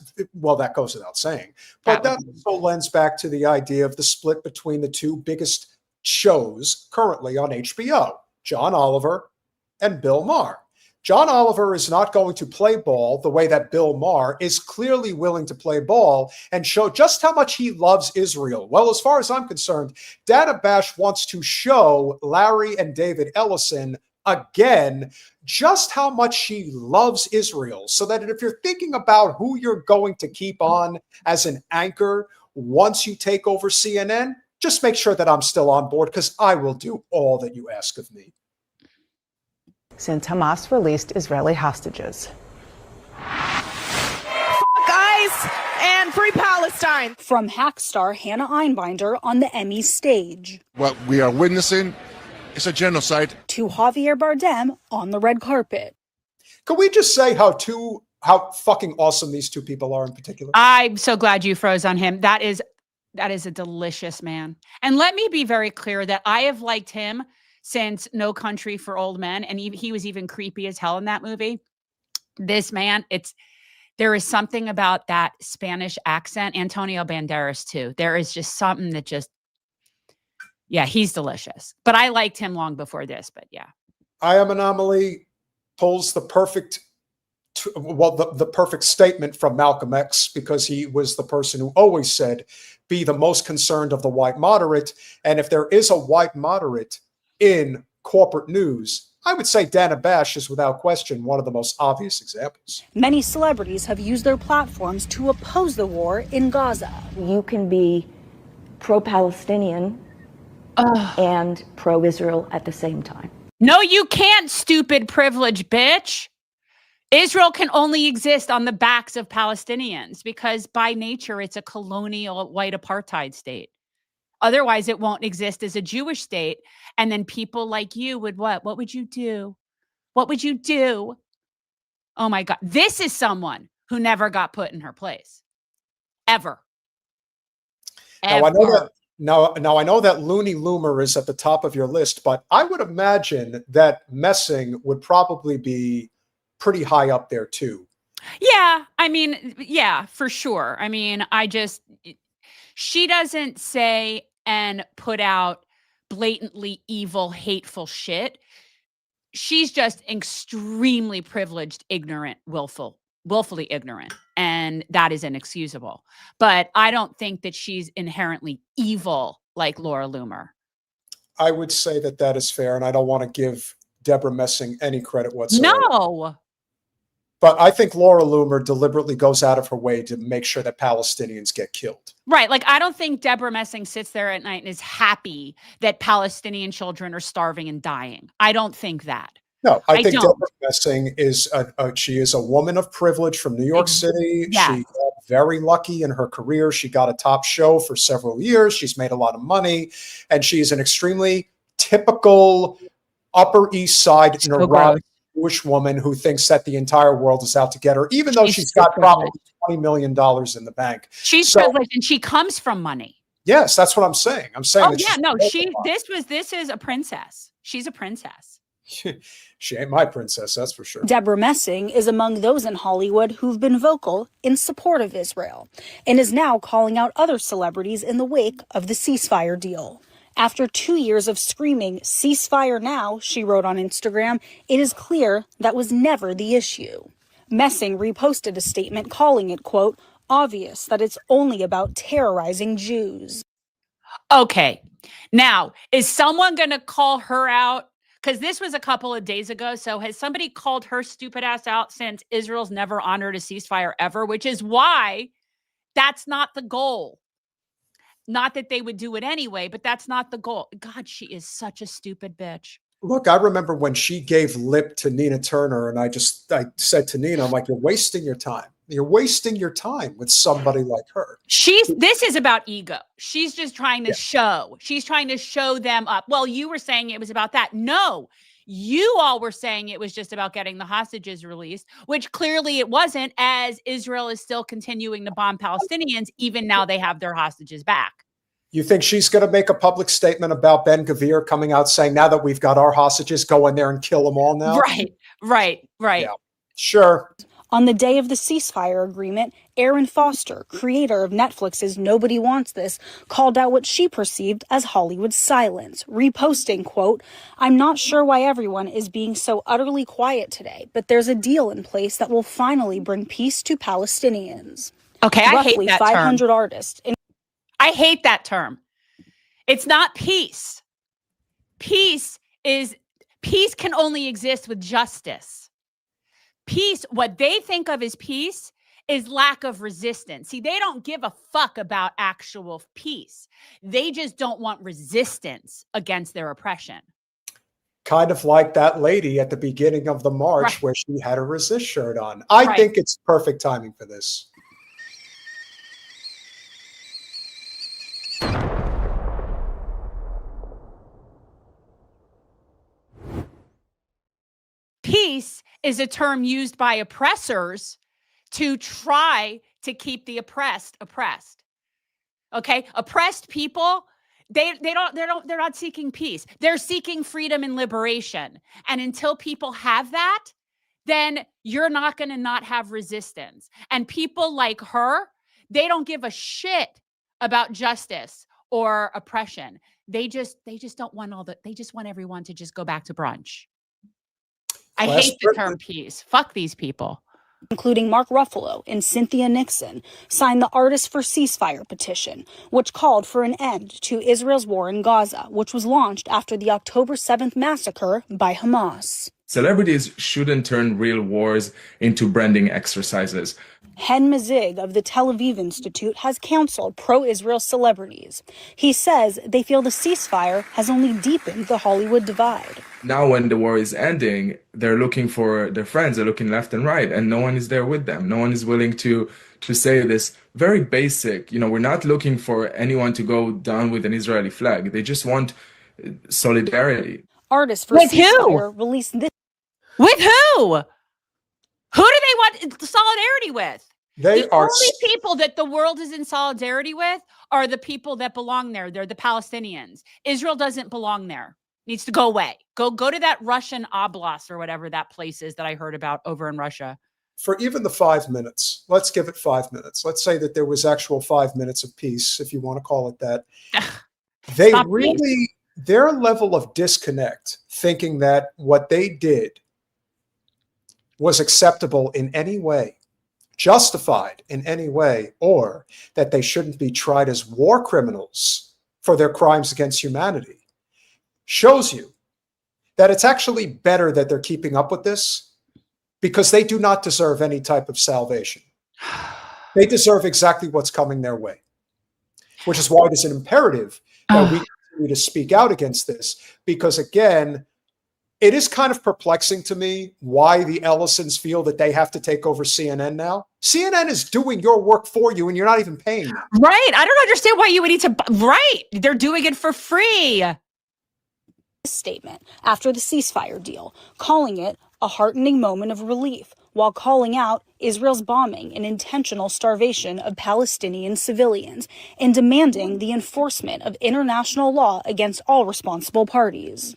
goes without saying. But that also lends back to the idea of the split between the two biggest shows currently on HBO, John Oliver and Bill Maher. John Oliver is not going to play ball the way that Bill Maher is clearly willing to play ball and show just how much he loves Israel. Well, as far as I'm concerned, Dana Bash wants to show Larry and David Ellison again just how much she loves Israel, so that if you're thinking about who you're going to keep on as an anchor once you take over CNN, just make sure that I'm still on board because I will do all that you ask of me.
Since Hamas released Israeli hostages.
Guys, and free Palestine. From hack star Hannah Einbinder on the Emmy stage.
What we are witnessing is a genocide.
To Javier Bardem on the red carpet.
Can we just say how fucking awesome these two people are in particular?
I'm so glad you froze on him. That is a delicious man. And let me be very clear that I have liked him since No Country for Old Men, and he was even creepy as hell in that movie. This man, there is something about that Spanish accent. Antonio Banderas too. There is just something that he's delicious. But I liked him long before this. But yeah,
I Am Anomaly pulls the perfect statement from Malcolm X, because he was the person who always said, "Be the most concerned of the white moderate." And if there is a white moderate in corporate news, I would say Dana Bash is without question one of the most obvious examples.
Many celebrities have used their platforms to oppose the war in Gaza.
You can be pro-Palestinian and pro-Israel at the same time.
No, you can't, stupid privilege bitch. Israel can only exist on the backs of Palestinians because by nature it's a colonial white apartheid state. Otherwise, it won't exist as a Jewish state. And then people like you would what? What would you do? What would you do? Oh my God. This is someone who never got put in her place. Ever.
Now I know that Looney Loomer is at the top of your list, but I would imagine that Messing would probably be pretty high up there too.
Yeah. I mean, yeah, for sure. I mean, she doesn't say and put out blatantly evil, hateful shit. She's just extremely privileged, ignorant, willfully ignorant. And that is inexcusable. But I don't think that she's inherently evil like Laura Loomer.
I would say that is fair. And I don't want to give Debra Messing any credit whatsoever.
No.
But I think Laura Loomer deliberately goes out of her way to make sure that Palestinians get killed.
Right. Like, I don't think Debra Messing sits there at night and is happy that Palestinian children are starving and dying. I don't think that.
No, I think
don't.
Debra Messing is she is a woman of privilege from New York City.
Yes.
She got very lucky in her career. She got a top show for several years. She's made a lot of money, and she's an extremely typical Upper East Side neurotic Jewish woman who thinks that the entire world is out to get her, even though she's got probably $20 million in the bank.
She's privileged, and she comes from money.
Yes, that's what I'm saying. I'm saying.
Oh yeah, no, this is a princess. She's a princess.
She ain't my princess, that's for sure.
Debra Messing is among those in Hollywood who've been vocal in support of Israel and is now calling out other celebrities in the wake of the ceasefire deal. After 2 years of screaming, "Ceasefire now," she wrote on Instagram, it is clear that was never the issue. Messing reposted a statement calling it, quote, obvious that it's only about terrorizing Jews.
Okay. Now, is someone going to call her out? Because this was a couple of days ago. So has somebody called her stupid ass out since Israel's never honored a ceasefire ever, which is why that's not the goal. Not that they would do it anyway, but that's not the goal. God, she is such a stupid bitch.
Look, I remember when she gave lip to Nina Turner, and I said to Nina, I'm like, you're wasting your time. You're wasting your time with somebody like her.
This is about ego. She's just trying to show. She's trying to show them up. Well, you were saying it was about that. No, you all were saying it was just about getting the hostages released, which clearly it wasn't, as Israel is still continuing to bomb Palestinians, even now they have their hostages back.
You think she's going to make a public statement about Ben Gvir coming out saying, now that we've got our hostages, go in there and kill them all now?
Right.
Yeah, sure.
On the day of the ceasefire agreement, Erin Foster, creator of Netflix's Nobody Wants This, called out what she perceived as Hollywood's silence, reposting, quote, I'm not sure why everyone is being so utterly quiet today, but there's a deal in place that will finally bring peace to Palestinians.
Okay, I hate
Roughly
that
500
term.
artists.
I hate that term. It's not peace. Peace can only exist with justice. Peace, what they think of as peace, is lack of resistance. See, they don't give a fuck about actual peace. They just don't want resistance against their oppression.
Kind of like that lady at the beginning of the march where she had a resist shirt on. I think it's perfect timing for this.
Peace is a term used by oppressors to try to keep the oppressed oppressed. Okay? Oppressed people, they're not seeking peace. They're seeking freedom and liberation. And until people have that, then you're not going to not have resistance. And people like her, they don't give a shit about justice or oppression. They just don't want they just want everyone to just go back to brunch. I hate the term peace. Fuck these people.
Including Mark Ruffalo and Cynthia Nixon, signed the Artists for Ceasefire petition, which called for an end to Israel's war in Gaza, which was launched after the October 7th massacre by Hamas.
Celebrities shouldn't turn real wars into branding exercises.
Hen Mazig of the Tel Aviv Institute has counseled pro-Israel celebrities. He says they feel the ceasefire has only deepened the Hollywood divide.
Now when the war is ending, they're looking for their friends, they're looking left and right, and no one is there with them. No one is willing to say this very basic, we're not looking for anyone to go down with an Israeli flag. They just want solidarity.
Artists for Ceasefire released this.
With who? Who do they want solidarity with? The only people that the world is in solidarity with are the people that belong there. They're the Palestinians. Israel doesn't belong there. Needs to go away. Go to that Russian oblast or whatever that place is that I heard about over in Russia.
For even the 5 minutes, let's give it 5 minutes. Let's say that there was actual 5 minutes of peace, if you want to call it that. They really, their level of disconnect, thinking that what they did was acceptable in any way, justified in any way, or that they shouldn't be tried as war criminals for their crimes against humanity, shows you that it's actually better that they're keeping up with this, because they do not deserve any type of salvation. They deserve exactly what's coming their way, which is why it is an imperative that we continue to speak out against this, because again, it is kind of perplexing to me why the Ellisons feel that they have to take over CNN now. CNN is doing your work for you and you're not even paying them.
Right. I don't understand why you would need to. Right. They're doing it for free.
Statement after the ceasefire deal, calling it a heartening moment of relief, while calling out Israel's bombing and intentional starvation of Palestinian civilians and demanding the enforcement of international law against all responsible parties.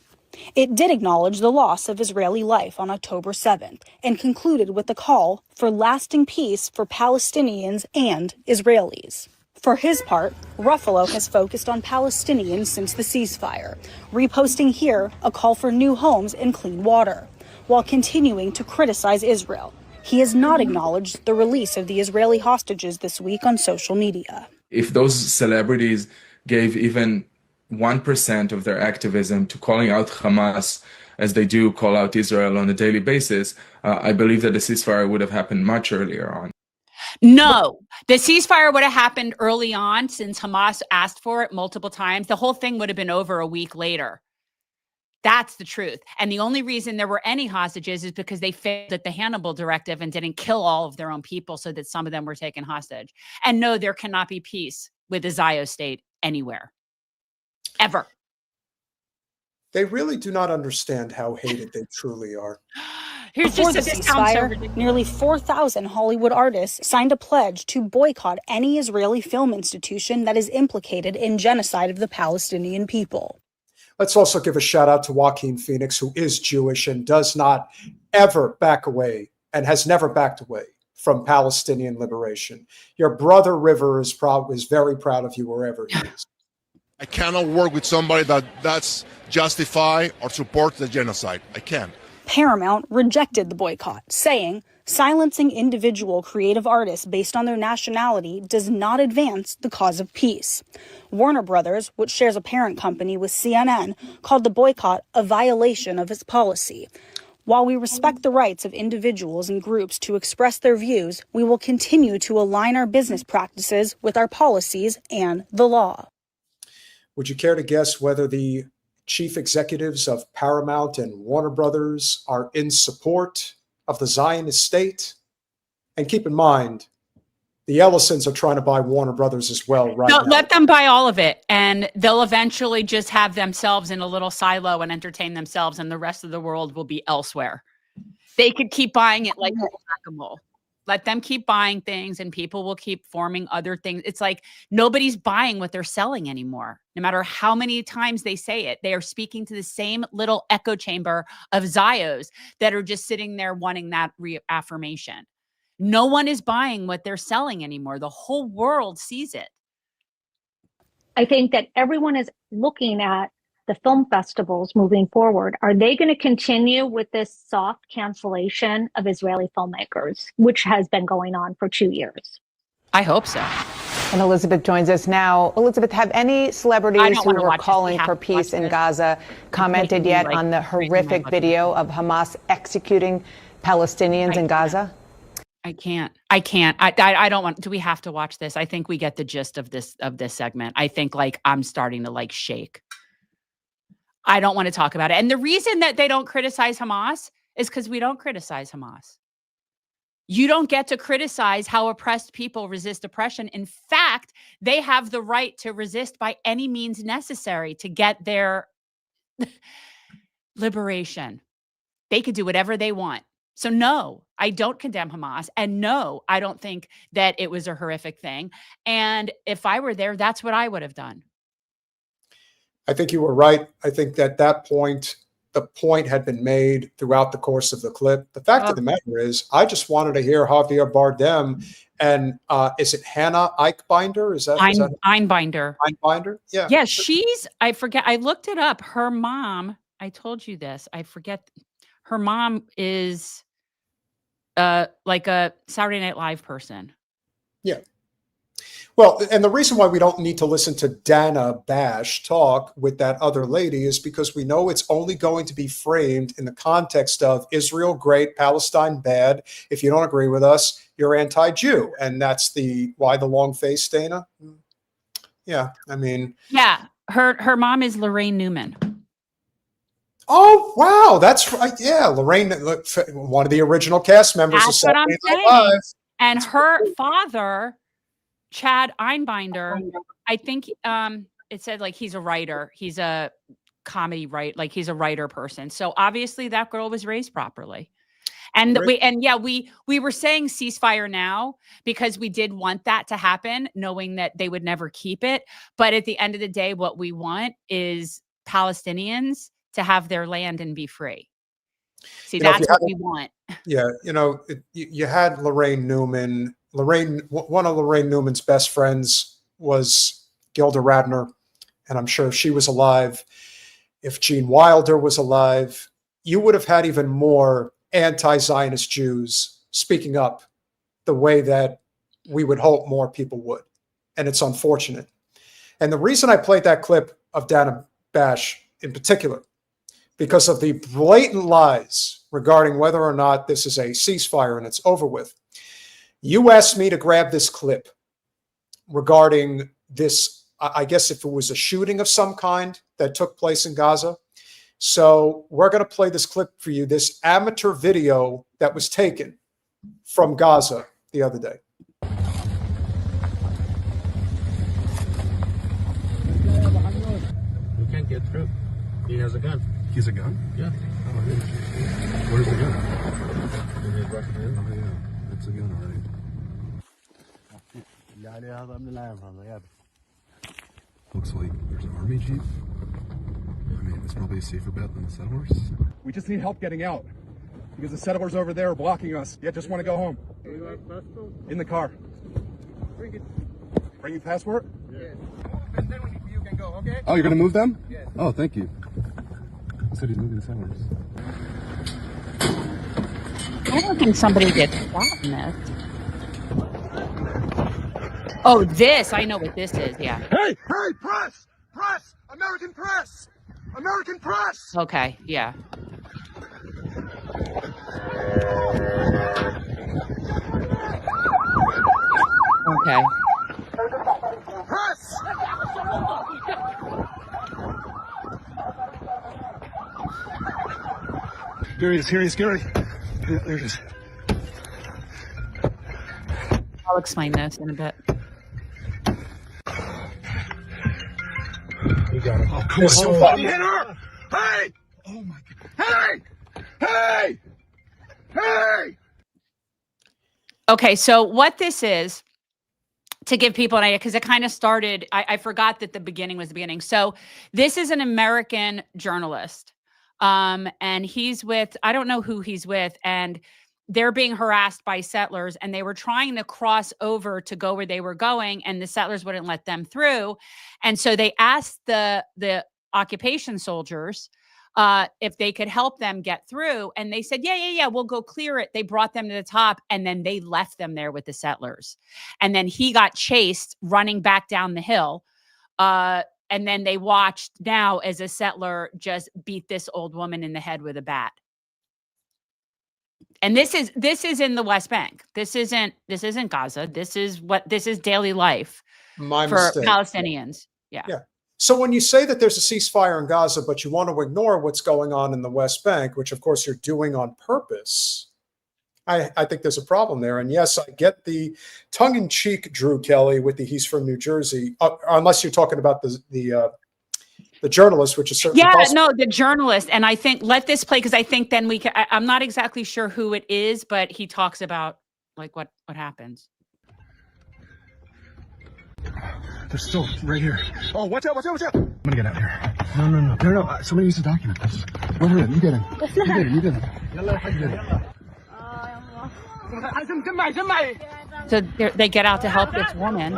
It did acknowledge the loss of Israeli life on October 7th and concluded with a call for lasting peace for Palestinians and Israelis. For his part, Ruffalo has focused on Palestinians since the ceasefire, reposting here a call for new homes and clean water, while continuing to criticize Israel. He has not acknowledged the release of the Israeli hostages this week on social media.
If those celebrities gave even 1% of their activism to calling out Hamas, as they do call out Israel on a daily basis, I believe that the ceasefire would have happened much earlier on.
No, the ceasefire would have happened early on since Hamas asked for it multiple times. The whole thing would have been over a week later. That's the truth. And the only reason there were any hostages is because they failed at the Hannibal Directive and didn't kill all of their own people so that some of them were taken hostage. And no, there cannot be peace with the Zionist state anywhere. Ever.
They really do not understand how hated they truly are.
Here's
Before
just
the
this sounds so
ceasefire,
ridiculous.
nearly 4,000 Hollywood artists signed a pledge to boycott any Israeli film institution that is implicated in genocide of the Palestinian people.
Let's also give a shout out to Joaquin Phoenix, who is Jewish and does not ever back away and has never backed away from Palestinian liberation. Your brother River is very proud of you wherever he is.
I cannot work with somebody that's justify or support the genocide. I can't.
Paramount rejected the boycott, saying silencing individual creative artists based on their nationality does not advance the cause of peace. Warner Brothers, which shares a parent company with CNN, called the boycott a violation of its policy. While we respect the rights of individuals and groups to express their views, we will continue to align our business practices with our policies and the law.
Would you care to guess whether the chief executives of Paramount and Warner Brothers are in support of the Zionist state? And keep in mind, the Ellisons are trying to buy Warner Brothers as well right now.
Let them buy all of it, and they'll eventually just have themselves in a little silo and entertain themselves, and the rest of the world will be elsewhere. They could keep buying it like whack-a-mole. Let them keep buying things and people will keep forming other things. It's like nobody's buying what they're selling anymore. No matter how many times they say it, they are speaking to the same little echo chamber of Zios that are just sitting there wanting that reaffirmation. No one is buying what they're selling anymore. The whole world sees it.
I think that everyone is looking at the film festivals moving forward. Are they going to continue with this soft cancellation of Israeli filmmakers, which has been going on for 2 years?
I hope so.
And Elizabeth joins us now. Elizabeth, have any celebrities who were calling for peace in Gaza commented yet on the horrific video of Hamas executing Palestinians in Gaza?
I can't. I don't want. Do we have to watch this? I think we get the gist of this segment. I think I'm starting to shake. I don't want to talk about it. And the reason that they don't criticize Hamas is because we don't criticize Hamas. You don't get to criticize how oppressed people resist oppression. In fact, they have the right to resist by any means necessary to get their liberation. They could do whatever they want. So no, I don't condemn Hamas. And no, I don't think that it was a horrific thing. And if I were there, that's what I would have done.
I think you were right. I think that point, the point had been made throughout the course of the clip. The fact of the matter is, I just wanted to hear Javier Bardem and is it Hannah Eichbinder? Is that
Einbinder?
Einbinder? Yeah.
Yeah, I forget. I looked it up. Her mom, I told you this. I forget. Her mom is like a Saturday Night Live person.
Yeah. Well, and the reason why we don't need to listen to Dana Bash talk with that other lady is because we know it's only going to be framed in the context of Israel great, Palestine bad. If you don't agree with us, you're anti-Jew. And that's why the long face, Dana? Yeah, I mean.
Yeah, her mom is Lorraine Newman.
Oh, wow. That's right. Yeah. Lorraine, one of the original cast members.
That's what I'm saying. And her father, Chad Einbinder, I think it said like he's a writer. He's a comedy like he's a writer person. So obviously that girl was raised properly. And we were saying ceasefire now because we did want that to happen, knowing that they would never keep it. But at the end of the day, what we want is Palestinians to have their land and be free. See, that's what we want.
Yeah. You had Lorraine Newman. One of Lorraine Newman's best friends was Gilda Radner. And I'm sure if she was alive, if Gene Wilder was alive, you would have had even more anti-Zionist Jews speaking up the way that we would hope more people would. And it's unfortunate. And the reason I played that clip of Dana Bash in particular, because of the blatant lies regarding whether or not this is a ceasefire and it's over with. You asked me to grab this clip regarding this, I guess if it was a shooting of some kind that took place in Gaza. So we're going to play this clip for you, this amateur video that was taken from Gaza the other day.
We can't get through. He has a gun.
He has a gun?
Yeah.
Oh, where's the gun?
In his right hand.
Oh, yeah. That's a gun already. Looks like there's an army jeep. I mean, it's probably a safer bet than the settlers.
We just need help getting out because the settlers over there are blocking us. Yeah, just want to go home. In the car. Bring it. Bring your passport?
Yeah.
And then you can go, okay?
Oh, you're going to move them?
Yes.
Oh, thank you. He said he's moving the settlers.
I don't think somebody gets shot in this. Oh, this. I know what this is. Yeah.
Hey, press! Press! American press! American press!
Okay, yeah. Okay.
Press!
Here he is, Gary. Yeah, there it is.
I'll explain this in a bit.
You got it.
Oh, come on.
Hit her! Hey! Oh my God. Hey! Hey! Hey!
Okay, so what this is, to give people an idea, because it kind of started, I forgot that the beginning was the beginning. So this is an American journalist, and he's with, I don't know who he's with, and they're being harassed by settlers, and they were trying to cross over to go where they were going, and the settlers wouldn't let them through. And so they asked the occupation soldiers if they could help them get through. And they said, yeah, we'll go clear it. They brought them to the top, and then they left them there with the settlers. And then he got chased running back down the hill. And then they watched now as a settler just beat this old woman in the head with a bat. And this is in the West Bank. This isn't Gaza. This is daily life for Palestinians. Yeah.
So when you say that there's a ceasefire in Gaza, but you want to ignore what's going on in the West Bank, which of course you're doing on purpose, I think there's a problem there. And yes, I get the tongue-in-cheek Drew Kelly with the he's from New Jersey, unless you're talking about the journalist, which is certainly possible.
No, the journalist. And I think let this play, because I think then we can, I'm not exactly sure who it is, but he talks about like what happens.
They're still right here. Oh, watch out. I'm gonna get out here. No. Somebody needs to document this. Wait, you get in. You get in.
So they get out to help this woman.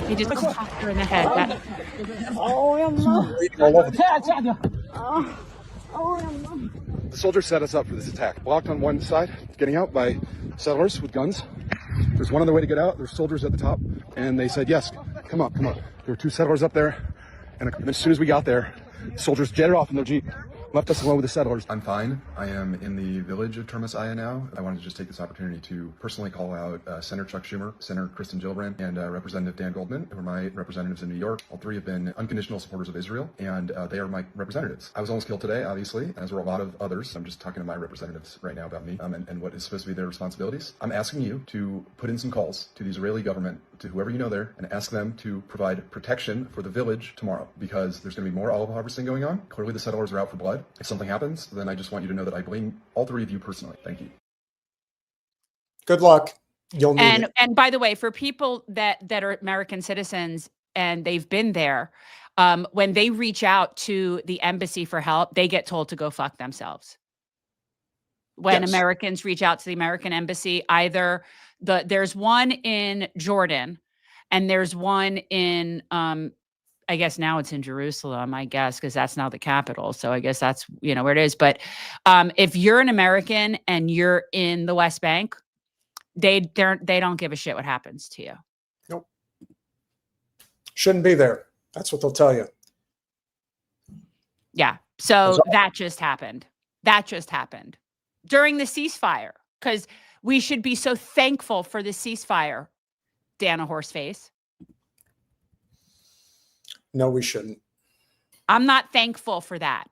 He just clocked her in the head.
The soldiers set us up for this attack. Blocked on one side, getting out by settlers with guns. There's one other way to get out. There's soldiers at the top, and they said, yes, come on. There were two settlers up there, and as soon as we got there, soldiers jetted off in their Jeep, left us alone with the settlers.
I'm fine. I am in the village of Termis Aya now. I wanted to just take this opportunity to personally call out Senator Chuck Schumer, Senator Kristen Gillibrand, and Representative Dan Goldman, who are my representatives in New York. All three have been unconditional supporters of Israel, and they are my representatives. I was almost killed today, obviously, as were a lot of others. I'm just talking to my representatives right now about me and what is supposed to be their responsibilities. I'm asking you to put in some calls to the Israeli government, to whoever you know there, and ask them to provide protection for the village tomorrow, because there's going to be more olive harvesting going on. Clearly the settlers are out for blood. If something happens, then I just want you to know that I blame all three of you personally. Thank you.
Good luck. You'll need it.
And by the way, for people that are American citizens and they've been there, when they reach out to the embassy for help, they get told to go fuck themselves. When Americans reach out to the American embassy, either there's one in Jordan and there's one in, I guess now it's in Jerusalem, I guess, because that's now the capital. So I guess that's, where it is. But if you're an American and you're in the West Bank, they don't give a shit what happens to you.
Nope. Shouldn't be there. That's what they'll tell you.
Yeah. So that just happened. During the ceasefire, because we should be so thankful for the ceasefire, Dana Horseface.
No, we shouldn't.
I'm not thankful for that.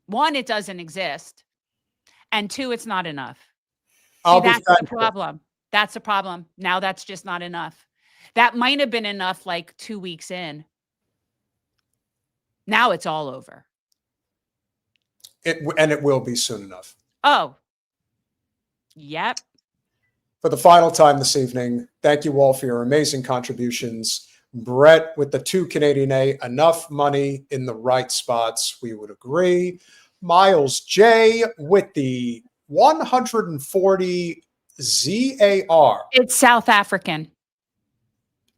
One, it doesn't exist. And two, it's not enough. See, that's the problem. That's the problem. Now that's just not enough. That might have been enough like 2 weeks in. Now it's all over.
It will be soon enough.
Oh. Yep.
For the final time this evening, thank you all for your amazing contributions. Brett with the 2 Canadian A, enough money in the right spots. We would agree. Miles J with the 140 ZAR.
It's South African.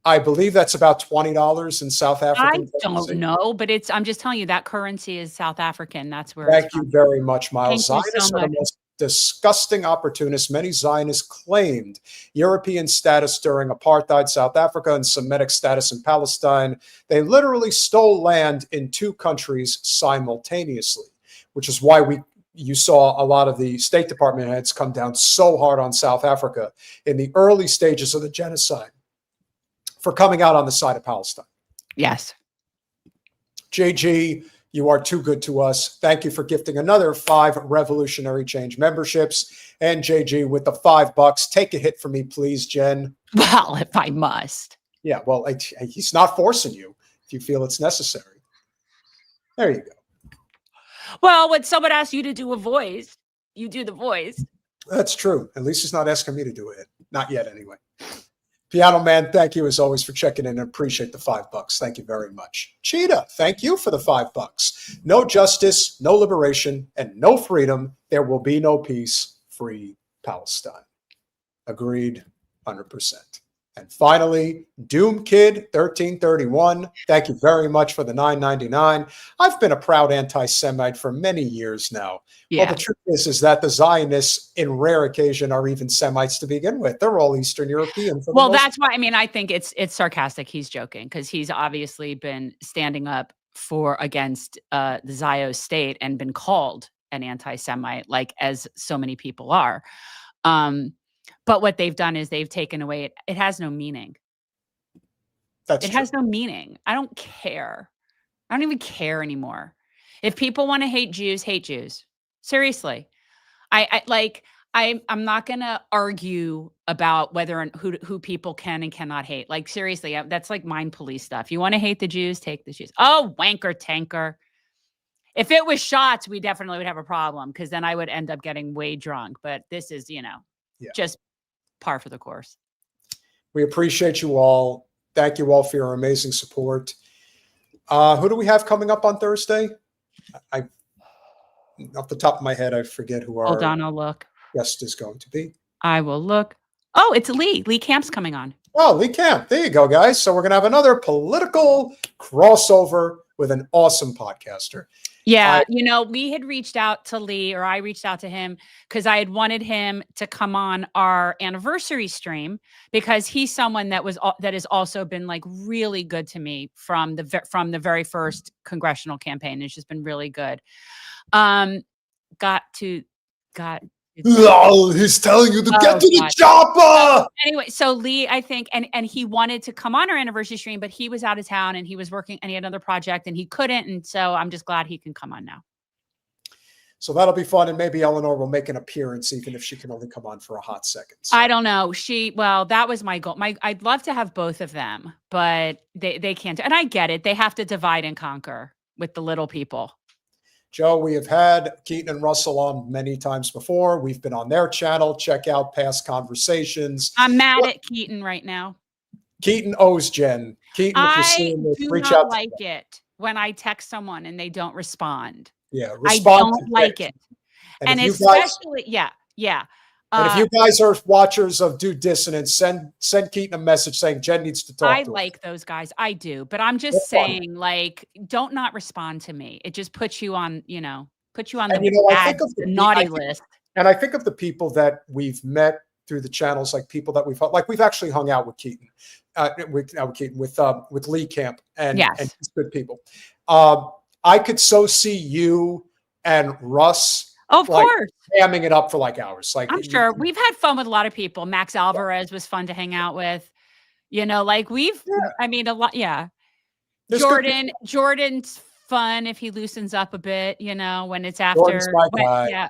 I believe that's about $20 in South African.
I don't know, but I'm just telling you that currency is South African. That's where.
Thank you very much, Miles.
Thank you
Zionists
so
are the
much.
most disgusting opportunists. Many Zionists claimed European status during apartheid South Africa and Semitic status in Palestine. They literally stole land in 2 countries simultaneously, which is why you saw a lot of the State Department heads come down so hard on South Africa in the early stages of the genocide for coming out on the side of Palestine.
Yes.
JG, you are too good to us. Thank you for gifting another 5 Revolutionary Change memberships. And JG with the $5. Take a hit for me, please, Jen.
Well, if I must.
Yeah, well, he's not forcing you if you feel it's necessary. There you go.
Well, when someone asks you to do a voice, you do the voice.
That's true. At least he's not asking me to do it. Not yet, anyway. Piano Man, thank you as always for checking in and appreciate the $5. Thank you very much. Cheetah, thank you for the $5. No justice, no liberation, and no freedom. There will be no peace. Free Palestine. Agreed, 100%. And finally, Doom Kid 1331. Thank you very much for the $9.99. I've been a proud anti-Semite for many years now.
Yeah.
Well, the truth is that the Zionists, in rare occasion, are even Semites to begin with. They're all Eastern European.
Well, that's why, I think it's sarcastic. He's joking because he's obviously been standing up against the Zio state and been called an anti-Semite, like as so many people are. But what they've done is they've taken away it. It has no meaning. It has no meaning. I don't care. I don't even care anymore. If people want to hate Jews, hate Jews. Seriously. I'm not going to argue about whether and who people can and cannot hate. Like, seriously, that's like mind police stuff. You want to hate the Jews, take the Jews. Oh, wanker tanker. If it was shots, we definitely would have a problem because then I would end up getting way drunk. But this is, just par for the course.
We appreciate you all. Thank you all for your amazing support. Who do we have coming up on Thursday? Off the top of my head, I forget who
Hold on, I'll look.
Guest is going to be.
I will look. Oh, it's Lee. Lee Camp's coming on.
Oh, Lee Camp. There you go, guys. So we're going to have another political crossover with an awesome podcaster.
Yeah, we had reached out to Lee, or I reached out to him because I had wanted him to come on our anniversary stream because he's someone that has also been like really good to me from the very first congressional campaign. It's just been really good.
Oh, he's telling you to get to the chopper.
Anyway, so Lee, I think, and he wanted to come on our anniversary stream, but he was out of town and he was working and he had another project and he couldn't. And so I'm just glad he can come on now.
So that'll be fun. And maybe Eleanor will make an appearance, even if she can only come on for a hot second. So.
I don't know. Well, that was my goal. I'd love to have both of them, but they can't. And I get it. They have to divide and conquer with the little people.
Joe, we have had Keaton and Russell on many times before. We've been on their channel. Check out past conversations.
I'm mad at Keaton right now.
Keaton owes Jen. Keaton, if you're seeing this, reach out.
I do not like it when I text someone and they don't respond.
Yeah,
respond. I don't like it. And especially, yeah.
And if you guys are watchers of Do Dissonance, send Keaton a message saying Jen needs to talk.
I like those guys. I do. But I'm just saying, like, don't not respond to me. It just puts you on, put you on the naughty list.
And I think of the people that we've met through the channels, like people that we've actually hung out with Keaton, with Lee Camp and good people. I could so see you and Russ,
of course,
hamming it up for like hours. Like
I'm sure we've had fun with a lot of people. Max Alvarez was fun to hang out with. I mean, a lot. Yeah. Jordan's fun if he loosens up a bit, when it's after.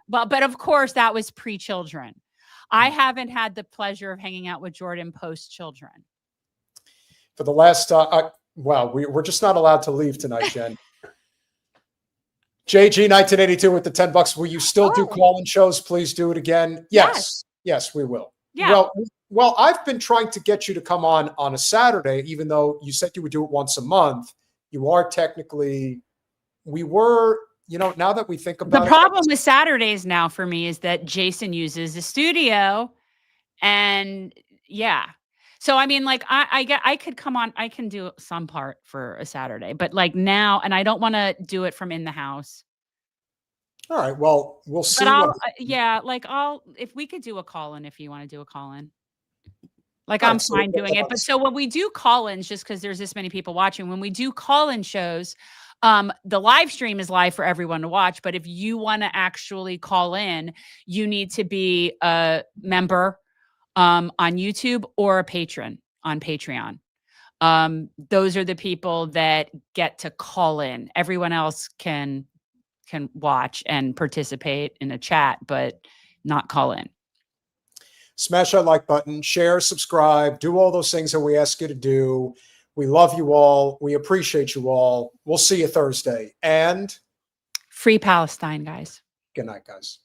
But of course that was pre-children. I haven't had the pleasure of hanging out with Jordan post-children.
For the last, we're just not allowed to leave tonight, Jen. JG 1982 with the $10. Will you still do call-in shows? Please do it again. Yes, we will.
Yeah.
Well, I've been trying to get you to come on a Saturday, even though you said you would do it once a month. You are technically, now that we think about
the problem with Saturdays now for me is that Jason uses the studio, and so I mean, like I could come on, I can do some part for a Saturday, but like now, and I don't want to do it from in the house.
All right, well, we'll see.
But if we could do a call-in, if you want to do a call-in, like I'm fine doing it. But so when we do call-ins, just because there's this many people watching, when we do call-in shows, the live stream is live for everyone to watch. But if you want to actually call in, you need to be a member on YouTube or a patron on Patreon. Those are the people that get to call in. Everyone else can watch and participate in a chat, but not call in.
Smash that like button, share, subscribe, do all those things that we ask you to do. We love you all. We appreciate you all. We'll see you Thursday. And
free Palestine, guys.
Good night, guys.